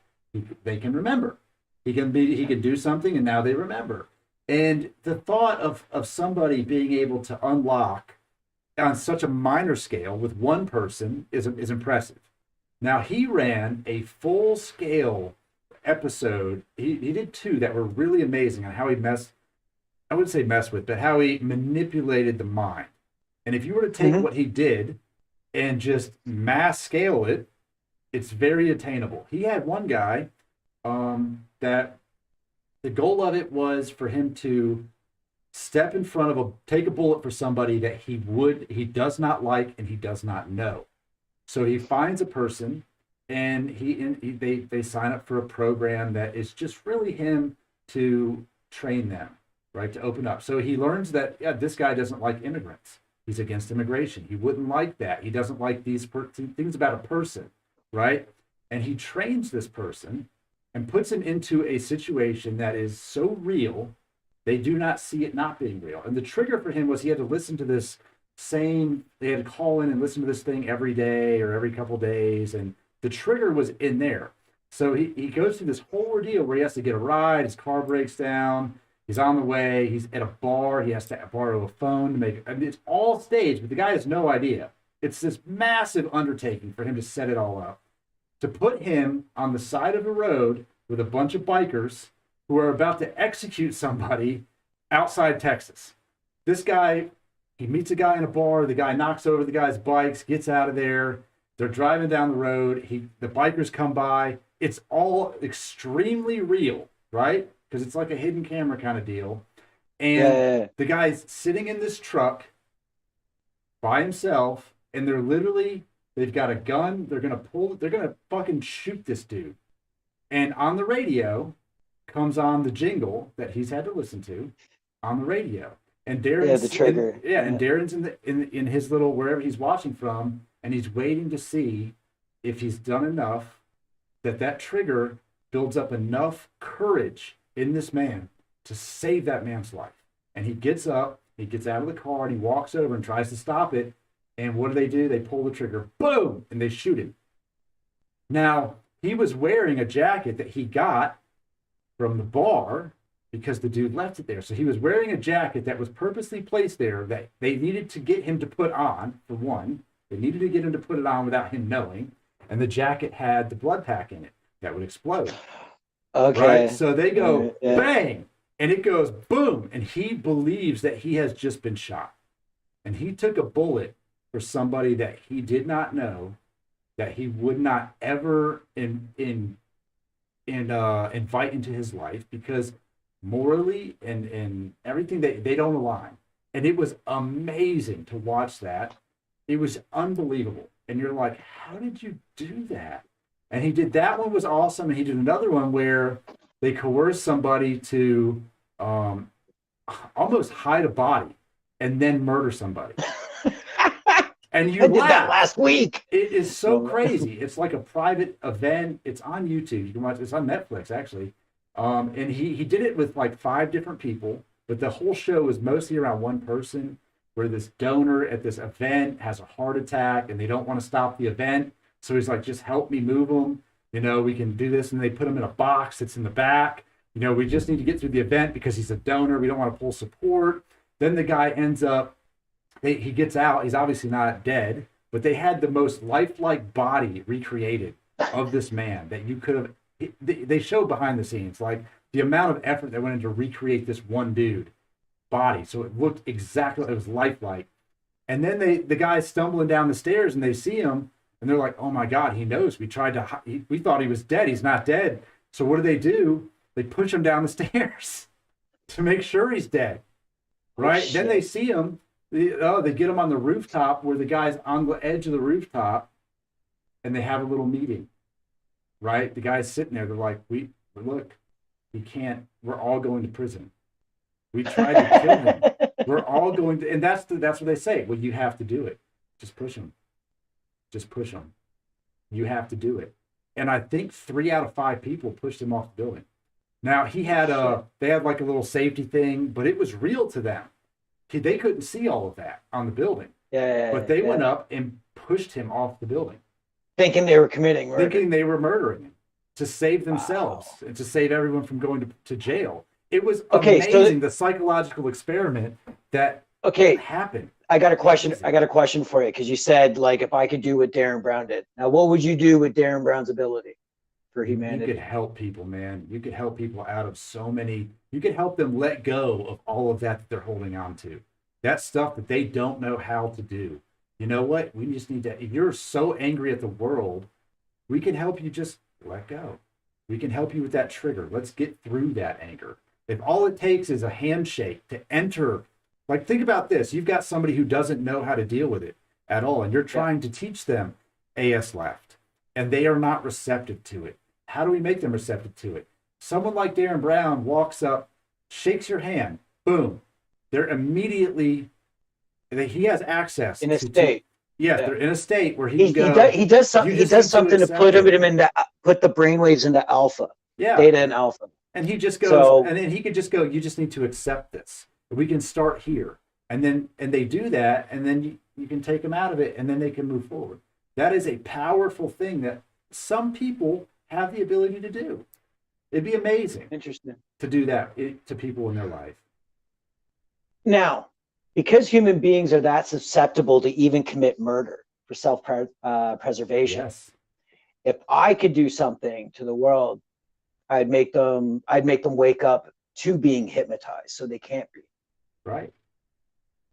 they can remember. He can do something, and now they remember. And the thought of somebody being able to unlock on such a minor scale with one person is impressive. Now he ran a full scale episode. He did 2 that were really amazing on how he I wouldn't say mess with, but how he manipulated the mind. And if you were to take what he did and just mass scale it, it's very attainable. He had one guy that the goal of it was for him to step in front of take a bullet for somebody that he does not like and he does not know. So he finds a person and they sign up for a program that is just really him to train them, right, to open up. So he learns that this guy doesn't like immigrants. He's against immigration. He wouldn't like that. He doesn't like these things about a person, right? And he trains this person and puts him into a situation that is so real, they do not see it not being real. And the trigger for him was he had to listen to this they had to call in and listen to this thing every day or every couple days. And the trigger was in there. So he goes through this whole ordeal where he has to get a ride, his car breaks down, he's on the way, he's at a bar, he has to borrow a phone to it's all staged, but the guy has no idea. It's this massive undertaking for him to set it all up, to put him on the side of a road with a bunch of bikers who are about to execute somebody outside Texas. This guy, he meets a guy in a bar, the guy knocks over the guy's bikes, gets out of there, they're driving down the road, the bikers come by, it's all extremely real, right? Because it's like a hidden camera kind of deal. And the guy's sitting in this truck by himself, and they've got a gun. They're gonna fucking shoot this dude. And on the radio comes on the jingle that he's had to listen to on the radio. And Darren's the trigger. and Darren's in his little wherever he's watching from, and he's waiting to see if he's done enough that trigger builds up enough courage in this man to save that man's life. And he gets up, he gets out of the car, and he walks over and tries to stop it. And what do? They pull the trigger, boom, and they shoot him. Now, he was wearing a jacket that he got from the bar because the dude left it there. So he was wearing a jacket that was purposely placed there that they needed to get him to put on, for one. They needed to get him to put it on without him knowing. And the jacket had the blood pack in it that would explode. Okay. Right? So they go, bang, and it goes boom. And he believes that he has just been shot. And he took a bullet for somebody that he did not know, that he would not ever invite into his life, because morally and everything they don't align. And it was amazing to watch that. It was unbelievable. And you're like, how did you do that? And he did that one, was awesome. And he did another one where they coerced somebody to almost hide a body and then murder somebody. And you I did that last week. It is so crazy. It's like a private event. It's on YouTube. You can watch. It's on Netflix, actually. And he did it with like 5 different people, but the whole show was mostly around one person, where this donor at this event has a heart attack and they don't want to stop the event. So he's like, just help me move him. You know, we can do this. And they put him in a box that's in the back. You know, we just need to get through the event because he's a donor. We don't want to pull support. Then the guy ends up, he gets out. He's obviously not dead, but they had the most lifelike body recreated of this man that you could have. They showed behind the scenes, like the amount of effort that went into recreate this one dude body. So it looked exactly, it was lifelike. And then the guy's stumbling down the stairs and they see him and they're like, oh my God, he knows. We thought he was dead. He's not dead. So what do? They push him down the stairs to make sure he's dead. Right? Then they see him. They get him on the rooftop where the guy's on the edge of the rooftop, and they have a little meeting. Right? The guy's sitting there. They're like, look, he can't. We're all going to prison. We tried to kill him. We're all going to, and that's what they say. Well, you have to do it. Just push him. Just push him. You have to do it. And I think 3 out of 5 people pushed him off the building. Now they had like a little safety thing, but it was real to them. They couldn't see all of that on the building. But they went up and pushed him off the building. Thinking they were committing murder. Thinking they were murdering him to save themselves and to save everyone from going to jail. It was amazing, the psychological experiment that happened. I got a question for you, because you said, like, if I could do what Darren Brown did. Now, what would you do with Darren Brown's ability for humanity? You could help people, man. You could help people out of so many. You could help them let go of all of that they're holding on to. That stuff that they don't know how to do. You know what? We just need to. If you're so angry at the world, we can help you just let go. We can help you with that trigger. Let's get through that anger. If all it takes is a handshake to enter, like, think about this. You've got somebody who doesn't know how to deal with it at all, and you're trying to teach them L.E.F.T, and they are not receptive to it. How do we make them receptive to it? Someone like Darren Brown walks up, shakes your hand, boom. They're immediately, he has access. In a state. They're in a state where he can go. He does something to put him into, put the brainwaves into alpha. Theta and alpha. And he just goes, and then he could just go, you just need to accept this. We can start here. And they do that, and then you can take them out of it, and then they can move forward. That is a powerful thing that some people have the ability to do. It'd be amazing. Interesting. To do that to people in their life. Now, because human beings are that susceptible to even commit murder for self-preservation, if I could do something to the world, I'd make them wake up to being hypnotized, so they can't be. Right.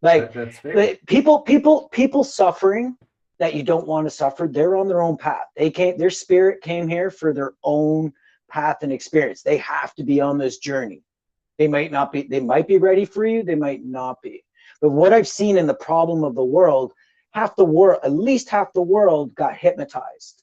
Like, that's fair. People suffering that you don't want to suffer, they're on their own path. Their spirit came here for their own path and experience. They have to be on this journey. They might be ready for you, they might not be. But what I've seen in the problem of the world, half the world, at least half the world, got hypnotized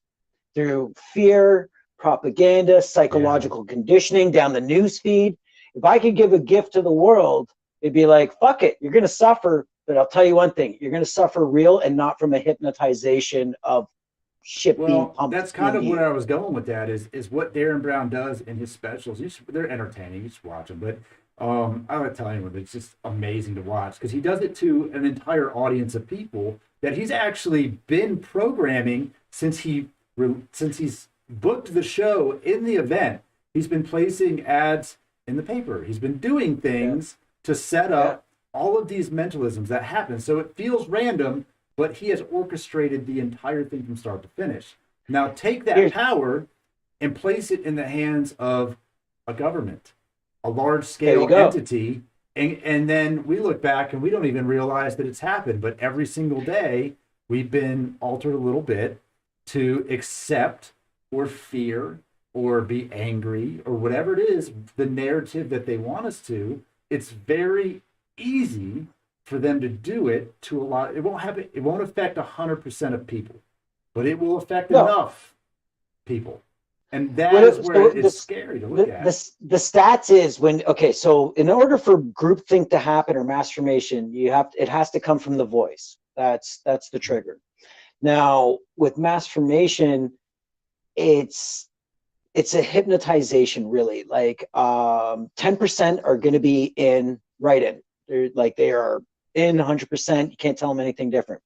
through fear, propaganda, psychological conditioning down the news feed. If I could give a gift to the world, it'd be like, fuck it, you're going to suffer, but I'll tell you one thing, you're going to suffer real and not from a hypnotization of shit being pumped. That's kind of where I was going with that is what Darren Brown does in his specials. They're entertaining. You should watch them. But I would tell anyone, it's just amazing to watch because he does it to an entire audience of people that he's actually been programming since he's booked the show in the event. He's been placing ads in the paper. He's been doing things to set up all of these mentalisms that happen. So it feels random, but he has orchestrated the entire thing from start to finish. Now take that power and place it in the hands of a government, a large-scale entity, and then we look back and we don't even realize that it's happened. But every single day, we've been altered a little bit to accept or fear or be angry or whatever it is, the narrative that they want us to. It's very easy for them to do it to a lot. It won't happen. It won't affect 100% of people, but it will affect enough people. And that is where it's scary to look at. The stats is when, so in order for groupthink to happen or mass formation, it has to come from the voice. That's the trigger. Now with mass formation, it's a hypnotization really. Like 10% are going to be right in. They are in 100%. You can't tell them anything different.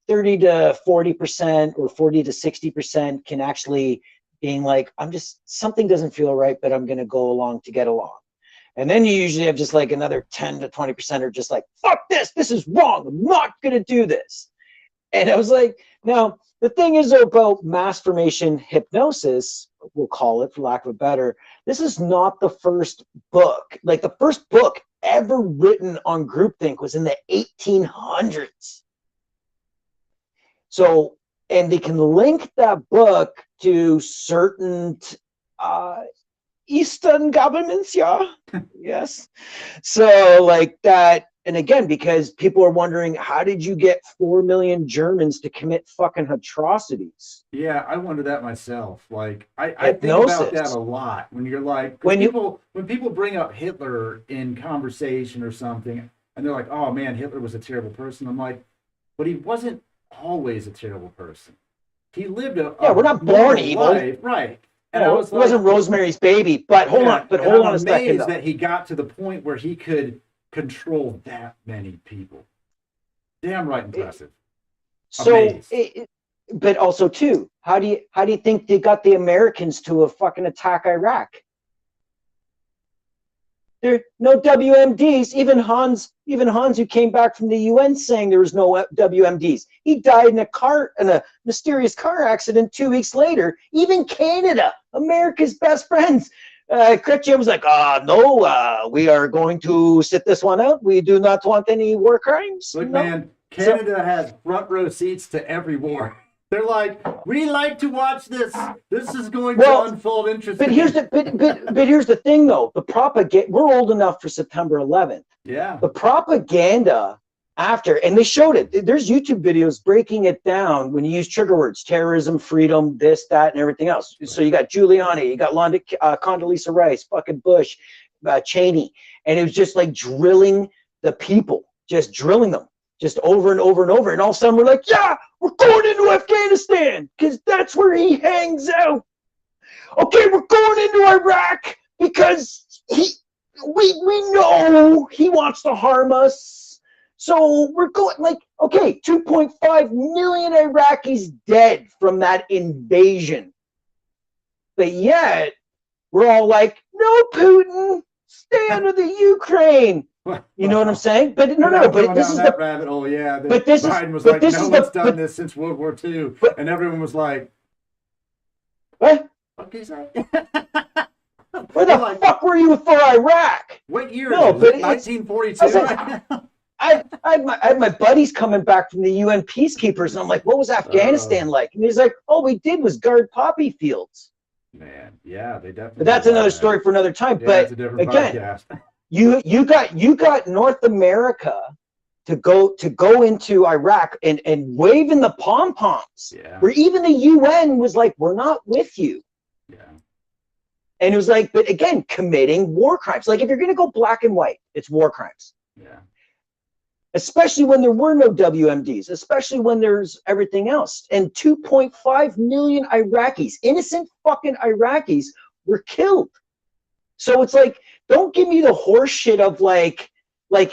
30 to 40% or 40 to 60% can actually being like, something doesn't feel right, but I'm going to go along to get along. And then you usually have just like another 10 to 20% are just like, fuck this is wrong. I'm not going to do this. And I was like, now the thing is about mass formation hypnosis, we'll call it for lack of a better, this is not the first book. Like the first book ever written on groupthink was in the 1800s. So, and they can link that book to certain Eastern governments, yes. So like that, and again, because people are wondering, how did you get 4 million Germans to commit fucking atrocities? Yeah, I wonder that myself. Like, I think about that a lot when you're like, when people bring up Hitler in conversation or something, and they're like, oh man, Hitler was a terrible person. I'm like, but he wasn't always a terrible person. He lived we're not born evil, life, right? And no, it wasn't Rosemary's Baby. But hold on a second. Amazed that he got to the point where he could control that many people. Damn right impressive. So, but also too, how do you think they got the Americans to fucking attack Iraq? There no WMDs. Even Hans, who came back from the UN saying there was no WMDs. He died in a mysterious car accident 2 weeks later. Even Canada, America's best friends, Chrétien was like, no, we are going to sit this one out. We do not want any war crimes. Look, man, Canada has front row seats to every war. They're like, we like to watch this. This is going to unfold interesting. But here's the thing, though. The propaganda. We're old enough for September 11th. Yeah. The propaganda after, and they showed it. There's YouTube videos breaking it down when you use trigger words: terrorism, freedom, this, that, and everything else. So you got Giuliani, you got Condoleezza Rice, fucking Bush, Cheney, and it was just like drilling the people, just drilling them. Just over and over and over. And all of a sudden we're like, yeah, we're going into Afghanistan because that's where he hangs out. Okay, we're going into Iraq because we know he wants to harm us. So we're going like, okay, 2.5 million Iraqis dead from that invasion. But yet we're all like, no, Putin, stay under the Ukraine. You know what I'm saying? But but this is the rabbit hole. Yeah, but this Biden was but like, this no is one's done this since World War II, and everyone was like, what? Okay, sorry. Where the fuck were you for Iraq? What year? No, is it? 1942. I had my buddies coming back from the UN peacekeepers, and I'm like, what was Afghanistan like? And he's like, all we did was guard poppy fields. Man, yeah, they definitely. But that's another story for another time. Yeah, but it's a different again, podcast. you got North America to go into Iraq and waving the pom-poms, where even the UN was like, we're not with you. Yeah. And it was like, but again, committing war crimes. Like, if you're going to go black and white, it's war crimes. Yeah. Especially when there were no WMDs, especially when there's everything else. And 2.5 million Iraqis, innocent fucking Iraqis, were killed. So it's like, don't give me the horse shit of like,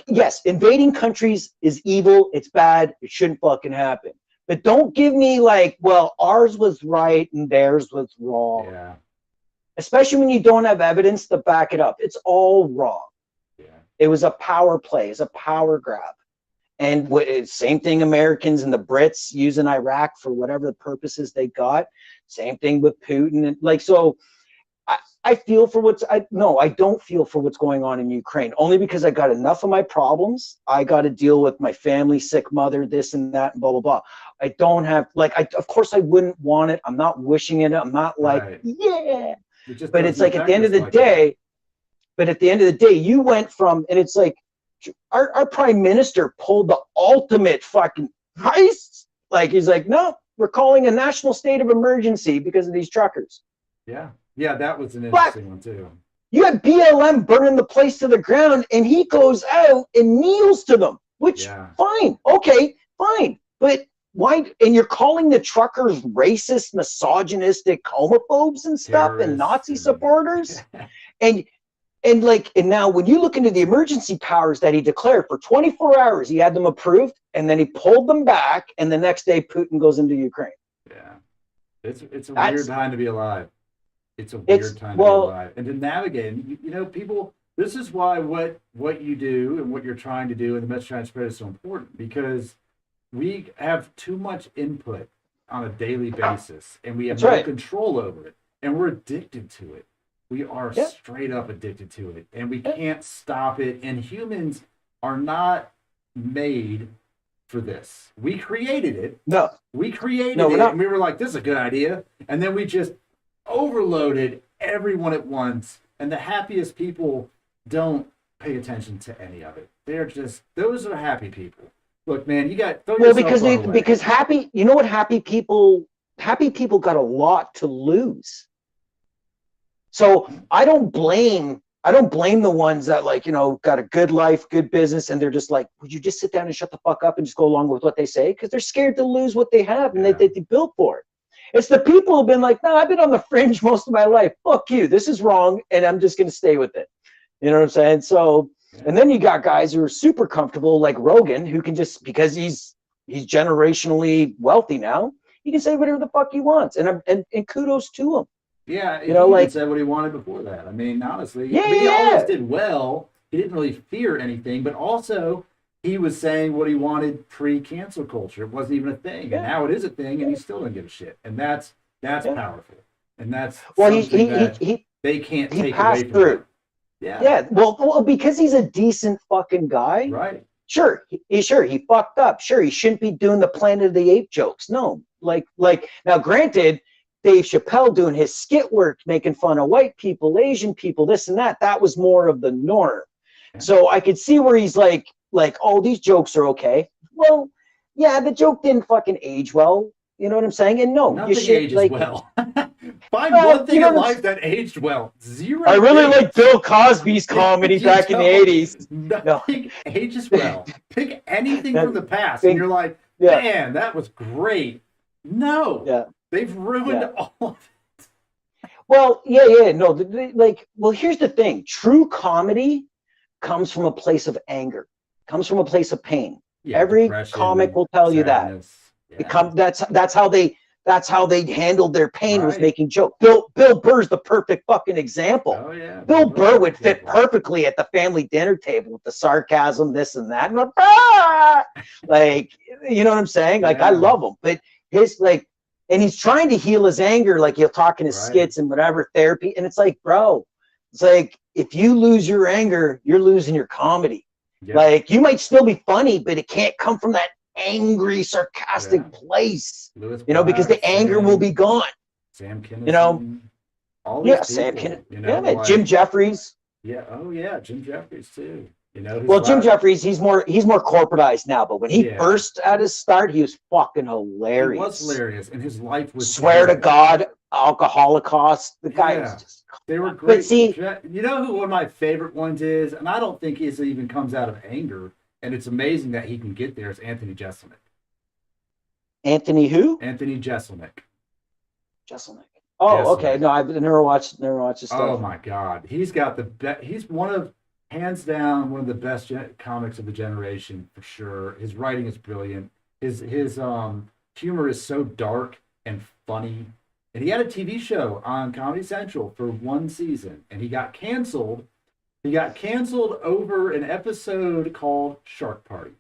yes, invading countries is evil, it's bad, it shouldn't fucking happen. But don't give me like, well, ours was right and theirs was wrong. Yeah. Especially when you don't have evidence to back it up. It's all wrong. Yeah. It was a power play, it's a power grab. And same thing, Americans and the Brits using Iraq for whatever the purposes they got. Same thing with Putin. And like, so I feel for I don't feel for what's going on in Ukraine, only because I got enough of my problems. I got to deal with my family, sick mother, this and that, and blah, blah, blah. I don't have, like, of course I wouldn't want it. I'm not wishing it. I'm not like, yeah. But it's like, at the end of the day, you went from, and it's like, our prime minister pulled the ultimate fucking heist. Like, he's like, no, we're calling a national state of emergency because of these truckers. Yeah. Yeah, that was an interesting one too. You had BLM burning the place to the ground, and he goes out and kneels to them, which, fine. Okay, fine. But why? And you're calling the truckers racist, misogynistic, homophobes and stuff, terrorists, and Nazi supporters? and now when you look into the emergency powers that he declared for 24 hours, he had them approved, and then he pulled them back, and the next day Putin goes into Ukraine. Yeah. It's a weird time to be alive. It's a weird time to be alive. And to navigate, you know, people, this is why what you do and what you're trying to do and the message trying to spread is so important, because we have too much input on a daily basis, and we have no control over it, and we're addicted to it. We are straight up addicted to it, and we can't stop it. And humans are not made for this. We created it. No. We created it, and we were like, this is a good idea. And then we just overloaded everyone at once. And the happiest people don't pay attention to any of it. They're just, those are happy people. Look, man, you got, because happy, you know what, happy people got a lot to lose. So I don't blame the ones that, like, you know, got a good life, good business, and they're just like, would you just sit down and shut the fuck up and just go along with what they say? Because they're scared to lose what they have and they built for it. It's the people who've been like, no, I've been on the fringe most of my life. Fuck you. This is wrong, and I'm just going to stay with it. You know what I'm saying? So, and then you got guys who are super comfortable, like Rogan, who can just, because he's generationally wealthy now, he can say whatever the fuck he wants, and kudos to him. Yeah, you know, he said what he wanted before that. I mean, honestly, he always did well. He didn't really fear anything, but also he was saying what he wanted pre-cancel culture. It wasn't even a thing, and now it is a thing, and he still doesn't give a shit. And that's powerful, and that's something that they can't take away from him. Yeah. Well, because he's a decent fucking guy. Right. Sure, he fucked up. Sure, he shouldn't be doing the Planet of the Apes jokes. No, like now, granted, Dave Chappelle doing his skit work, making fun of white people, Asian people, this and that, that was more of the norm. Yeah. So I could see where he's like, oh, these jokes are okay. Well, yeah, the joke didn't fucking age well. You know what I'm saying? And no, nothing ages well. Find one thing in life that aged well. Zero. I really like Bill Cosby's comedy back in the 80s. Nothing ages well. Pick anything from the past, and you're like, man, that was great. No. Yeah. They've ruined all of it. Well, no, well, here's the thing. True comedy comes from a place of anger, comes from a place of pain. Yeah, every comic will tell you that. Yeah. That's how they handled their pain, was making jokes. Bill Burr's the perfect fucking example. Oh, yeah. Bill Burr would fit perfectly at the family dinner table with the sarcasm, this and that. And like, you know what I'm saying? Like, I love him, but his and he's trying to heal his anger, like he'll talk in his skits and whatever, therapy. And it's like, bro, it's like, if you lose your anger, you're losing your comedy. Yep. Like, you might still be funny, but it can't come from that angry, sarcastic place, you know, because the anger will be gone. Sam Kinison, you know, all these people, Sam Kinison, you know, Jim Jeffries. Yeah, oh yeah, Jim Jeffries too. You know, well, Jim Jeffries, he's more corporatized now, but when he first at his start, he was fucking hilarious. He was hilarious, and his life was. Swear to God, Alcoholicaust. The guy was just. They were great. But see, you know who one of my favorite ones is, and I don't think it even comes out of anger, and it's amazing that he can get there. Is Anthony Jeselnik. Anthony who? Anthony Jeselnik. Jeselnik. Oh, okay. No, I've never watched his stuff. Oh my God, he's got the best. He's hands down one of the best comics of the generation for sure. His writing is brilliant. His humor is so dark and funny. And he had a TV show on Comedy Central for one season, and he got canceled. He got canceled over an episode called Shark Party.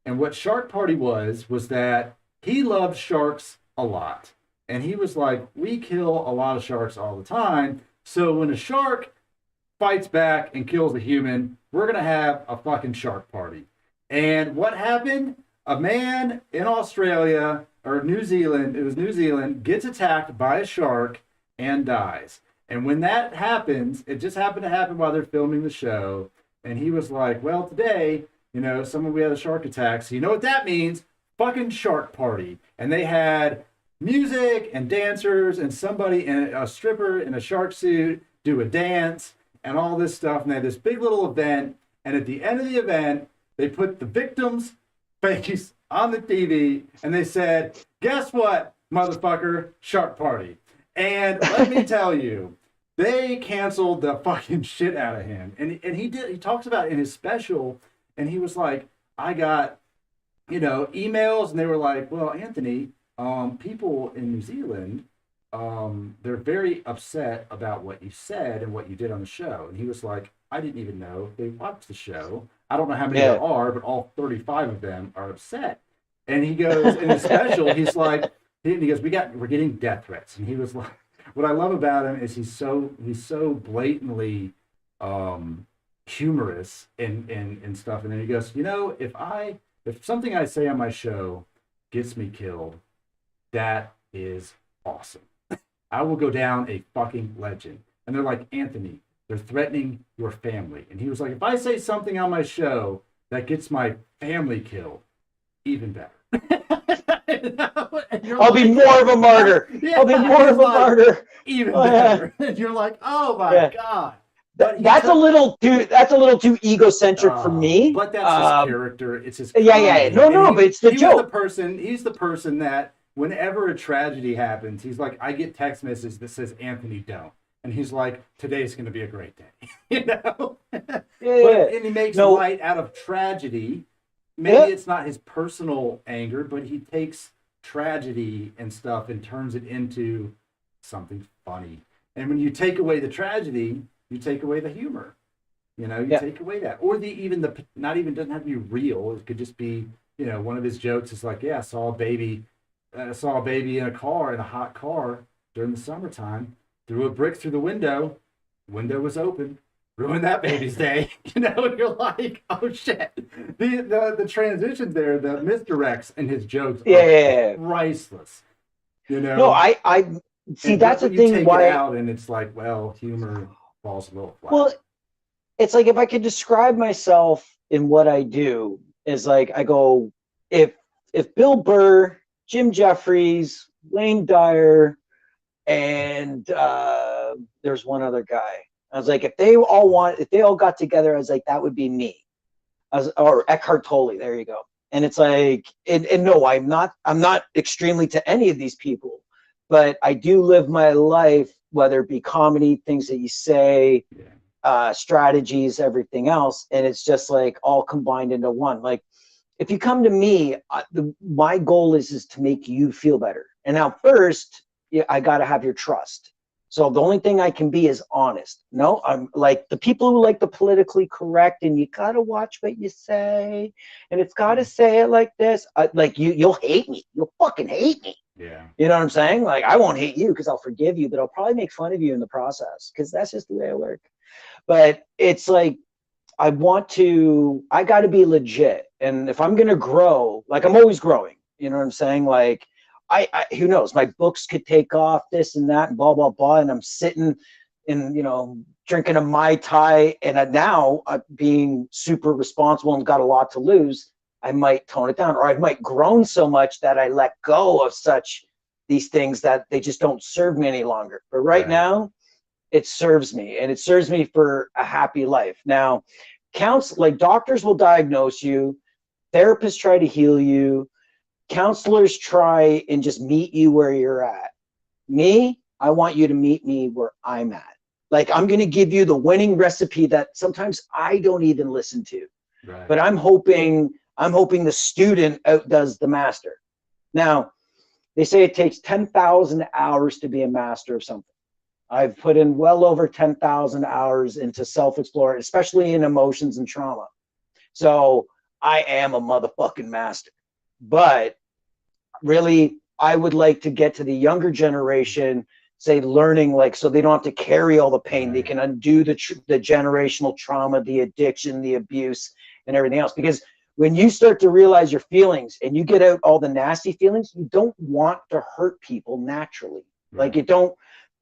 And what Shark Party was that he loved sharks a lot. And he was like, we kill a lot of sharks all the time. So when a shark fights back and kills a human, we're going to have a fucking shark party. And what happened? A man in Australia or New Zealand, it was New Zealand, gets attacked by a shark and dies. And when that happens, it just happened to happen while they're filming the show. And he was like, well, today, we had a shark attack. So you know what that means? Fucking shark party. And they had music and dancers and somebody in a stripper in a shark suit do a dance and all this stuff. And they had this big little event. And at the end of the event, they put the victim's face on the TV, and they said, guess what, motherfucker, shark party. And let me tell you, they canceled the fucking shit out of him. And he talks about it in his special, and he was like, I got, emails, and they were like, well, Anthony, people in New Zealand, they're very upset about what you said and what you did on the show. And he was like, I didn't even know they watched the show. I don't know how many there are, but all 35 of them are upset. And he goes, in his special, he's like, he goes, we're getting death threats. And he was like, what I love about him is he's so blatantly humorous and stuff. And then he goes, if something I say on my show gets me killed, that is awesome. I will go down a fucking legend. And they're like, Anthony, they're threatening your family. And he was like, if I say something on my show that gets my family killed, even better. I'll be more of a martyr. Yeah, I'll be more of a martyr. Even better. And you're like, oh my God. That's a little too egocentric for me. But that's his character. It's his comedy. Yeah. No, but it's the joke. He's the person that whenever a tragedy happens, he's like, I get text messages that says, Anthony, don't. And he's like, today's going to be a great day. And he makes light out of tragedy. Maybe it's not his personal anger, but he takes tragedy and stuff and turns it into something funny. And when you take away the tragedy, you take away the humor. You take away that. Or not even doesn't have to be real. It could just be, one of his jokes is like, I saw a baby in a hot car during the summertime. Threw a brick through the window was open, ruined that baby's day. You're like, oh shit. The transitions there, the misdirects and his jokes are priceless. No, I see, that's the thing. Take it out and it's like, well, humor falls a little flat. Well, it's like if I could describe myself in what I do, is like I go, if Bill Burr, Jim Jeffries, Wayne Dyer, and there's one other guy. I was like, if they all got together, I was like, that would be me. Or Eckhart Tolle, there you go. And it's like, and no, I'm not extremely to any of these people, but I do live my life, whether it be comedy, things that you say, strategies, everything else. And it's just like all combined into one. Like, if you come to me, my goal is to make you feel better. And now first, I got to have your trust. So the only thing I can be is honest. No, I'm like the people who like the politically correct and you got to watch what you say and it's got to say it like this. Like you'll hate me. You'll fucking hate me. Yeah. You know what I'm saying? Like I won't hate you because I'll forgive you, but I'll probably make fun of you in the process because that's just the way I work. But it's like, I got to be legit. And if I'm going to grow, like I'm always growing, you know what I'm saying? Like, who knows? My books could take off, this and that, and blah blah blah. And I'm sitting in, drinking a Mai Tai, and now being super responsible and got a lot to lose, I might tone it down, or I might grown so much that I let go of these things that they just don't serve me any longer. But right now, it serves me, and it serves me for a happy life. Now, like doctors will diagnose you, therapists try to heal you, counselors try and just meet you where you're at. Me, I want you to meet me where I'm at. Like, I'm going to give you the winning recipe that sometimes I don't even listen to. Right. But I'm hoping the student outdoes the master. Now, they say it takes 10,000 hours to be a master of something. I've put in well over 10,000 hours into self-exploration, especially in emotions and trauma. So I am a motherfucking master. But really, I would like to get to the younger generation, say, learning, like, so they don't have to carry all the pain. Right. They can undo the generational trauma, the addiction, the abuse, and everything else. Because when you start to realize your feelings and you get out all the nasty feelings, you don't want to hurt people naturally. Right.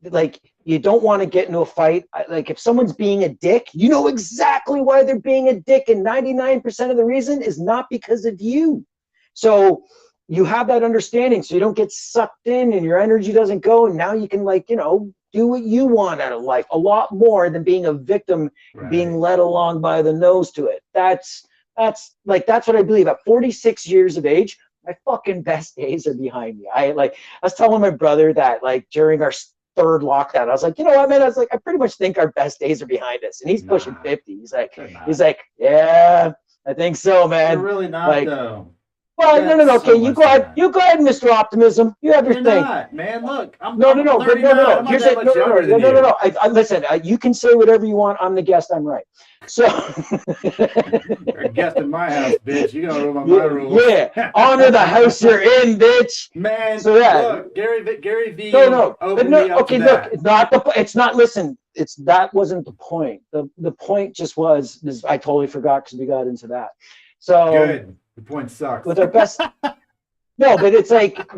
Like, you don't want to get into a fight. Like, if someone's being a dick, you know exactly why they're being a dick. And 99% of the reason is not because of you. So you have that understanding, so you don't get sucked in and your energy doesn't go. And now you can, like, you know, do what you want out of life a lot more than being a victim, right, being led along by the nose to it. That's what I believe. At 46 years of age, my fucking best days are behind me. I was telling my brother that, like, during our third lockdown, I was like, you know what, man? I was like, I pretty much think our best days are behind us. And he's pushing 50. He's like, yeah, I think so, man. You're really not, like, though. Well, no. Okay, you go ahead. You go ahead, Mr. Optimism. You have your thing. Not, man. Look, I'm no. Here's it. No. Listen, you can say whatever you want. I'm the guest. I'm right. So you're a guest in my house, bitch. You gotta rule by my rules. Yeah, honor the house you're in, bitch. Man, so look, Gary V. No. Okay, look, it's not. Listen, that wasn't the point. The point just was. I totally forgot because we got into that. So good. The point sucks. With our best. No, but it's like,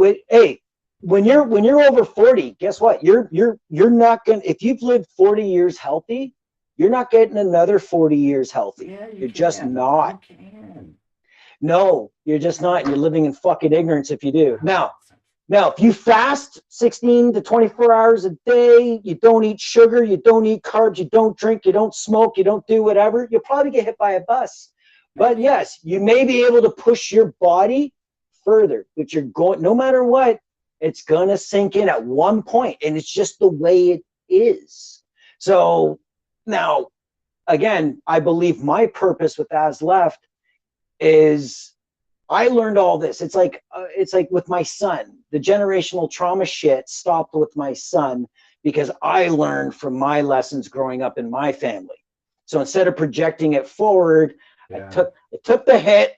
when you're over 40, guess what? You're not gonna. If you've lived 40 years healthy, you're not getting another 40 years healthy. Yeah, you're just not. You can. No, you're just not. You're living in fucking ignorance if you do. Now, if you fast 16 to 24 hours a day, you don't eat sugar, you don't eat carbs, you don't drink, you don't smoke, you don't do whatever, you'll probably get hit by a bus. But yes, you may be able to push your body further, but you're going, no matter what, it's going to sink in at one point, and it's just the way it is. So now, again, I believe my purpose with L.E.F.T is I learned all this. It's like with my son, the generational trauma shit stopped with my son because I learned from my lessons growing up in my family. So instead of projecting it forward, I took the hit.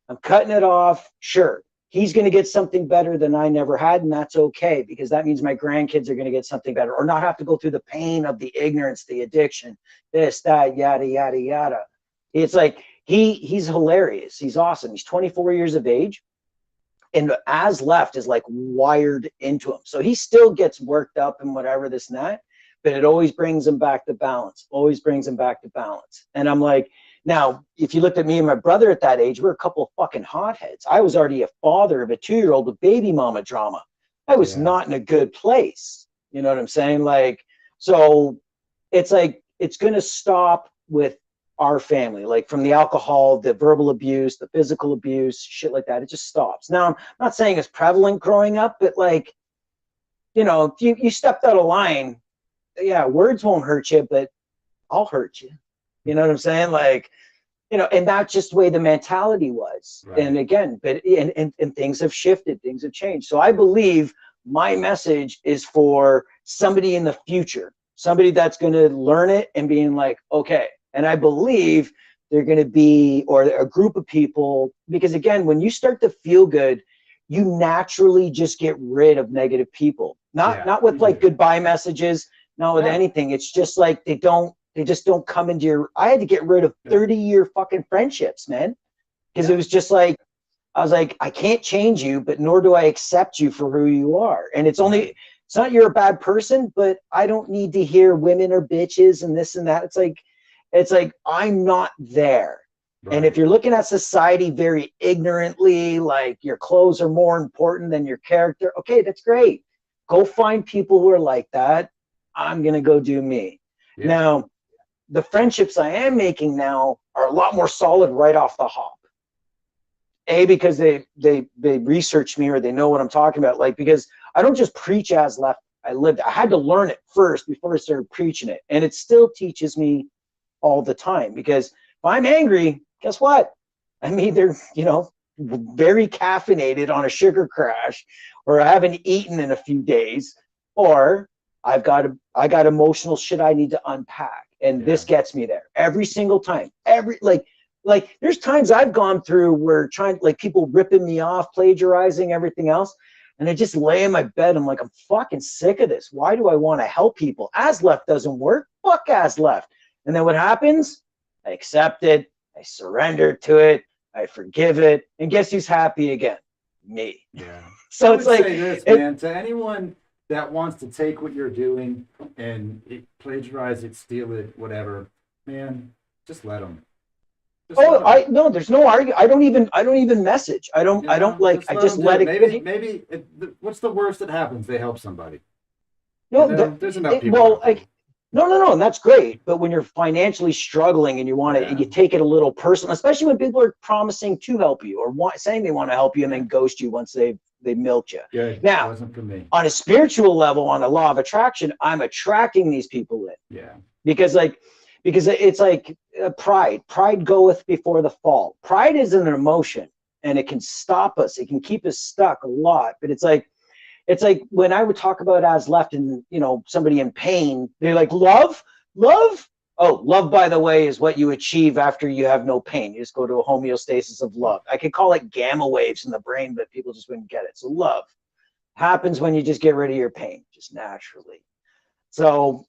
I'm cutting it off. Sure, he's going to get something better than I never had, and that's okay, because that means my grandkids are going to get something better, or not have to go through the pain of the ignorance, the addiction, this, that, yada, yada, yada. It's like he's hilarious. He's awesome. He's 24 years of age, and L.E.F.T is like wired into him. So he still gets worked up and whatever, this and that, but it always brings him back to balance. Always brings him back to balance. And I'm like, now, if you looked at me and my brother at that age, we're a couple of fucking hotheads. I was already a father of a 2-year-old with baby mama drama. I was not in a good place. You know what I'm saying? Like, so it's like, it's going to stop with our family, like from the alcohol, the verbal abuse, the physical abuse, shit like that. It just stops. Now, I'm not saying it's prevalent growing up, but like, you know, if you stepped out of line, yeah, words won't hurt you, but I'll hurt you. You know what I'm saying? Like, you know, and that's just the way the mentality was. Right. And again, but and things have shifted, things have changed. So I believe my message is for somebody in the future, somebody that's going to learn it and being like, okay. And I believe they're going to be, or a group of people, because again, when you start to feel good, you naturally just get rid of negative people. Not with like goodbye messages, not with anything. It's just like they just don't come into your. I had to get rid of 30-year fucking friendships, man, because it was just like, I was like, I can't change you, but nor do I accept you for who you are. And it's only, It's not you're a bad person, but I don't need to hear women are bitches and this and that. It's like I'm not there. Right. And if you're looking at society very ignorantly, like your clothes are more important than your character, okay, that's great. Go find people who are like that. I'm going to go do me. Yeah. Now, the friendships I am making now are a lot more solid right off the hop. Because they research me or they know what I'm talking about. Like, because I don't just preach as left. I had to learn it first before I started preaching it. And it still teaches me all the time, because if I'm angry, guess what? I'm either, very caffeinated on a sugar crash, or I haven't eaten in a few days, or I got emotional shit I need to unpack. And this gets me there every single time. Like there's times I've gone through where people ripping me off, plagiarizing, everything else. And I just lay in my bed. I'm like, I'm fucking sick of this. Why do I want to help people? As left doesn't work. Fuck as left. And then what happens? I accept it. I surrender to it. I forgive it. And guess who's happy again? Me. Yeah. So I it's would like, say this, man, to anyone that wants to take what you're doing and plagiarize it, steal it, whatever, man, just let them. No, there's no argument. I don't even message. I don't just let it. Maybe what's the worst that happens? They help somebody. No, there's enough people. No, and that's great. But when you're financially struggling and you want to, you take it a little personal, especially when people are promising to help you or saying they want to help you and then ghost you once they milked you. Good. Now, wasn't for me. On a spiritual level, on the law of attraction, I'm attracting these people in. Yeah. Because it's like pride. Pride goeth before the fall. Pride is an emotion, and it can stop us. It can keep us stuck a lot. But it's like when I would talk about as left and somebody in pain, they're like, love. Oh, love, by the way, is what you achieve after you have no pain. You just go to a homeostasis of love. I could call it gamma waves in the brain, but people just wouldn't get it. So love happens when you just get rid of your pain, just naturally. So,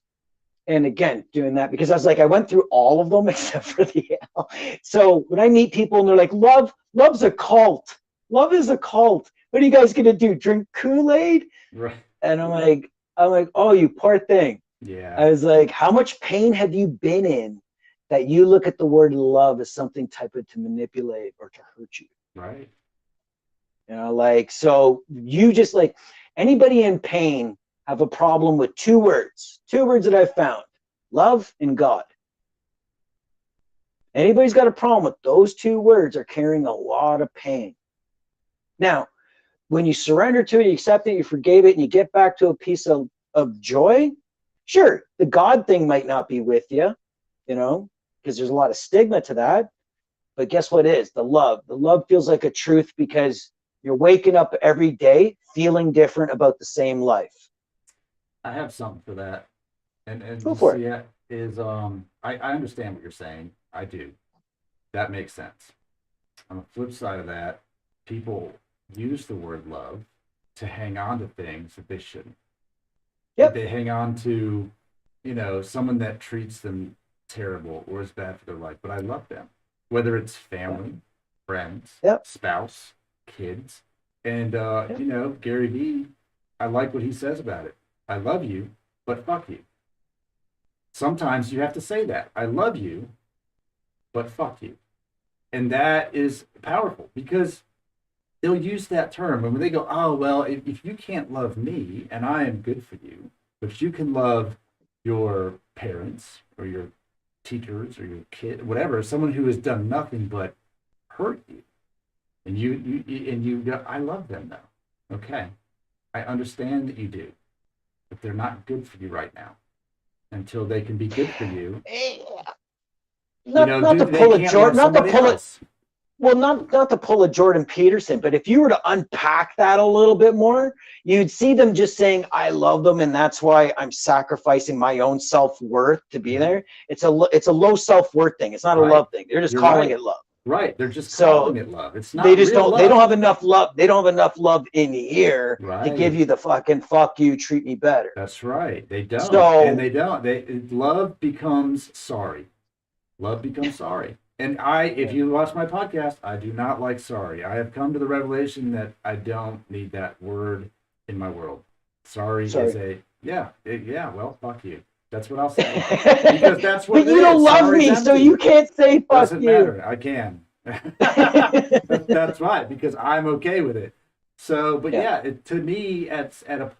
and again, doing that because I went through all of them except for the L. So when I meet people and they're like, love's a cult. Love is a cult. What are you guys gonna do? Drink Kool-Aid? Right. And I'm like, oh, you poor thing. Yeah. I was like, how much pain have you been in that you look at the word love as something type of to manipulate or to hurt you? Right. So you just anybody in pain have a problem with two words that I've found: love and God. Anybody's got a problem with those two words are carrying a lot of pain. Now, when you surrender to it, you accept it, you forgave it, and you get back to a piece of joy, sure, the God thing might not be with you, because there's a lot of stigma to that. But guess what is? The love. The love feels like a truth because you're waking up every day feeling different about the same life. I have something for that. And go for it. I understand what you're saying. I do. That makes sense. On the flip side of that, people use the word love to hang on to things that they shouldn't. Yep. They hang on to, someone that treats them terrible or is bad for their life, but I love them. Whether it's family, friends, spouse, kids. And, Gary Vee, I like what he says about it. I love you, but fuck you. Sometimes you have to say that. I love you, but fuck you. And that is powerful because they'll use that term. And when they go, oh, well, if you can't love me and I am good for you, but you can love your parents or your teachers or your kid, whatever, someone who has done nothing but hurt you. And you go, I love them though. Okay. I understand that you do, but they're not good for you right now until they can be good for you. Not to pull a Jordan Peterson, but if you were to unpack that a little bit more, you'd see them just saying, I love them, and that's why I'm sacrificing my own self-worth to be there. It's a low self-worth thing. It's not a love thing. They're just calling it love. Right. They're just calling it love. It's not they just real don't love. They don't have enough love. They don't have enough love in the ear to give you the fucking fuck you, treat me better. That's right. They don't. Love becomes sorry. Love becomes sorry. And if you watch my podcast, I do not like sorry. I have come to the revelation that I don't need that word in my world. Sorry is Sorry. yeah, well, fuck you. That's what I'll say. Because that's what But it you don't is. love Sorry's me, so empty. you can't say fuck Doesn't you. matter. I can. That's right, because I'm okay with it. So, but Yeah. yeah, to me,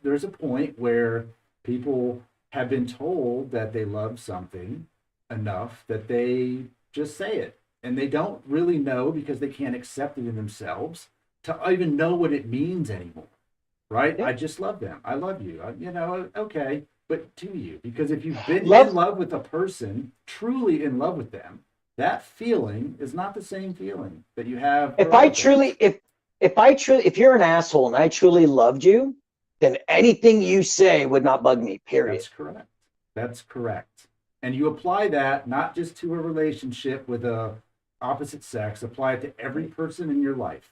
there's a point where people have been told that they love something enough that they just say it, and they don't really know because they can't accept it in themselves to even know what it means anymore. Right? Yeah. I just love them. I love you. Okay, but to you, because if you've been in Love. love with a person, truly in love with them, that feeling is not the same feeling that you have for If I other things. truly, if you're an asshole and I truly loved you, then anything you say would not bug me. Period. That's correct. That's correct. And you apply that not just to a relationship with a opposite sex, apply it to every person in your life.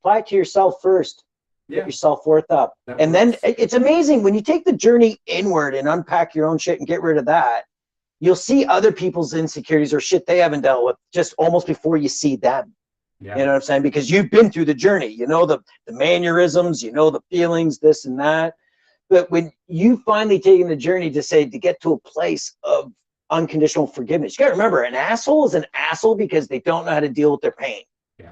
Apply it to yourself first. Get Yeah, your self-worth up. that And then works. it's amazing when you take the journey inward and unpack your own shit and get rid of that, you'll see other people's insecurities or shit they haven't dealt with just almost before you see them. Yeah. You know what I'm saying? Because you've been through the journey, you know, the mannerisms, you know, the feelings, this and that. But when you finally taken the journey to get to a place of unconditional forgiveness, you got to remember, an asshole is an asshole because they don't know how to deal with their pain. Yeah.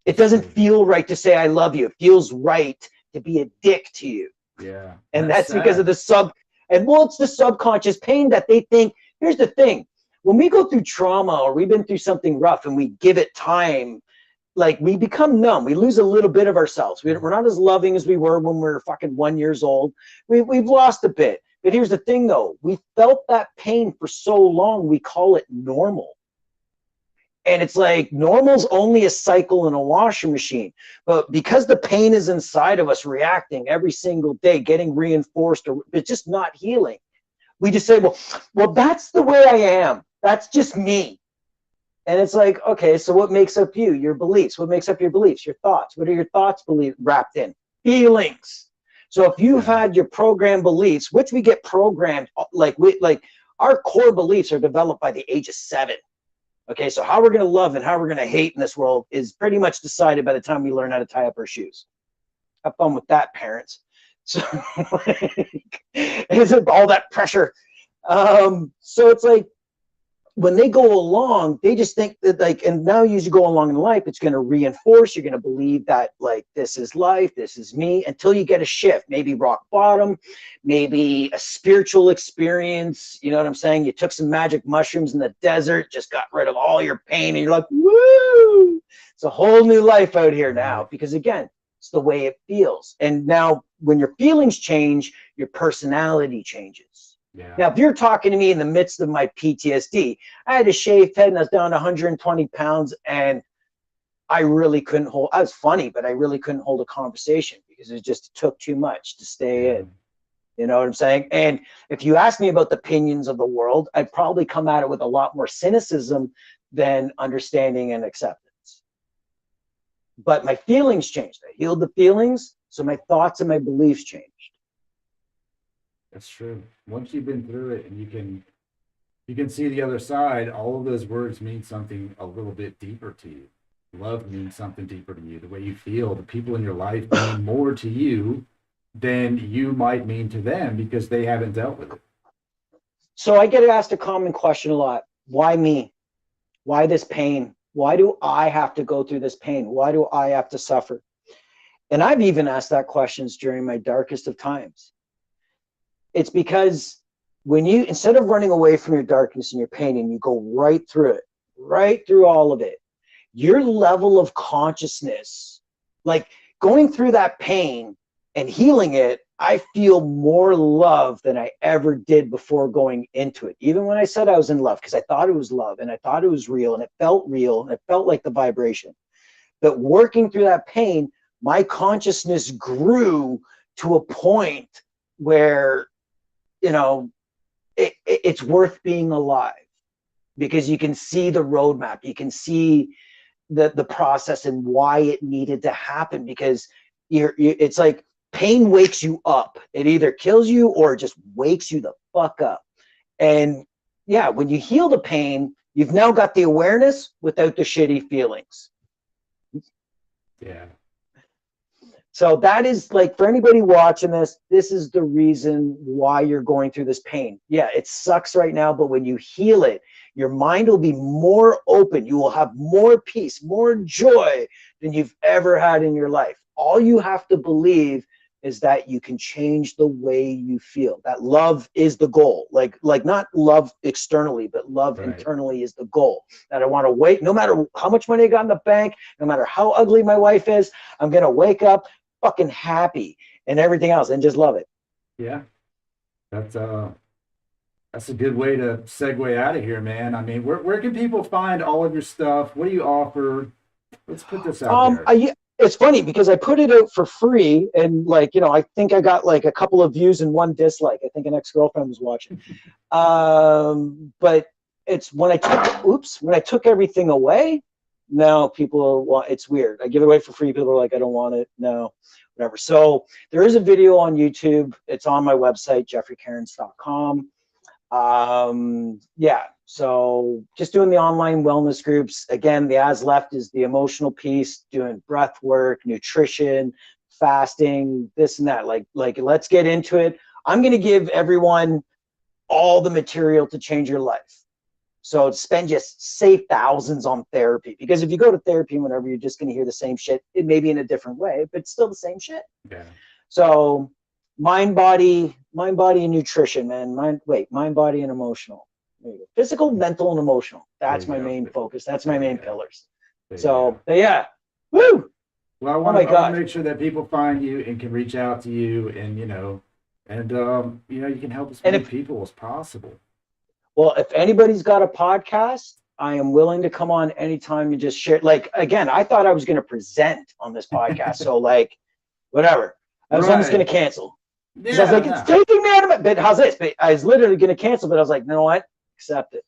It doesn't feel right to say I love you. It feels right to be a dick to you. Yeah. And that's because of sad. it's the subconscious pain that they think. Here's the thing. When we go through trauma or we've been through something rough and we give it time, like we become numb. We lose a little bit of ourselves. We're not as loving as we were when we were fucking 1 year old. We've lost a bit. But here's the thing though. We felt that pain for so long, we call it normal. And it's like normal's only a cycle in a washing machine. But because the pain is inside of us reacting every single day, getting reinforced, or it's just not healing, we just say, well, that's the way I am. That's just me. And it's like, okay, so what makes up you? Your beliefs. What makes up your beliefs? Your thoughts. What are your thoughts wrapped in? Feelings. So if you've had your program beliefs, which we get programmed, like our core beliefs are developed by the age of 7. Okay, so how we're going to love and how we're going to hate in this world is pretty much decided by the time we learn how to tie up our shoes. Have fun with that, parents. So isn't all that pressure? So it's like when they go along, they just think that and now as you go along in life, it's going to reinforce. You're going to believe that this is life, this is me, until you get a shift, maybe rock bottom, maybe a spiritual experience. You know what I'm saying? You took some magic mushrooms in the desert, just got rid of all your pain, and you're like, woo! It's a whole new life out here now, because again, it's the way it feels. And now when your feelings change, your personality changes. Yeah. Now, if you're talking to me in the midst of my PTSD, I had a shaved head and I was down to 120 pounds and I really couldn't I was funny, but I really couldn't hold a conversation because it just took too much to stay in. You know what I'm saying? And if you ask me about the opinions of the world, I'd probably come at it with a lot more cynicism than understanding and acceptance. But my feelings changed. I healed the feelings, so my thoughts and my beliefs changed. That's true. Once you've been through it and you can see the other side, all of those words mean something a little bit deeper to you. Love means something deeper to you. The way you feel, the people in your life mean more to you than you might mean to them because they haven't dealt with it. So I get asked a common question a lot. Why me? Why this pain? Why do I have to go through this pain? Why do I have to suffer? And I've even asked that questions during my darkest of times. It's because when you, instead of running away from your darkness and your pain, and you go right through it, right through all of it, your level of consciousness, like going through that pain and healing it, I feel more love than I ever did before going into it. Even when I said I was in love, because I thought it was love and I thought it was real and it felt real and it felt like the vibration. But working through that pain, my consciousness grew to a point where, you know, it's worth being alive because you can see the roadmap. You can see the process and why it needed to happen, because it's like pain wakes you up. It either kills you or it just wakes you the fuck up. And yeah, when you heal the pain, you've now got the awareness without the shitty feelings. Yeah. So that is like, for anybody watching this, this is the reason why you're going through this pain. Yeah, it sucks right now, but when you heal it, your mind will be more open. You will have more peace, more joy than you've ever had in your life. All you have to believe is that you can change the way you feel. That love is the goal. Like not love externally, but love Right. internally is the goal. That I want to wake, no matter how much money I got in the bank, no matter how ugly my wife is, I'm going to wake up fucking happy and everything else and just love it. Yeah. That's a good way to segue out of here, man. I mean, where can people find all of your stuff? What do you offer? Let's put this out there. It's funny because I put it out for free, and like, you know, I think I got like a couple of views and one dislike. I think an ex-girlfriend was watching. But it's when I took everything away, now people want, it's weird. I give it away for free. People are like, I don't want it. No, whatever. So there is a video on YouTube. It's on my website, jeffreykerins.com. Yeah, so just doing the online wellness groups. Again, the As Left is the emotional piece, doing breath work, nutrition, fasting, this and that. Like let's get into it. I'm going to give everyone all the material to change your life. So just save thousands on therapy, because if you go to therapy and whatever, you're just going to hear the same shit. It may be in a different way, but still the same shit. Yeah. So mind, body, and nutrition, man. Mind, body, and emotional. Physical, mental, and emotional. That's my main focus. That's my main pillars. So yeah, woo. Well, I want to make sure that people find you and can reach out to you, and you know, you can help as many people as possible. Well, if anybody's got a podcast, I am willing to come on anytime and just share. Like, again, I thought I was going to present on this podcast, so like, whatever. I was almost going to cancel. Yeah, I was like, it's taking me out of it. But how's this? But I was literally going to cancel, but I was like, you know what? Accept it.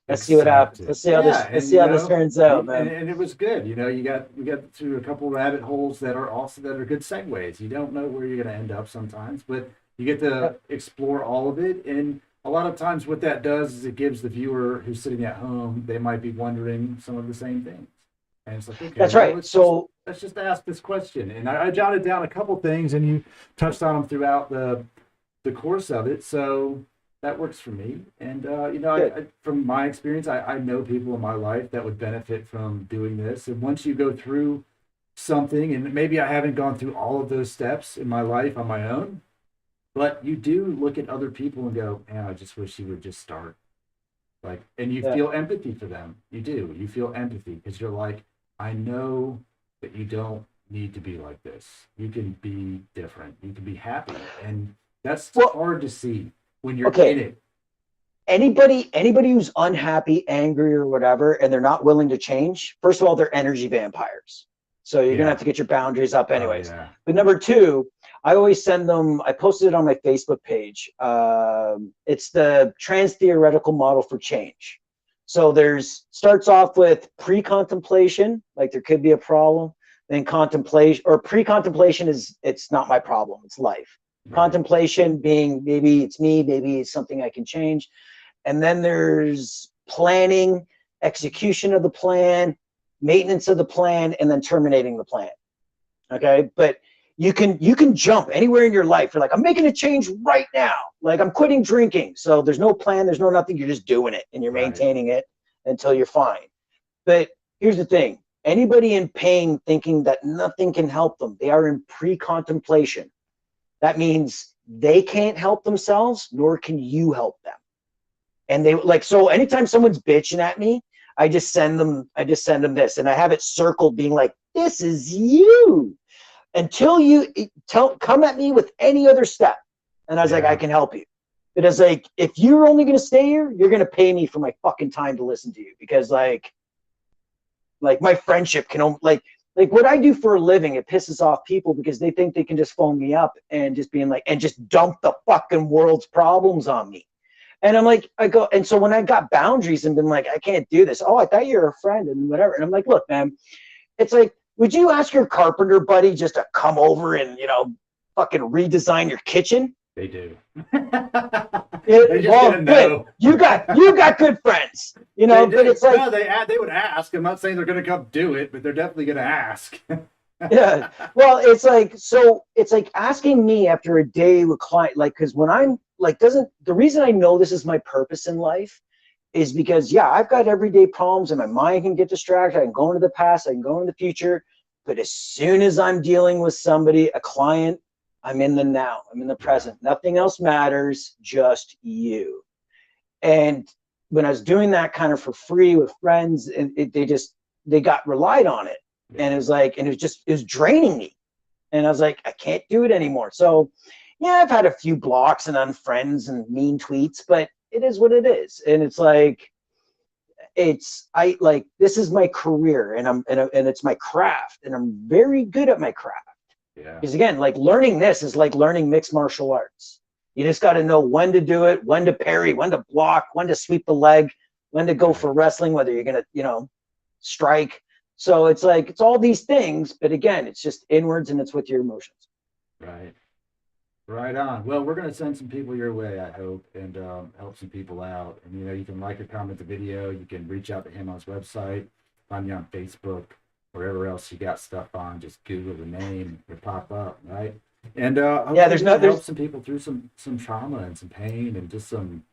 Let's see what happens. Let's see how this turns out, man. And it was good. You know, we got through a couple rabbit holes that are good segues. You don't know where you're going to end up sometimes, but you get to explore all of it. And a lot of times what that does is it gives the viewer who's sitting at home, they might be wondering some of the same things. And it's like, okay, that's right. Let's just ask this question. And I jotted down a couple things, and you touched on them throughout the course of it. So that works for me. And, I, from my experience, I know people in my life that would benefit from doing this. And once you go through something, and maybe I haven't gone through all of those steps in my life on my own, but you do look at other people and go, man, I just wish you would just start. Like, and you feel empathy for them. You do. You feel empathy because you're like, I know that you don't need to be like this. You can be different. You can be happy. And that's hard to see when you're in it. Anybody who's unhappy, angry, or whatever, and they're not willing to change, first of all, they're energy vampires. So you're going to have to get your boundaries up anyways. But number two, I always send them, I posted it on my Facebook page. It's the trans theoretical model for change. So starts off with pre-contemplation, like there could be a problem. Then contemplation, or pre-contemplation it's not my problem, it's life. Right. Contemplation being maybe it's me, maybe it's something I can change. And then there's planning, execution of the plan, maintenance of the plan, and then terminating the plan. Okay, but you can jump anywhere in your life. You're like, I'm making a change right now. Like, I'm quitting drinking. So there's no plan, there's no nothing. You're just doing it, and you're maintaining it until you're fine. But here's the thing. Anybody in pain thinking that nothing can help them, they are in pre-contemplation. That means they can't help themselves, nor can you help them. And so anytime someone's bitching at me, I just send them this, and I have it circled being like, this is you. Until you come at me with any other step. And I was like, I can help you. It is like, if you're only going to stay here, you're going to pay me for my fucking time to listen to you. Because like my friendship can only, like what I do for a living, it pisses off people because they think they can just phone me up and just being like, and just dump the fucking world's problems on me. And I'm like, and so when I got boundaries and been like, I can't do this. Oh, I thought you were a friend and whatever. And I'm like, look, man, it's like, would you ask your carpenter buddy just to come over and, fucking redesign your kitchen? They do. Good. You got good friends, but it's like, no, they would ask. I'm not saying they're going to come do it, but they're definitely going to ask. Yeah. Well, it's like asking me after a day with client, like, because when I'm like, the reason I know this is my purpose in life is because, yeah, I've got everyday problems and my mind can get distracted. I can go into the past, I can go into the future. But as soon as I'm dealing with somebody, a client, I'm in the now, I'm in the present. Nothing else matters, just you. And when I was doing that kind of for free with friends, and they got relied on it. And it was like, and it was draining me. And I was like, I can't do it anymore. So yeah, I've had a few blocks and unfriends and mean tweets, but it is what it is. And it's like, I like, this is my career, and and it's my craft, and I'm very good at my craft. Yeah. Because again, like, learning this is like learning mixed martial arts. You just got to know when to do it, when to parry, when to block, when to sweep the leg, when to go for wrestling, whether you're going to, strike. So it's like, it's all these things, but again, it's just inwards, and it's with your emotions. Right. Right on. Well, we're going to send some people your way, I hope, and help some people out. And, you can like or comment the video. You can reach out to him on his website, find me on Facebook, wherever else you got stuff on. Just Google the name, it'll pop up, right? And Yeah, there's no, help some people through some trauma and some pain, and just some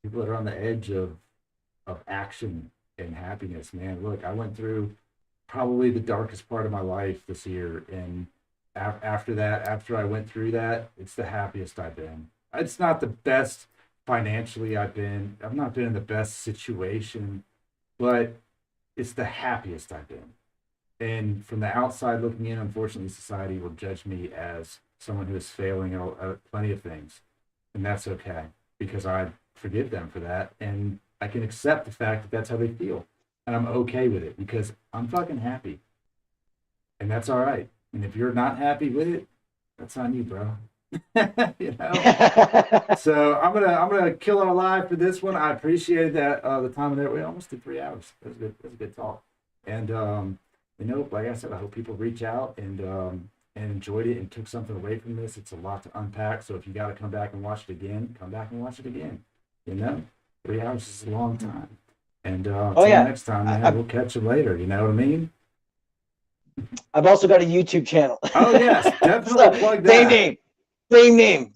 people that are on the edge of action and happiness. Man, look, I went through probably the darkest part of my life this year, and after I went through that, it's the happiest I've been. It's not the best financially I've not been in the best situation, but it's the happiest I've been. And from the outside looking in, unfortunately, society will judge me as someone who is failing at plenty of things. And that's okay, because I forgive them for that. And I can accept the fact that that's how they feel. And I'm okay with it, because I'm fucking happy. And that's all right. And if you're not happy with it, that's on you, bro. So I'm gonna kill our live for this one. I appreciated that the time of that. We almost did 3 hours. That was good. That was a good talk. And like I said, I hope people reach out and enjoyed it and took something away from this. It's a lot to unpack. So if you got to come back and watch it again, come back and watch it again. 3 hours is a long time. And till next time, man, we'll catch you later. You know what I mean? I've also got a YouTube channel. Oh yes, definitely plug that. Same name.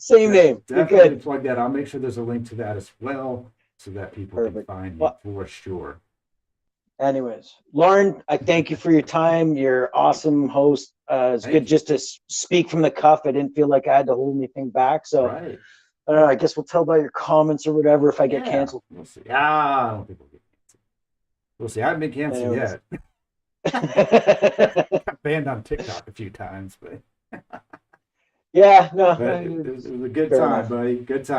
Definitely plug that. I'll make sure there's a link to that as well, so that people can find you for sure. Anyways, Lauren, I thank you for your time. You're an awesome host. It's good just to speak from the cuff. I didn't feel like I had to hold anything back. So I don't know. I guess we'll tell by your comments or whatever if I get canceled. We'll see. I don't think we'll get canceled. We'll see. I haven't been canceled yet. Got banned on TikTok a few times, but yeah, no. But it was a good time, buddy. Good time.